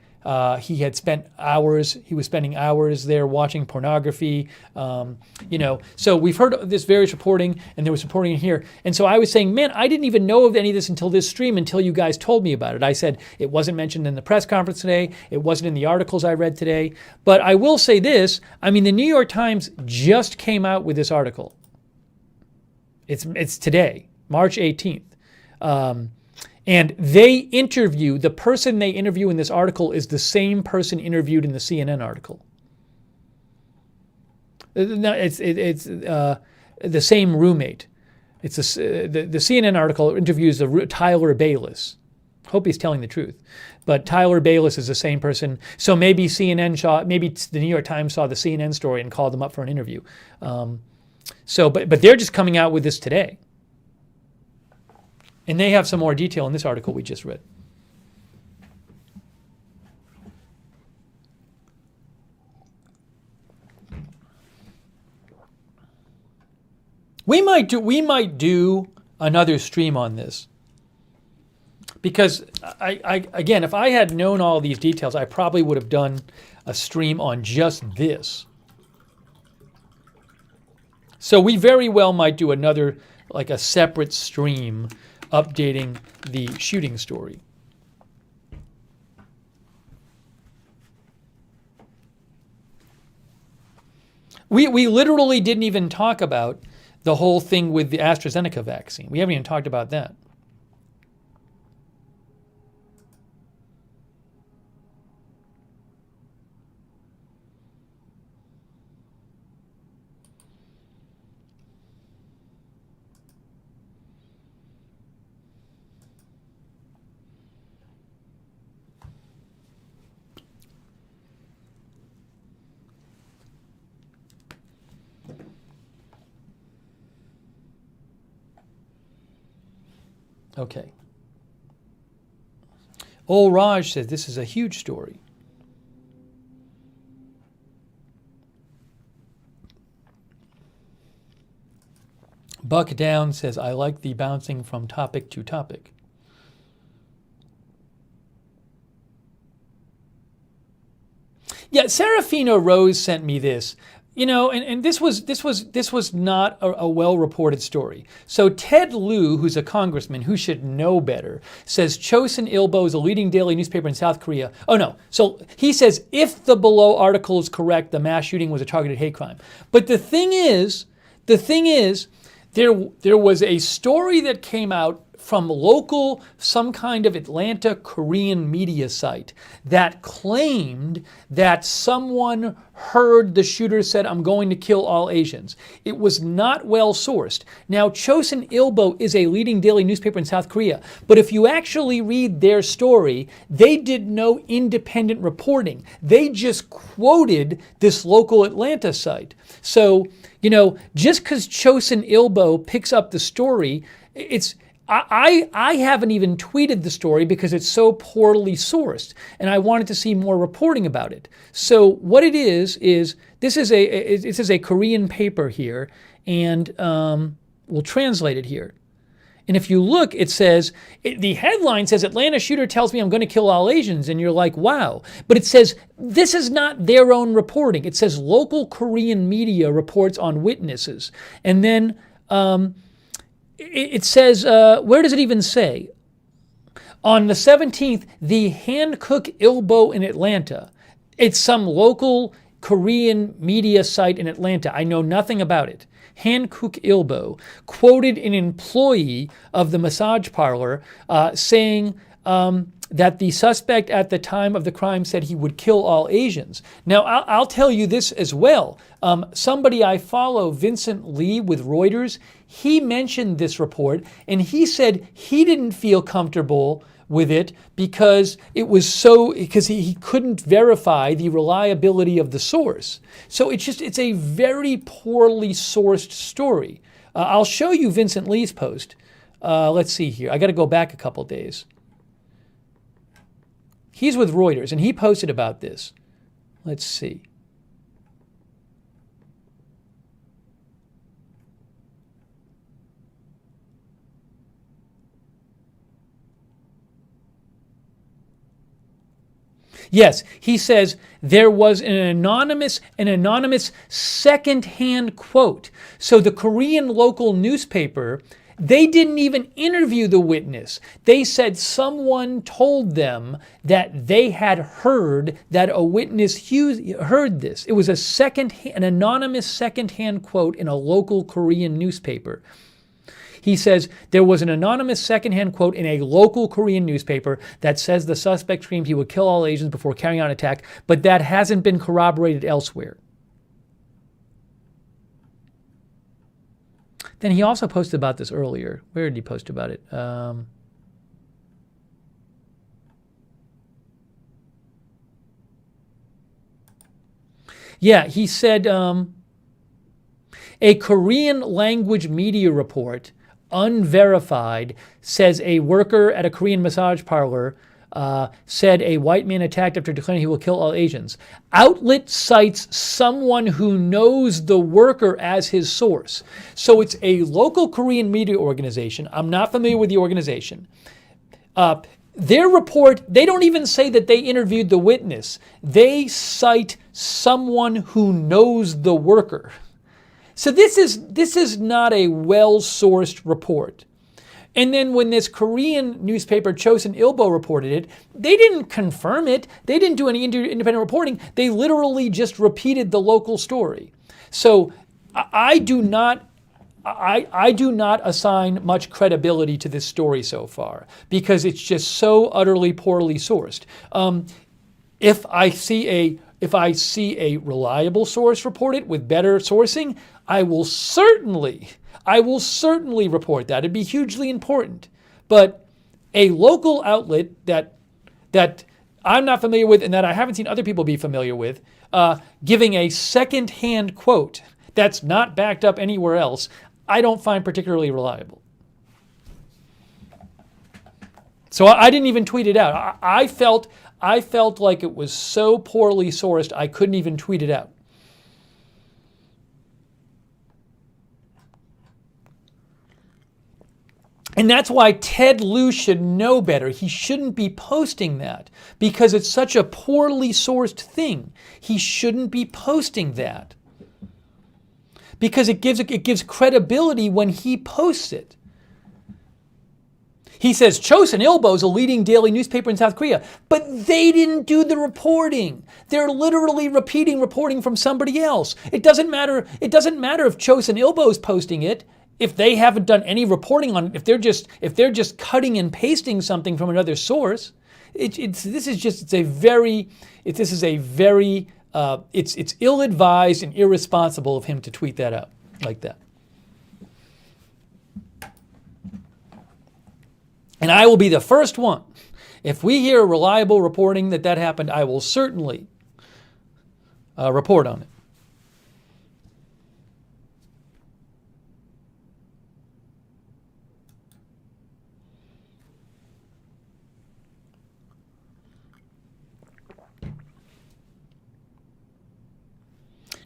he was spending hours there watching pornography, So we've heard this various reporting, and there was reporting here. And so I was saying, man, I didn't even know of any of this until this stream, until you guys told me about it. I said it wasn't mentioned in the press conference today. It wasn't in the articles I read today. But I will say this. I mean, the New York Times just came out with this article. It's today, March 18th. And the person they interview in this article is the same person interviewed in the CNN article. No, it's the same roommate. It's the CNN article interviews Tyler Bayless. Hope he's telling the truth, but Tyler Bayless is the same person. So maybe maybe the New York Times saw the CNN story and called them up for an interview. But they're just coming out with this today. And they have some more detail in this article we just read. We might do another stream on this. Because again, if I had known all these details, I probably would have done a stream on just this. So we very well might do another, like a separate stream updating the shooting story. We literally didn't even talk about the whole thing with the AstraZeneca vaccine. We haven't even talked about that. Okay. Old Raj says this is a huge story. Buck Down says, I like the bouncing from topic to topic. Yeah, Serafino Rose sent me this. And this was not a well-reported story. So Ted Lieu, who's a congressman who should know better, says Chosun Ilbo is a leading daily newspaper in South Korea. Oh no, so he says if the below article is correct, the mass shooting was a targeted hate crime. But the thing is, there was a story that came out from local, some kind of Atlanta Korean media site that claimed that someone heard the shooter said, "I'm going to kill all Asians." It was not well sourced. Now, Chosun Ilbo is a leading daily newspaper in South Korea, but if you actually read their story, they did no independent reporting. They just quoted this local Atlanta site. So, just because Chosun Ilbo picks up the story, I haven't even tweeted the story because it's so poorly sourced, and I wanted to see more reporting about it. So what it is this is a Korean paper here, and we'll translate it here. And if you look, it says, the headline says, "Atlanta shooter tells me I'm going to kill all Asians," and you're like, wow. But it says, this is not their own reporting. It says local Korean media reports on witnesses. And then it says, where does it even say? On the 17th, the Hankook Ilbo in Atlanta. It's some local Korean media site in Atlanta. I know nothing about it. Hankook Ilbo quoted an employee of the massage parlor saying that the suspect at the time of the crime said he would kill all Asians. Now, I'll tell you this as well. Somebody I follow, Vincent Lee with Reuters, he mentioned this report, and he said he didn't feel comfortable with it because he couldn't verify the reliability of the source. So it's a very poorly sourced story. I'll show you Vincent Lee's post. Let's see here. I got to go back a couple days. He's with Reuters, and he posted about this. Let's see. Yes, he says there was an anonymous second-hand quote. So the Korean local newspaper, they didn't even interview the witness. They said someone told them that they had heard that a witness heard this. It was an anonymous second-hand quote in a local Korean newspaper. He says there was an anonymous second-hand quote in a local Korean newspaper that says the suspect screamed he would kill all Asians before carrying out an attack, but that hasn't been corroborated elsewhere. Then he also posted about this earlier. Where did he post about it? Yeah, he said a Korean language media report, unverified, says a worker at a Korean massage parlor said a white man attacked after declaring he will kill all Asians. Outlet cites someone who knows the worker as his source. So it's a local Korean media organization. I'm not familiar with the organization. Their report, they don't even say that they interviewed the witness. They cite someone who knows the worker. So this is not a well-sourced report. And then when this Korean newspaper, Chosun Ilbo, reported it, they didn't confirm it. They didn't do any independent reporting. They literally just repeated the local story. So I do not assign much credibility to this story so far because it's just so utterly poorly sourced. If I see a reliable source report it with better sourcing, I will certainly report that. It'd be hugely important. But a local outlet that I'm not familiar with and that I haven't seen other people be familiar with, giving a second-hand quote that's not backed up anywhere else, I don't find particularly reliable. So I didn't even tweet it out. I felt like it was so poorly sourced, I couldn't even tweet it out. And that's why Ted Lieu should know better. He shouldn't be posting that because it's such a poorly sourced thing. He shouldn't be posting that because it gives credibility when he posts it. He says Chosun Ilbo is a leading daily newspaper in South Korea, but they didn't do the reporting. They're literally reporting from somebody else. It doesn't matter if Chosun Ilbo is posting it. if they haven't done any reporting on it, if they're just cutting and pasting something from another source, it's ill-advised and irresponsible of him to tweet that out like that. And I will be the first one. If we hear reliable reporting that happened, I will certainly report on it.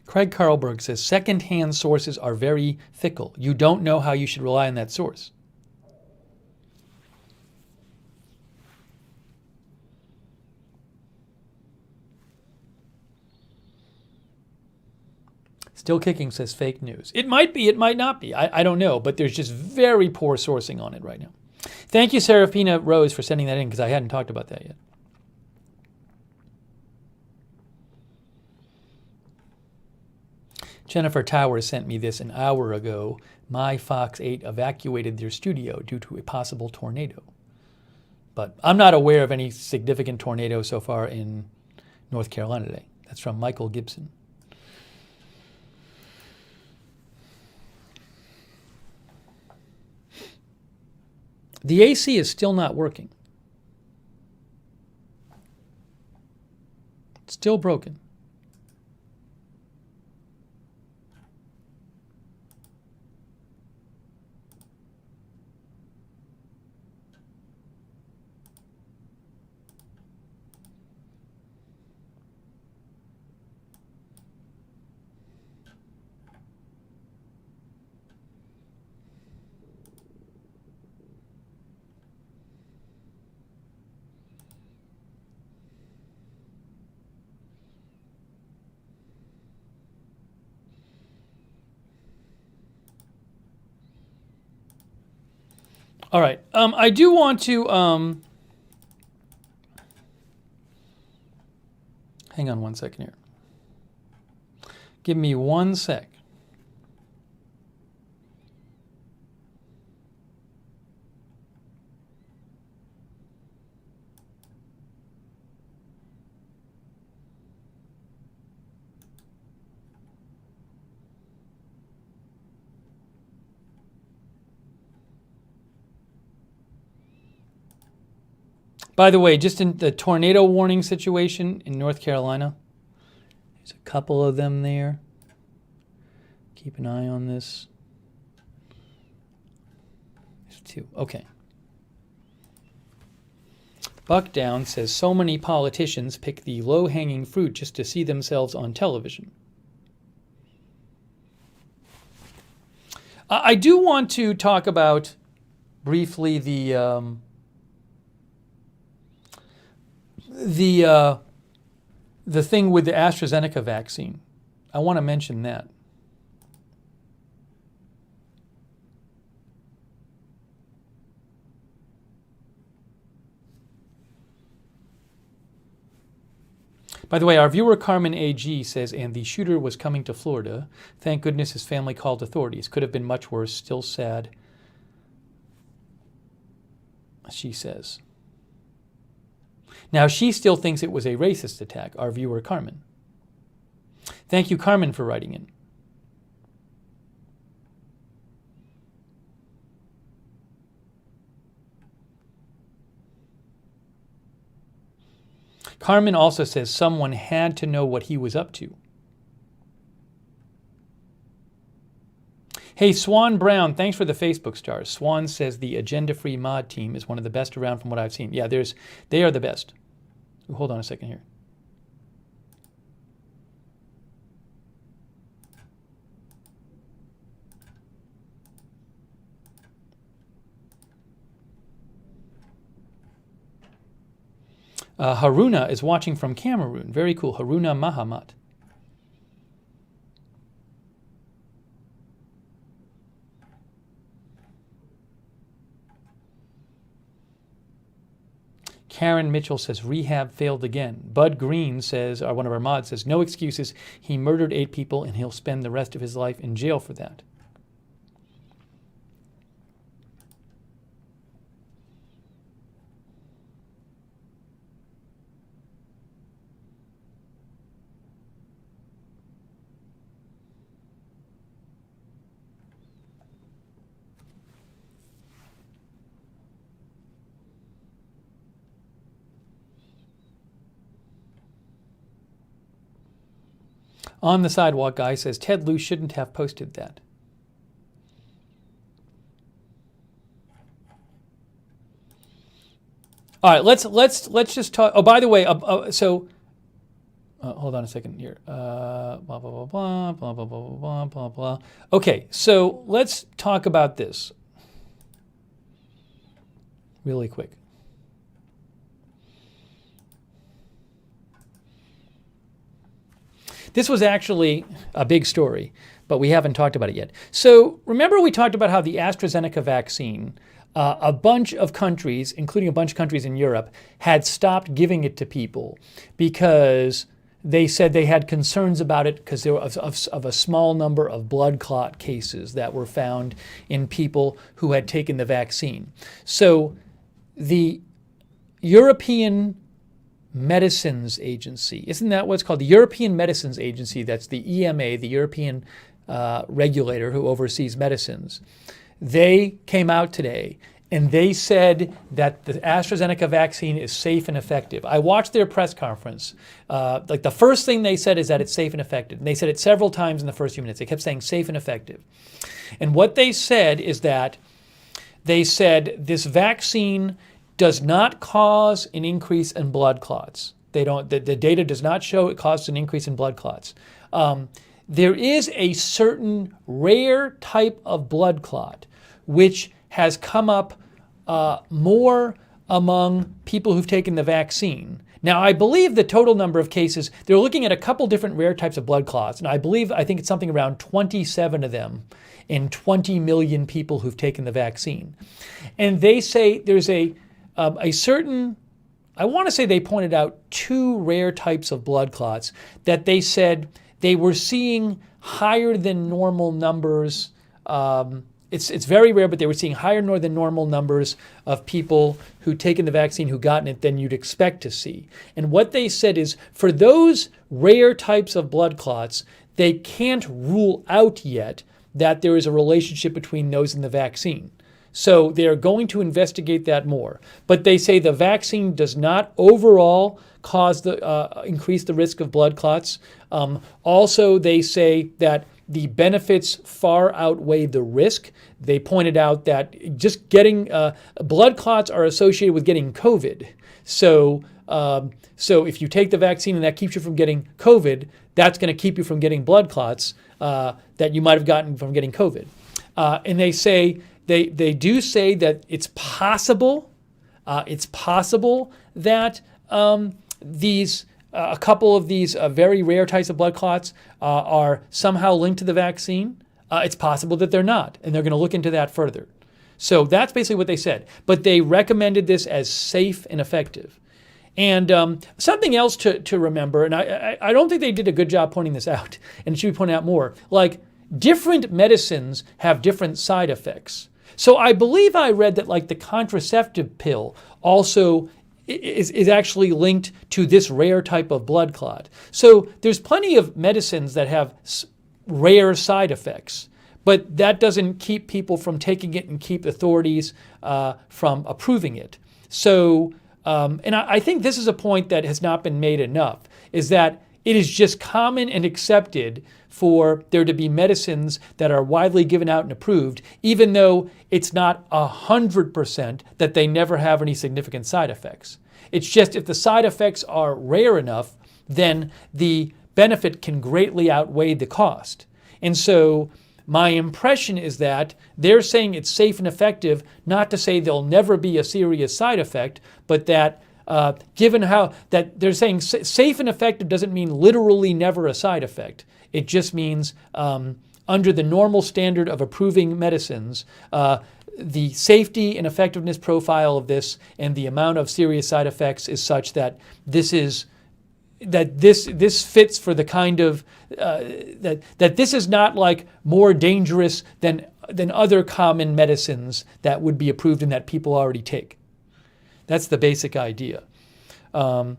Craig Carlberg says, second-hand sources are very fickle. You don't know how you should rely on that source. Still Kicking says fake news. It might be, it might not be. I don't know, but there's just very poor sourcing on it right now. Thank you, Serafina Rose, for sending that in, because I hadn't talked about that yet. Jennifer Towers sent me this an hour ago. My Fox 8 evacuated their studio due to a possible tornado. But I'm not aware of any significant tornado so far in North Carolina today. That's from Michael Gibson. The AC is still not working. It's still broken. All right. I do want to hang on one second here. Give me 1 sec. By the way, just in the tornado warning situation in North Carolina, there's a couple of them there. Keep an eye on this. There's 2. Okay. Buckdown says, so many politicians pick the low-hanging fruit just to see themselves on television. I do want to talk about briefly the thing with the AstraZeneca vaccine. I want to mention that. By the way, our viewer Carmen AG says, and the shooter was coming to Florida. Thank goodness his family called authorities. Could have been much worse. Still sad, she says. Now, she still thinks it was a racist attack, our viewer Carmen. Thank you, Carmen, for writing in. Carmen also says someone had to know what he was up to. Hey, Swan Brown, thanks for the Facebook stars. Swan says the agenda-free mod team is one of the best around from what I've seen. Yeah, they are the best. Ooh, hold on a second here. Haruna is watching from Cameroon. Very cool. Haruna Mahamat. Karen Mitchell says, rehab failed again. Bud Green says, one of our mods says, no excuses. He murdered 8 people and he'll spend the rest of his life in jail for that. On the Sidewalk guy says Ted Lieu shouldn't have posted that. All right, let's just talk. Oh, by the way, hold on a second here. Blah blah blah blah blah blah blah blah blah blah. Okay, so let's talk about this really quick. This was actually a big story, but we haven't talked about it yet. So remember we talked about how the AstraZeneca vaccine, a bunch of countries, including a bunch of countries in Europe, had stopped giving it to people because they said they had concerns about it because there was of a small number of blood clot cases that were found in people who had taken the vaccine. So the European Medicines Agency, isn't that what's called? The European Medicines Agency, that's the EMA, the European regulator who oversees medicines. They came out today and they said that the AstraZeneca vaccine is safe and effective. I watched their press conference. Like the first thing they said is that it's safe and effective. And they said it several times in the first few minutes. They kept saying safe and effective. And what they said is that they said this vaccine does not cause an increase in blood clots. The data does not show it causes an increase in blood clots. There is a certain rare type of blood clot which has come up more among people who've taken the vaccine. Now, I believe the total number of cases, they're looking at a couple different rare types of blood clots, and I think it's something around 27 of them in 20 million people who've taken the vaccine. And they say there's a certain, I want to say they pointed out 2 rare types of blood clots that they said they were seeing higher than normal numbers. It's very rare, but they were seeing higher than normal numbers of people who'd taken the vaccine who gotten it than you'd expect to see. And what they said is for those rare types of blood clots, they can't rule out yet that there is a relationship between those and the vaccine. So they're going to investigate that more. But they say the vaccine does not overall increase the risk of blood clots. Also, they say that the benefits far outweigh the risk. They pointed out that just getting blood clots are associated with getting COVID. So if you take the vaccine and that keeps you from getting COVID, that's going to keep you from getting blood clots that you might have gotten from getting COVID. And they say they do say that it's possible that a couple of these very rare types of blood clots are somehow linked to the vaccine. It's possible that they're not, and they're going to look into that further. So that's basically what they said. But they recommended this as safe and effective. And something else to remember, and I don't think they did a good job pointing this out, and it should be pointed out more, like different medicines have different side effects. So I believe I read that like the contraceptive pill also is actually linked to this rare type of blood clot. So there's plenty of medicines that have rare side effects, but that doesn't keep people from taking it and keep authorities from approving it. So, and I think this is a point that has not been made enough, is that it is just common and accepted for there to be medicines that are widely given out and approved, even though it's not 100% that they never have any significant side effects. It's just if the side effects are rare enough, then the benefit can greatly outweigh the cost. And so my impression is that they're saying it's safe and effective, not to say there'll never be a serious side effect, but that given how that they're saying safe and effective doesn't mean literally never a side effect. It just means under the normal standard of approving medicines, the safety and effectiveness profile of this and the amount of serious side effects is such that this fits for the kind of that this is not like more dangerous than other common medicines that would be approved and that people already take. That's the basic idea. You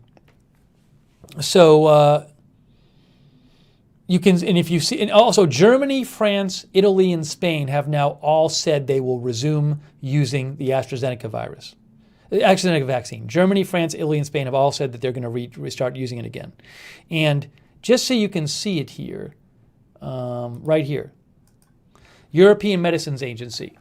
can, and if you see, and also Germany, France, Italy, and Spain have now all said they will resume using the AstraZeneca vaccine. Germany, France, Italy, and Spain have all said that they're going to restart using it again. And just so you can see it here, right here. European Medicines Agency.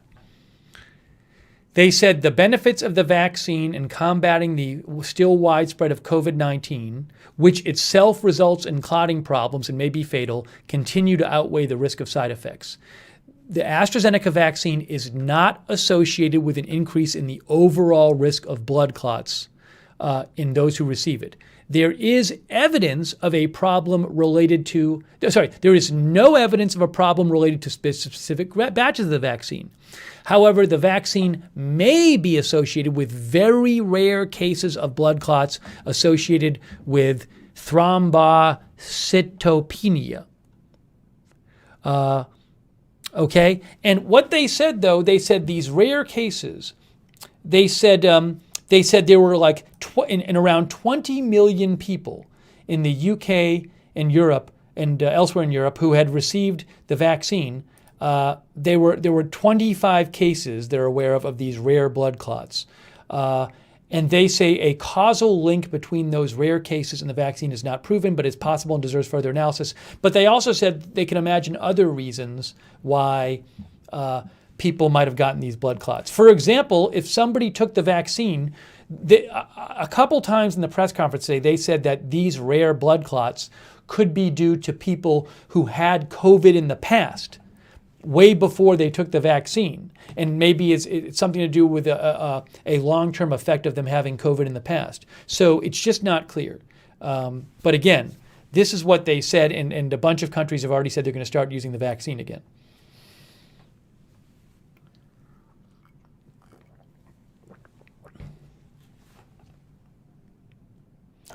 They said the benefits of the vaccine in combating the still widespread of COVID-19, which itself results in clotting problems and may be fatal, continue to outweigh the risk of side effects. The AstraZeneca vaccine is not associated with an increase in the overall risk of blood clots in those who receive it. There is evidence of a problem related to, there is no evidence of a problem related to specific batches of the vaccine. However, the vaccine may be associated with very rare cases of blood clots associated with thrombocytopenia. Okay? And what they said, though, they said these rare cases, they said there were like in around 20 million people in the UK and Europe and elsewhere in Europe who had received the vaccine. There were 25 cases they're aware of these rare blood clots. And they say a causal link between those rare cases and the vaccine is not proven, but it's possible and deserves further analysis. But they also said they can imagine other reasons why people might have gotten these blood clots. For example, if somebody took the vaccine, a couple times in the press conference today, they said that these rare blood clots could be due to people who had COVID in the past, way before they took the vaccine. And maybe it's something to do with a long-term effect of them having COVID in the past. So it's just not clear. But again, this is what they said, and a bunch of countries have already said they're going to start using the vaccine again.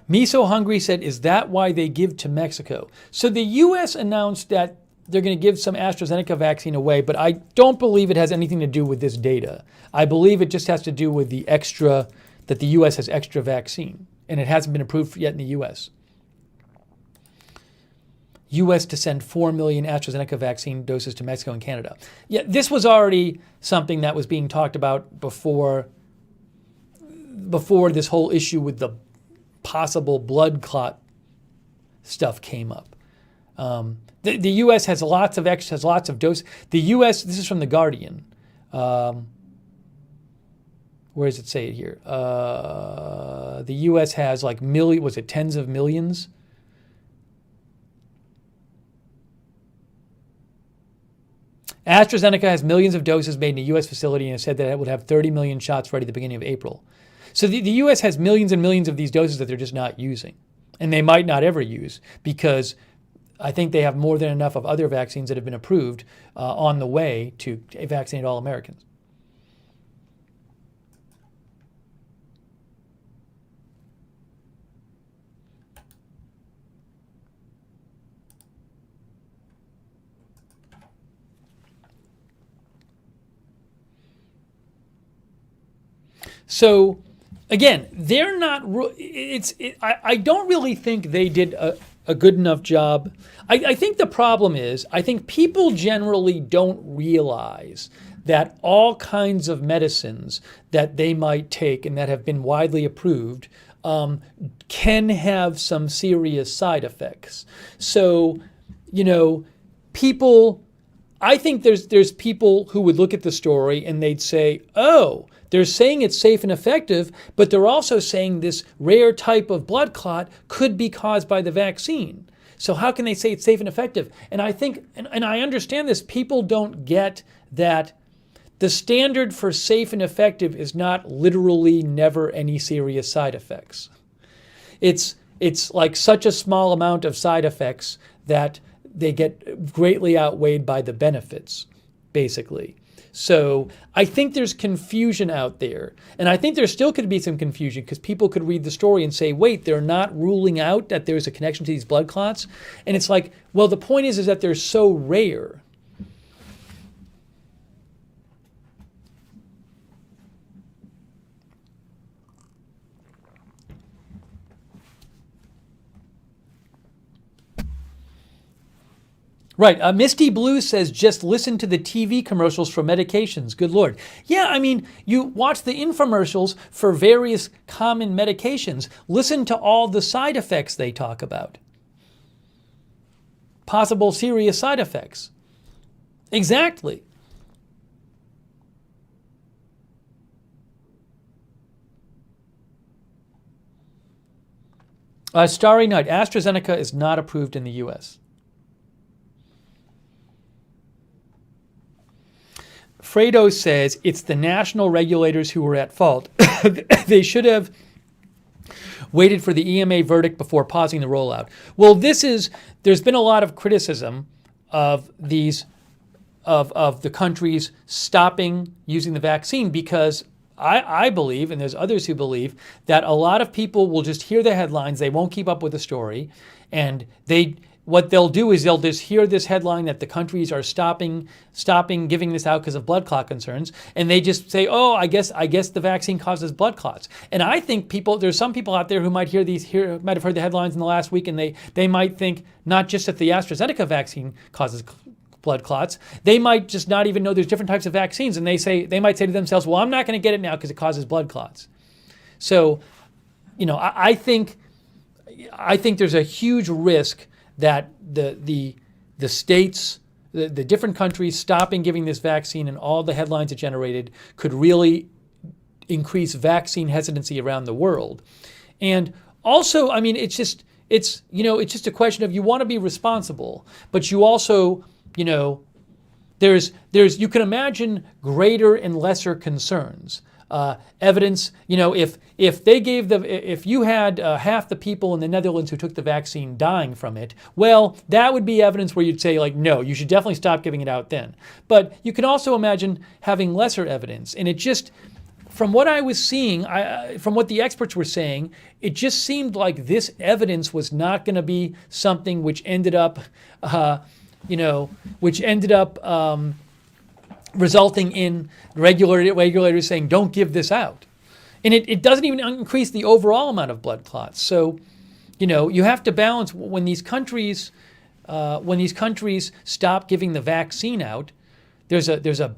Miso Hungry said, is that why they give to Mexico? So the U.S. announced that they're going to give some AstraZeneca vaccine away, but I don't believe it has anything to do with this data. I believe it just has to do with the extra, that the U.S. has extra vaccine, and it hasn't been approved yet in the U.S. U.S. to send 4 million AstraZeneca vaccine doses to Mexico and Canada. Yeah, this was already something that was being talked about before this whole issue with the possible blood clot stuff came up. The U.S. has lots of doses. The U.S., this is from The Guardian. Where does it say it here? The U.S. has like tens of millions? AstraZeneca has millions of doses made in a U.S. facility and has said that it would have 30 million shots ready at the beginning of April. So the U.S. has millions and millions of these doses that they're just not using. And they might not ever use because I think they have more than enough of other vaccines that have been approved on the way to vaccinate all Americans. So, again, they're not. I don't really think they did a good enough job. I think the problem is, I think people generally don't realize that all kinds of medicines that they might take and that have been widely approved can have some serious side effects. So, I think there's people who would look at the story and they'd say, oh, they're saying it's safe and effective, but they're also saying this rare type of blood clot could be caused by the vaccine. So how can they say it's safe and effective? And I think, and I understand this, people don't get that the standard for safe and effective is not literally never any serious side effects. It's like such a small amount of side effects that they get greatly outweighed by the benefits, basically. So I think there's confusion out there. And I think there still could be some confusion because people could read the story and say, wait, they're not ruling out that there's a connection to these blood clots. And it's like, well, the point is that they're so rare. Right. Misty Blue says, just listen to the TV commercials for medications. Good Lord. Yeah, I mean, you watch the infomercials for various common medications. Listen to all the side effects they talk about. possible serious side effects. Exactly. Starry Night, AstraZeneca is not approved in the U.S. Fredo says it's the national regulators who were at fault. They should have waited for the EMA verdict before pausing the rollout. Well, there's been a lot of criticism of the countries stopping using the vaccine because I believe, and there's others who believe, that a lot of people will just hear the headlines, they won't keep up with the story, and what they'll do is they'll just hear this headline that the countries are stopping giving this out because of blood clot concerns, and they just say, "Oh, I guess the vaccine causes blood clots." And I think there's some people out there who might might have heard the headlines in the last week, and they might think not just that the AstraZeneca vaccine causes blood clots, they might just not even know there's different types of vaccines, and they might say to themselves, "Well, I'm not going to get it now because it causes blood clots." So, I think there's a huge risk that the states, the different countries stopping giving this vaccine and all the headlines it generated could really increase vaccine hesitancy around the world. And also, I mean, it's just a question of you want to be responsible, but you also, there's you can imagine greater and lesser concerns. Evidence, if you had half the people in the Netherlands who took the vaccine dying from it, well, that would be evidence where you'd say, like, no, you should definitely stop giving it out then. But you can also imagine having lesser evidence. And it just, from what I was seeing, from what the experts were saying, it just seemed like this evidence was not going to be something which ended up, resulting in regulators saying, don't give this out. And it doesn't even increase the overall amount of blood clots. So, you have to balance when these countries stop giving the vaccine out, there's a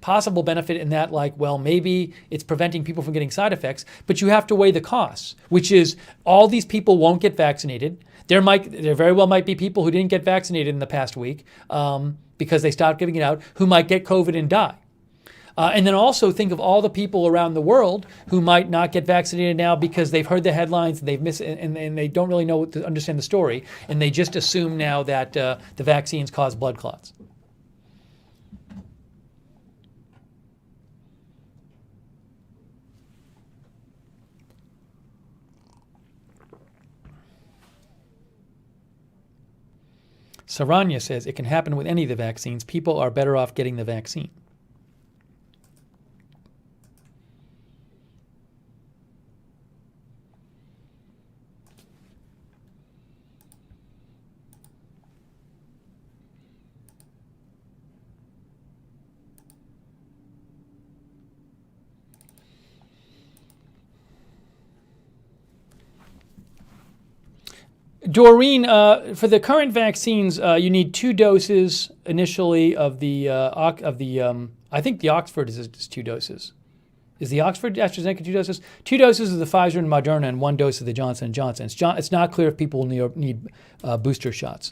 possible benefit in that, like, well, maybe it's preventing people from getting side effects, but you have to weigh the costs, which is all these people won't get vaccinated. There very well might be people who didn't get vaccinated in the past week, because they stopped giving it out, who might get COVID and die. And then also think of all the people around the world who might not get vaccinated now because they've heard the headlines and they don't really understand the story, and they just assume now that the vaccines cause blood clots. Saranya says it can happen with any of the vaccines. People are better off getting the vaccine. Doreen, for the current vaccines, you need 2 doses initially of I think the Oxford is 2 doses. Is the Oxford AstraZeneca 2 doses? 2 doses of the Pfizer and Moderna and 1 dose of the Johnson & Johnson. It's not clear if people need booster shots.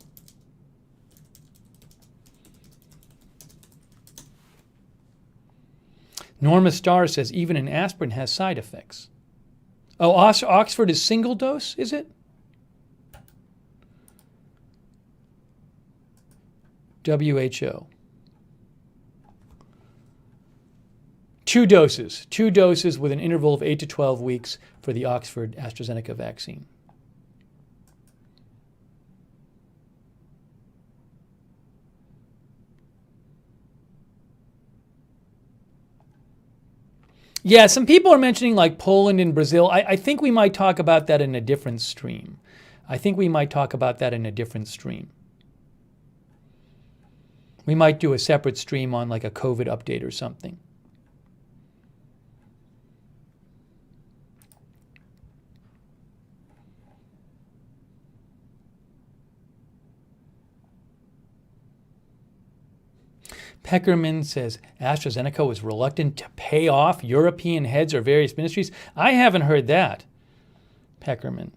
Norma Starr says even an aspirin has side effects. Oh, Oxford is single dose, is it? WHO. 2 doses. 2 doses with an interval of 8 to 12 weeks for the Oxford AstraZeneca vaccine. Yeah, some people are mentioning like Poland and Brazil. I think we might talk about that in a different stream. We might do a separate stream on like a COVID update or something. Peckerman says AstraZeneca was reluctant to pay off European heads or various ministries. I haven't heard that, Peckerman.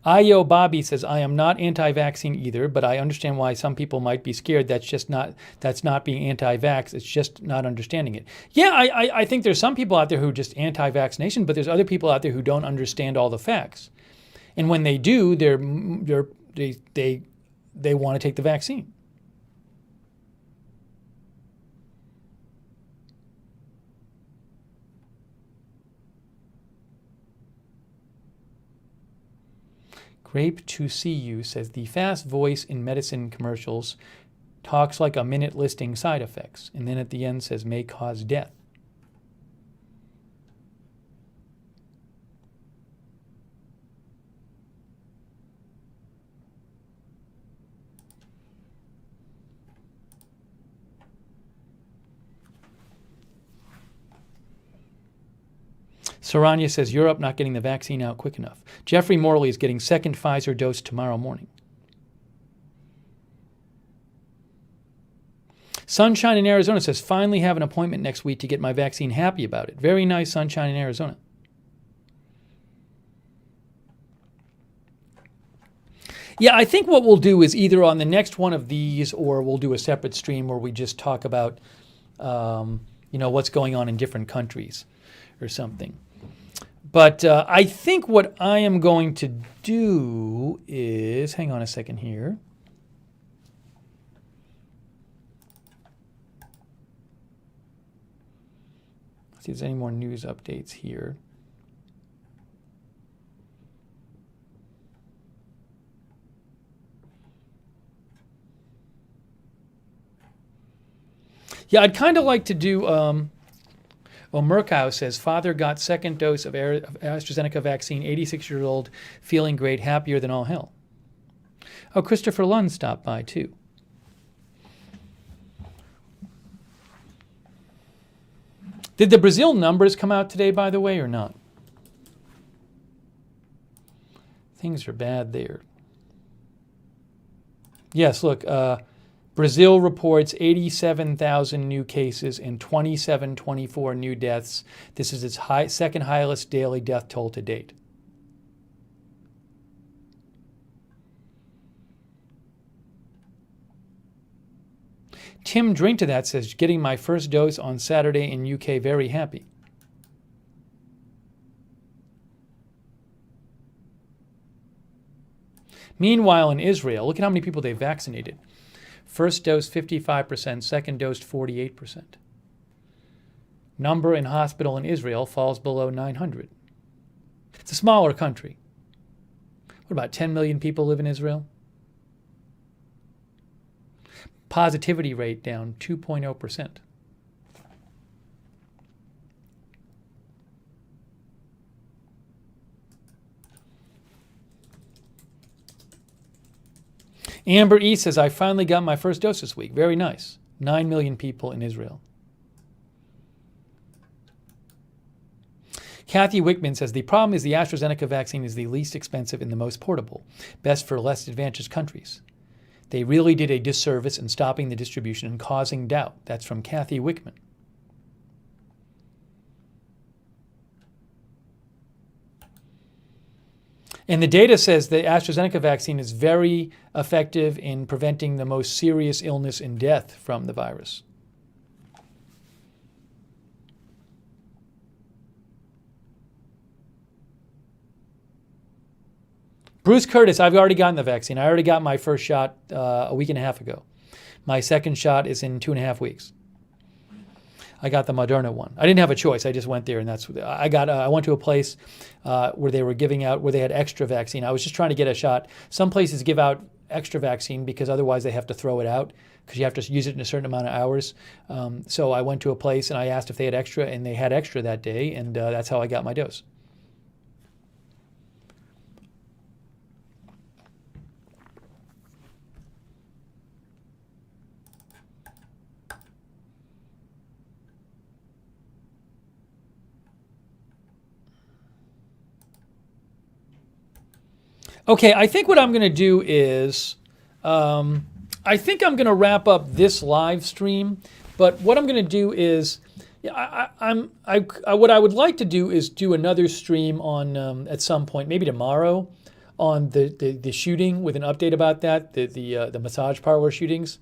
Io Bobby says, I am not anti-vaccine either, but I understand why some people might be scared. That's not being anti-vax. It's just not understanding it. Yeah, I think there's some people out there who are just anti-vaccination, but there's other people out there who don't understand all the facts. And when they do, they want to take the vaccine. Grape to see you says the fast voice in medicine commercials talks like a minute listing side effects, and then at the end says may cause death. Saranya says Europe not getting the vaccine out quick enough. Jeffrey Morley is getting second Pfizer dose tomorrow morning. Sunshine in Arizona says finally have an appointment next week to get my vaccine. Happy about it. Very nice, Sunshine in Arizona. Yeah, I think what we'll do is either on the next one of these or we'll do a separate stream where we just talk about what's going on in different countries or something. But I think what I am going to do is, hang on a second here. Let's see if there's any more news updates here. Yeah, I'd kind of like to do... Murkow says, father got second dose of AstraZeneca vaccine, 86-year-old, feeling great, happier than all hell. Oh, Christopher Lund stopped by, too. Did the Brazil numbers come out today, by the way, or not? Things are bad there. Yes, look, Brazil reports 87,000 new cases and 24 new deaths. This is its second highest daily death toll to date. Tim Drink to that says, getting my first dose on Saturday in UK, very happy. Meanwhile, in Israel, look at how many people they vaccinated. First dose, 55%. Second dose, 48%. Number in hospital in Israel falls below 900. It's a smaller country. What, about 10 million people live in Israel? Positivity rate down 2.0%. Amber E says, I finally got my first dose this week. Very nice. 9 million people in Israel. Kathy Wickman says, the problem is the AstraZeneca vaccine is the least expensive and the most portable. Best for less advantaged countries. They really did a disservice in stopping the distribution and causing doubt. That's from Kathy Wickman. And the data says the AstraZeneca vaccine is very effective in preventing the most serious illness and death from the virus. Bruce Curtis, I've already gotten the vaccine. I already got my first shot a week and a half ago. My second shot is in 2.5 weeks. I got the Moderna one. I didn't have a choice. I just went there, and that's what I got. I went to a place where they were giving out, where they had extra vaccine. I was just trying to get a shot. Some places give out extra vaccine because otherwise they have to throw it out because you have to use it in a certain amount of hours. So I went to a place and I asked if they had extra, and they had extra that day, and that's how I got my dose. Okay, I think what I'm going to do is, I think I'm going to wrap up this live stream. But what I'm going to do is, what I would like to do is do another stream on at some point, maybe tomorrow, on the shooting with an update about that, the massage parlor shootings,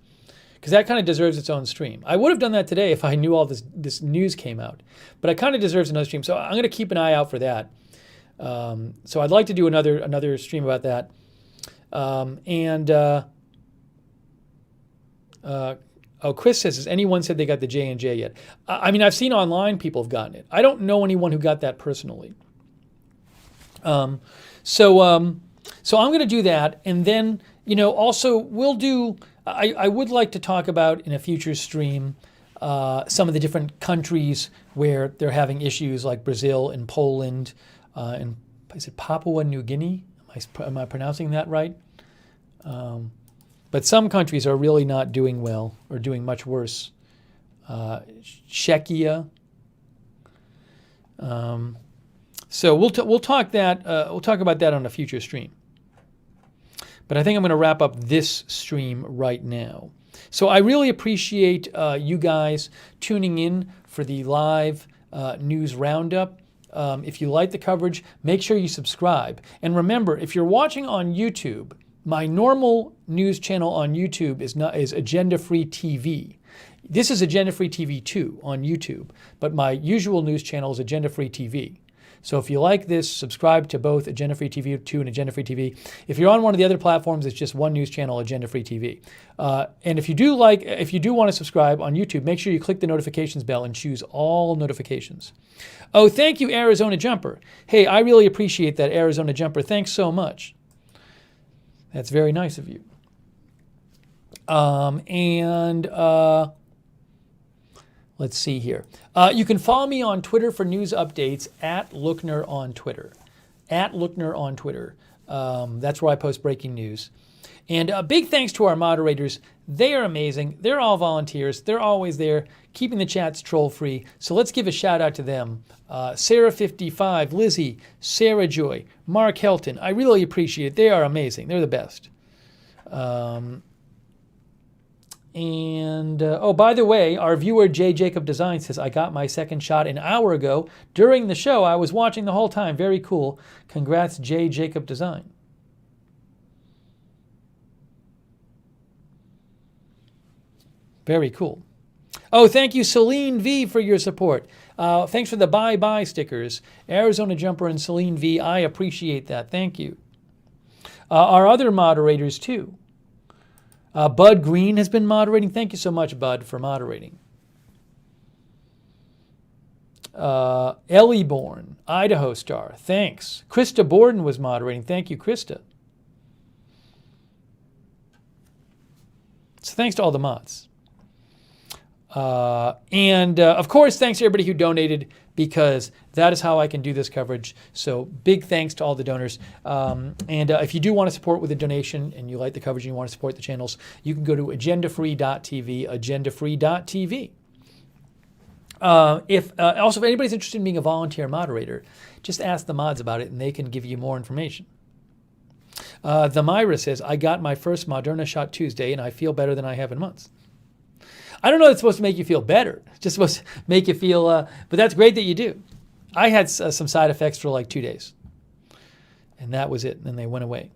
because that kind of deserves its own stream. I would have done that today if I knew all this news came out, but it kind of deserves another stream. So I'm going to keep an eye out for that. So I'd like to do another stream about that. Chris says, has anyone said they got the J&J yet? I mean, I've seen online people have gotten it. I don't know anyone who got that personally. So I'm going to do that. And then, also we'll do, I would like to talk about in a future stream some of the different countries where they're having issues, like Brazil and Poland, and is it Papua New Guinea? Am I pronouncing that right? But some countries are really not doing well, or doing much worse. Czechia. So we'll talk that. We'll talk about that on a future stream. But I think I'm going to wrap up this stream right now. So I really appreciate you guys tuning in for the live news roundup. If you like the coverage, make sure you subscribe. And remember, if you're watching on YouTube, my normal news channel on YouTube is Agenda Free TV. This is Agenda Free TV 2 on YouTube, but my usual news channel is Agenda Free TV. So if you like this, subscribe to both Agenda Free TV 2 and Agenda Free TV. If you're on one of the other platforms, it's just one news channel, Agenda Free TV. And if you do want to subscribe on YouTube, make sure you click the notifications bell and choose all notifications. Oh, thank you, Arizona Jumper. Hey, I really appreciate that, Arizona Jumper. Thanks so much. That's very nice of you. Let's see here. You can follow me on Twitter for news updates at Lookner on Twitter. At Lookner on Twitter. That's where I post breaking news. And a big thanks to our moderators. They are amazing. They're all volunteers. They're always there, keeping the chats troll-free. So let's give a shout out to them. Sarah55, Lizzie, Sarah Joy, Mark Helton. I really appreciate it. They are amazing. They're the best. By the way, our viewer J. Jacob Design says, I got my second shot an hour ago. During the show, I was watching the whole time. Very cool. Congrats, J. Jacob Design. Very cool. Oh, thank you, Celine V, for your support. Thanks for the bye-bye stickers. Arizona Jumper and Celine V, I appreciate that. Thank you. Our other moderators, too. Bud Green has been moderating. Thank you so much, Bud, for moderating. Ellie Bourne, Idaho Star, thanks. Krista Borden was moderating. Thank you, Krista. So thanks to all the mods. Of course, thanks to everybody who donated, because that is how I can do this coverage. So big thanks to all the donors. If you do want to support with a donation and you like the coverage and you want to support the channels, you can go to agendafree.tv, agendafree.tv. Also, if anybody's interested in being a volunteer moderator, just ask the mods about it and they can give you more information. The Myra says, I got my first Moderna shot Tuesday and I feel better than I have in months. I don't know if it's supposed to make you feel better. It's just supposed to make you feel, but that's great that you do. I had some side effects for like 2 days. And that was it. And then they went away.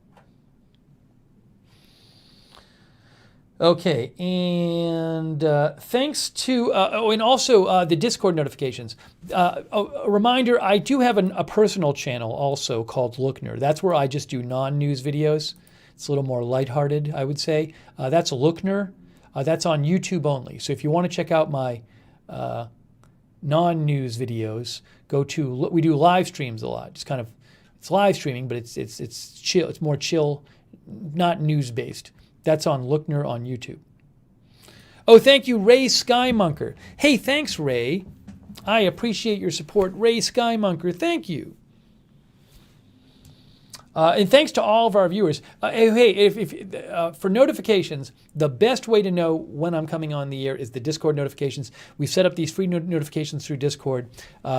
Okay. And thanks to, and also the Discord notifications. A reminder, I do have a personal channel also called Lookner. That's where I just do non-news videos. It's a little more lighthearted, I would say. That's Lookner. That's on YouTube only. So if you want to check out my non-news videos, we do live streams a lot. Just kind of, it's live streaming, but it's chill. It's more chill, not news based. That's on Lookner on YouTube. Oh, thank you, Ray Skymunker. Hey, thanks, Ray. I appreciate your support, Ray Skymunker. Thank you. And thanks to all of our viewers. For notifications, the best way to know when I'm coming on the air is the Discord notifications. We've set up these free notifications through Discord.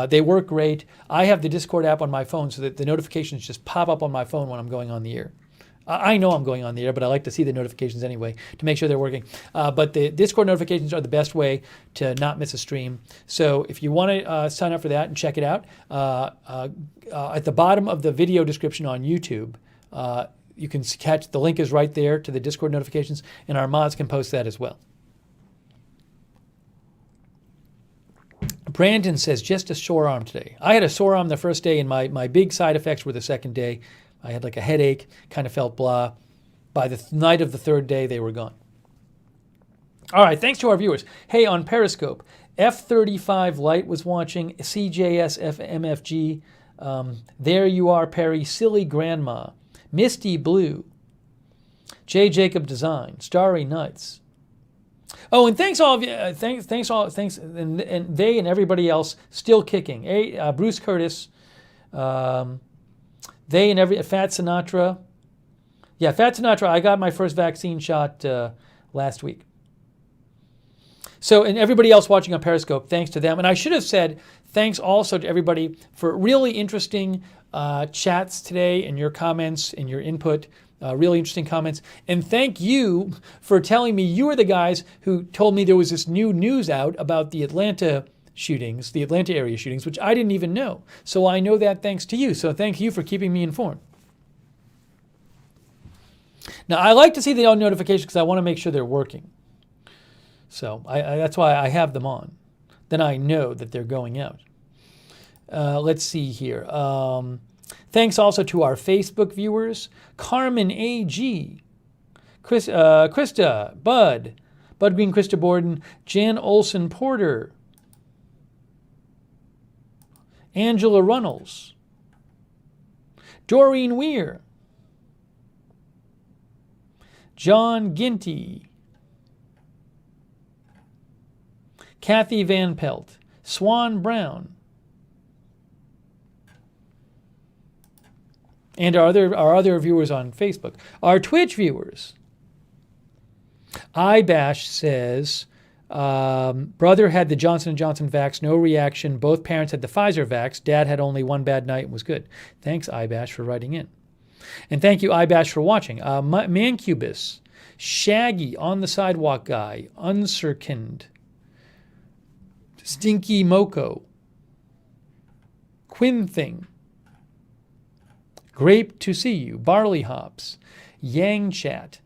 They work great. I have the Discord app on my phone so that the notifications just pop up on my phone when I'm going on the air. I know I'm going on the air, but I like to see the notifications anyway to make sure they're working. But the Discord notifications are the best way to not miss a stream. So if you want to sign up for that and check it out, at the bottom of the video description on YouTube, You can catch, the link is right there to the Discord notifications, and our mods can post that as well. Brandon says, just a sore arm today. I had a sore arm the first day, and my big side effects were the second day. I had like a headache, kind of felt blah. By the night of the third day, they were gone. All right, thanks to our viewers. Hey, on Periscope, F35 Light was watching, CJS FMFG. There you are, Perry, Silly Grandma, Misty Blue, J. Jacob Design, Starry Nights. Oh, and thanks all of you. Thanks, and they and everybody else still kicking. Bruce Curtis, they and Fat Sinatra. Yeah, Fat Sinatra. I got my first vaccine shot last week. So, and everybody else watching on Periscope, thanks to them. And I should have said thanks also to everybody for really interesting chats today and your comments and your input. Really interesting comments. And thank you for telling me you were the guys who told me there was this new news out about the Atlanta shootings, the Atlanta area shootings, which I didn't even know. So I know that thanks to you. So thank you for keeping me informed. Now, I like to see the notifications because I want to make sure they're working. So that's why I have them on. Then I know that they're going out. Let's see here. Thanks also to our Facebook viewers, Carmen A.G., Krista, Bud Green, Krista Borden, Jan Olson Porter, Angela Runnels, Doreen Weir, John Ginty, Kathy Van Pelt, Swan Brown, and our other viewers on Facebook. Our Twitch viewers. iBash says, brother had the Johnson & Johnson vax, no reaction. Both parents had the Pfizer vax. Dad had only one bad night and was good. Thanks, iBash, for writing in. And thank you, iBash, for watching. Mancubus, Shaggy, On the Sidewalk Guy, Uncerkind, Stinky Moko, Quinn Thing, Grape to See You, Barley Hops, Yang Chat,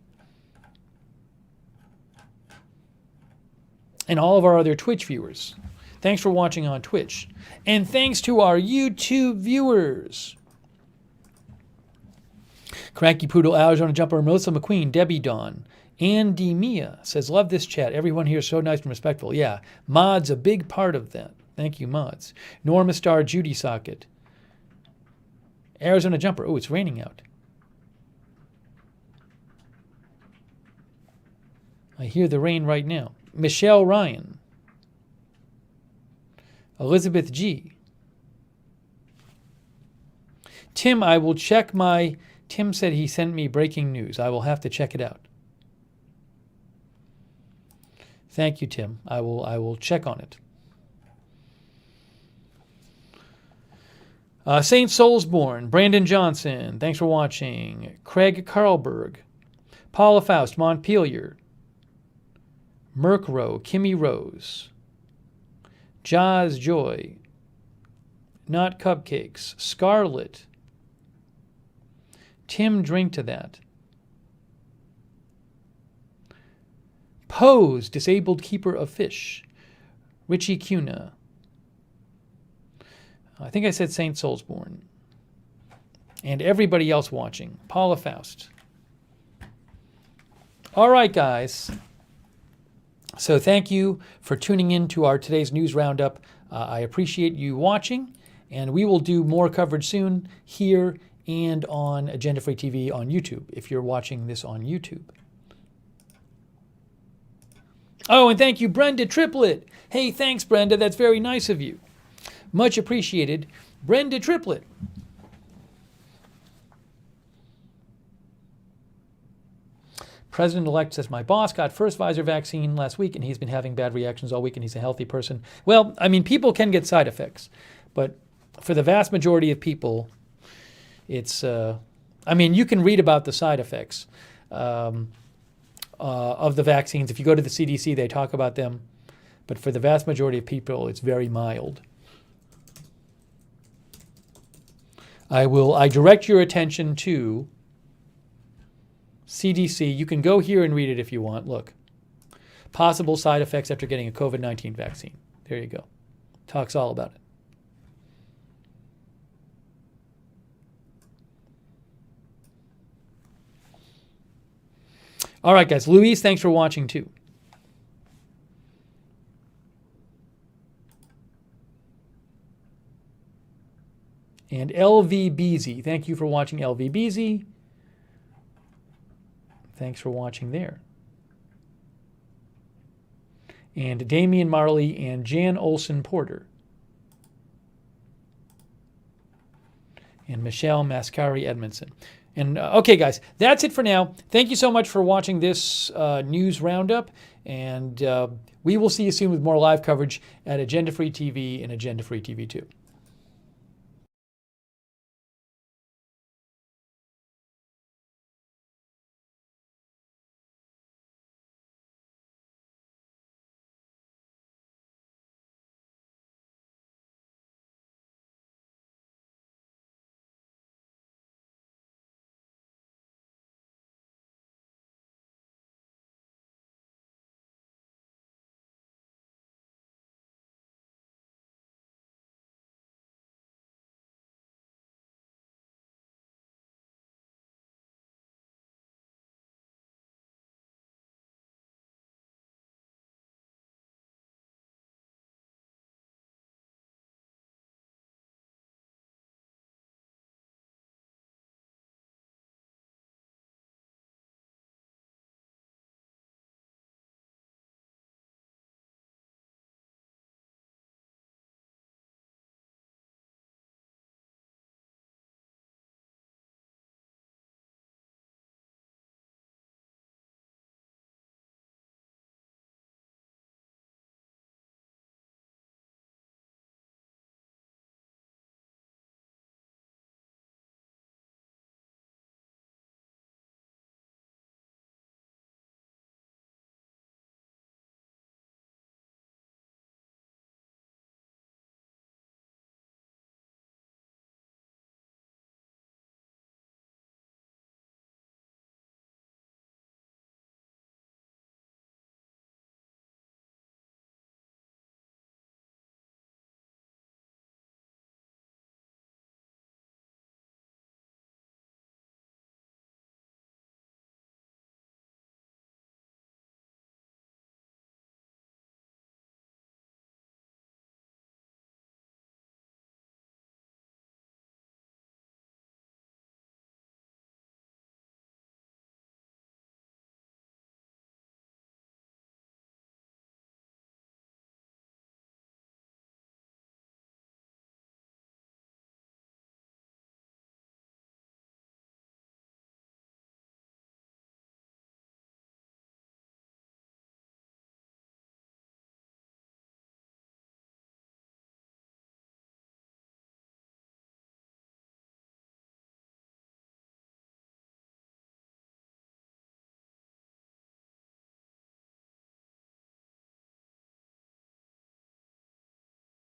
and all of our other Twitch viewers. Thanks for watching on Twitch. And thanks to our YouTube viewers. Cranky Poodle, Arizona Jumper, Melissa McQueen, Debbie Dawn, Andy Mia says, love this chat. Everyone here is so nice and respectful. Yeah, Mod's a big part of that. Thank you, Mods. Norma Star, Judy Socket. Arizona Jumper. Oh, it's raining out. I hear the rain right now. Michelle Ryan. Elizabeth G. Tim, I will check my... Tim said he sent me breaking news. I will have to check it out. Thank you, Tim. I will check on it. St. Soulsborn, Brandon Johnson, thanks for watching. Craig Carlberg, Paula Faust, Montpelier, Merkrow, Kimmy Rose, Jazz Joy, Not Cupcakes, Scarlet, Tim Drink to That, Pose, Disabled Keeper of Fish, Richie Cuna, I think I said St. Soulsborn, and everybody else watching, Paula Faust. All right, guys. So thank you for tuning in to our today's news roundup. I appreciate you watching, and we will do more coverage soon here and on Agenda Free TV on YouTube, if you're watching this on YouTube. Oh, and thank you, Brenda Triplet. Hey, thanks, Brenda. That's very nice of you. Much appreciated, Brenda Triplet. President-elect says, my boss got first Pfizer vaccine last week, and he's been having bad reactions all week, and he's a healthy person. Well, I mean, people can get side effects, but for the vast majority of people, it's, I mean, you can read about the side effects of the vaccines. If you go to the CDC, they talk about them, but for the vast majority of people, it's very mild. I direct your attention to CDC. You can go here and read it if you want. Look. Possible side effects after getting a COVID-19 vaccine. There you go. Talks all about it. All right, guys. Louise, thanks for watching too. And LVBZ. Thank you for watching, LVBZ. Thanks for watching there. And Damian Marley and Jan Olson Porter. And Michelle Mascari Edmondson. And okay, guys, that's it for now. Thank you so much for watching this news roundup. And we will see you soon with more live coverage at Agenda Free TV and Agenda Free TV 2.